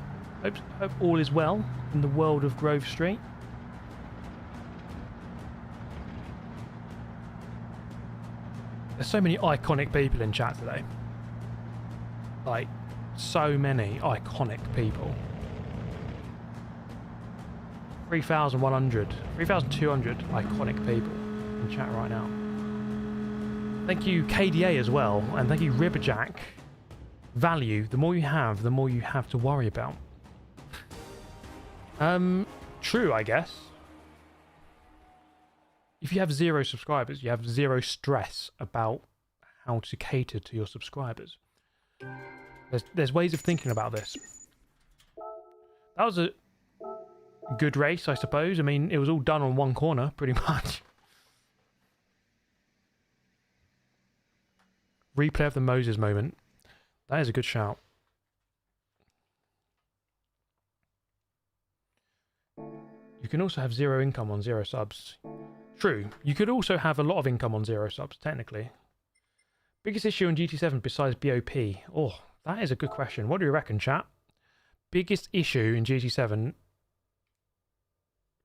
Hope all is well in the world of Grove Street. There's so many iconic people in chat today. Like, so many iconic people. 3,100, 3,200 iconic people in chat right now. Thank you KDA as well, and thank you Riverjack. Value, the more you have to worry about. True, I guess. If you have 0 subscribers, you have 0 stress about how to cater to your subscribers. There's ways of thinking about this. That was a good race, I suppose. I mean, it was all done on one corner, pretty much. Replay of the Moses moment. That is a good shout. You can also have 0 income on 0 subs. True. You could also have a lot of income on 0 subs, technically. Biggest issue on GT7 besides BOP? Oh, that is a good question. What do you reckon, chat? Biggest issue in GT7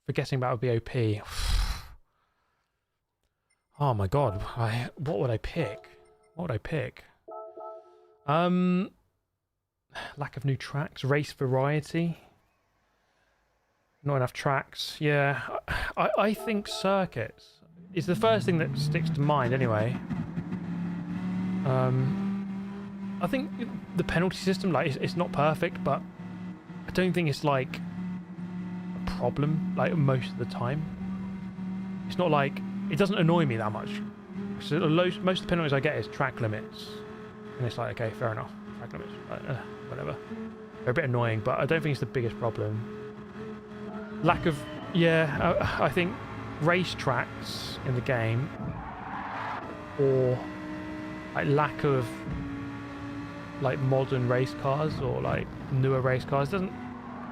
for guessing about a BOP? Oh my god. What would I pick? What would I pick? Lack of new tracks, race variety. Not enough tracks. Yeah, I think circuits is the first thing that sticks to mind anyway. I think the penalty system, like, it's not perfect, but I don't think it's like a problem like most of the time. It's not like it doesn't annoy me that much. So most of the penalties I get is track limits, and it's like, okay, fair enough, track limits, whatever. They're a bit annoying, but I don't think it's the biggest problem. Lack of, yeah, I think race tracks in the game, or like lack of like modern race cars or like newer race cars. It doesn't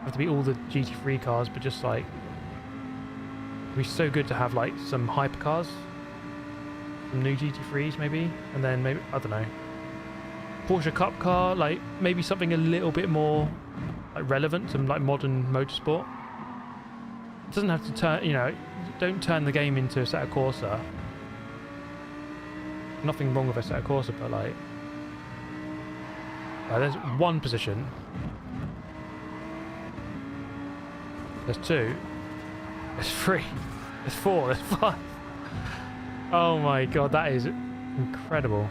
have to be all the GT3 cars, but just like it'd be so good to have like some hypercars, some new GT3s maybe, and then maybe, I don't know, Porsche Cup car, like maybe something a little bit more like relevant to like modern motorsport. It doesn't have to turn, you know, don't turn the game into a Assetto Corsa. Nothing wrong with a Assetto Corsa, but like, there's one position. There's 2. There's 3. There's 4. There's 5. Oh my god, that is incredible.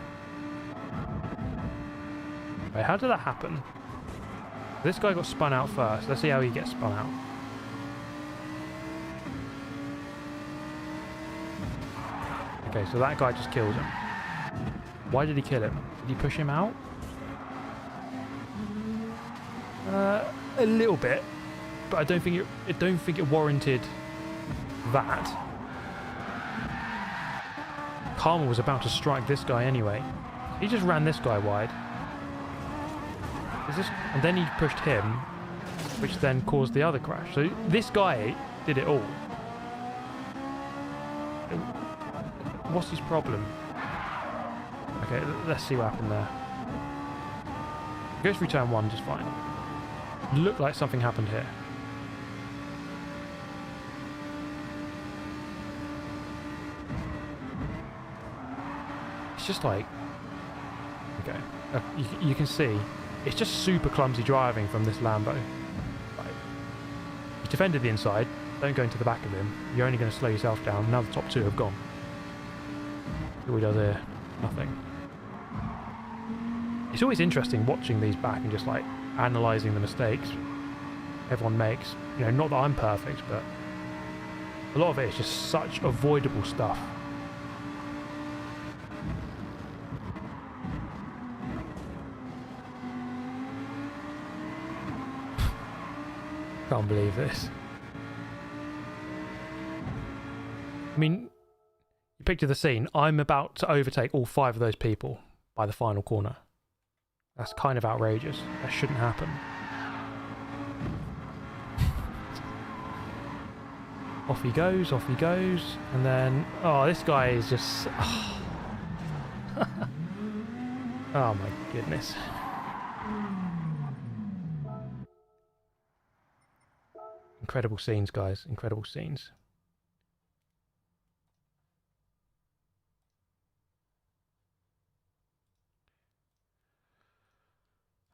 Wait, how did that happen? This guy got spun out first. Let's see how he gets spun out. Okay, so that guy just killed him. Why did he kill him? Did he push him out? A little bit, but I don't think it warranted that. Karma was about to strike this guy anyway. He just ran this guy wide. And then he pushed him, which then caused the other crash. So this guy did it all. What's his problem? Okay, let's see what happened there. It goes through turn 1 just fine. Looked like something happened here. It's just like, okay, you can see it's just super clumsy driving from this Lambo. Like, he's defended the inside. Don't go into the back of him. You're only going to slow yourself down. Now the top 2 have gone. What he does here, nothing. It's always interesting watching these back and just like analysing the mistakes everyone makes. You know, not that I'm perfect, but a lot of it is just such avoidable stuff. Can't believe this. I mean, you picture the scene. I'm about to overtake all 5 of those people by the final corner. That's kind of outrageous. That shouldn't happen. Off he goes, and then, oh, this guy is just, oh, oh my goodness. Incredible scenes, guys, incredible scenes.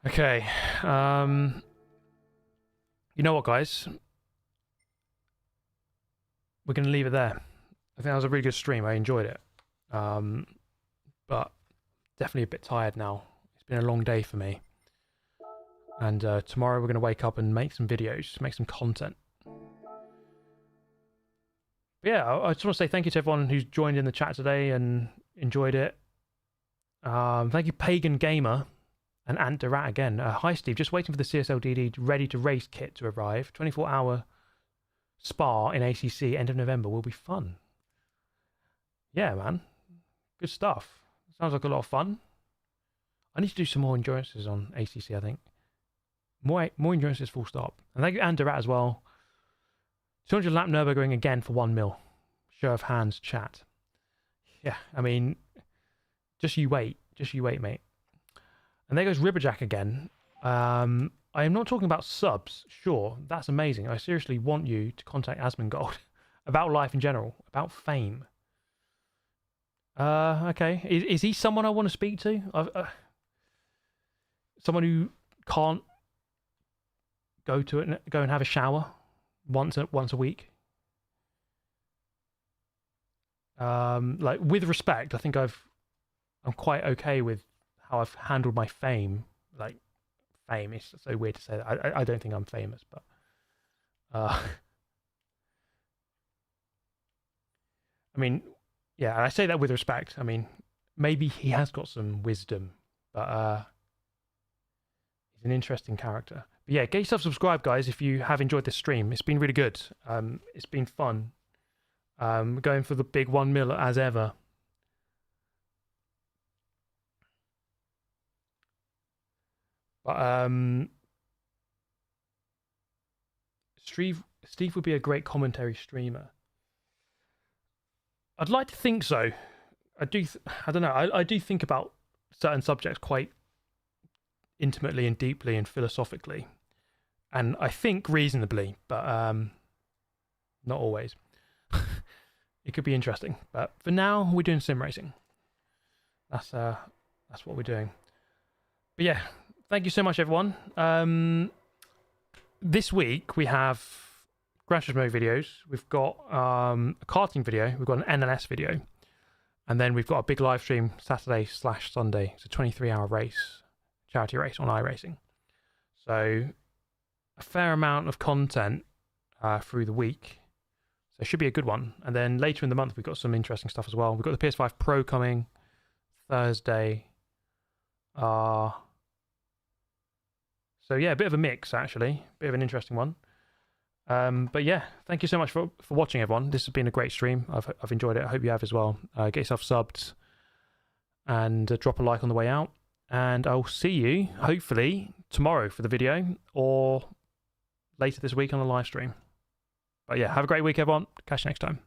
Okay, you know what, guys? We're going to leave it there. I think that was a really good stream. I enjoyed it. But definitely a bit tired now. It's been a long day for me. And tomorrow we're going to wake up and make some videos, make some content. But yeah, I just want to say thank you to everyone who's joined in the chat today and enjoyed it. Thank you, Pagan Gamer. And Ant Durat again. Hi, Steve. Just waiting for the CSLDD ready to race kit to arrive. 24-hour Spa in ACC end of November will be fun. Yeah, man. Good stuff. Sounds like a lot of fun. I need to do some more endurances on ACC, I think. More endurances, full stop. And thank you, Anderat, as well. 200 lap Nürburgring again for 1 mil. Show of hands, chat. Yeah, I mean, just you wait. Just you wait, mate. And there goes Ribberjack again. I am not talking about subs. Sure, that's amazing. I seriously want you to contact Asmongold about life in general, about fame. Okay. Is he someone I want to speak to? Someone who can't go and have a shower once a week? Like, with respect, I think I'm quite okay with how I've handled my fame. Like, fame is so weird to say that. I don't think I'm famous, but I mean, yeah, I say that with respect. I mean, maybe he has got some wisdom, but he's an interesting character. But yeah, get yourself subscribed, guys, if you have enjoyed this stream. It's been really good. It's been fun. Going for the big 1 mil as ever. But Steve would be a great commentary streamer. I'd like to think so. I don't know. I do think about certain subjects quite intimately and deeply and philosophically, and I think reasonably, but not always. It could be interesting, but for now we're doing sim racing. That's what we're doing. But yeah, thank you so much, everyone. This week we have Gran Turismo videos. We've got a karting video. We've got an NLS video. And then we've got a big live stream Saturday/Sunday. It's a 23-hour race, charity race on iRacing. So a fair amount of content through the week. So it should be a good one. And then later in the month, we've got some interesting stuff as well. We've got the PS5 Pro coming Thursday. So yeah, a bit of a mix, actually. A bit of an interesting one. But yeah, thank you so much for watching, everyone. This has been a great stream. I've enjoyed it. I hope you have as well. Get yourself subbed and drop a like on the way out. And I'll see you, hopefully, tomorrow for the video or later this week on the live stream. But yeah, have a great week, everyone. Catch you next time.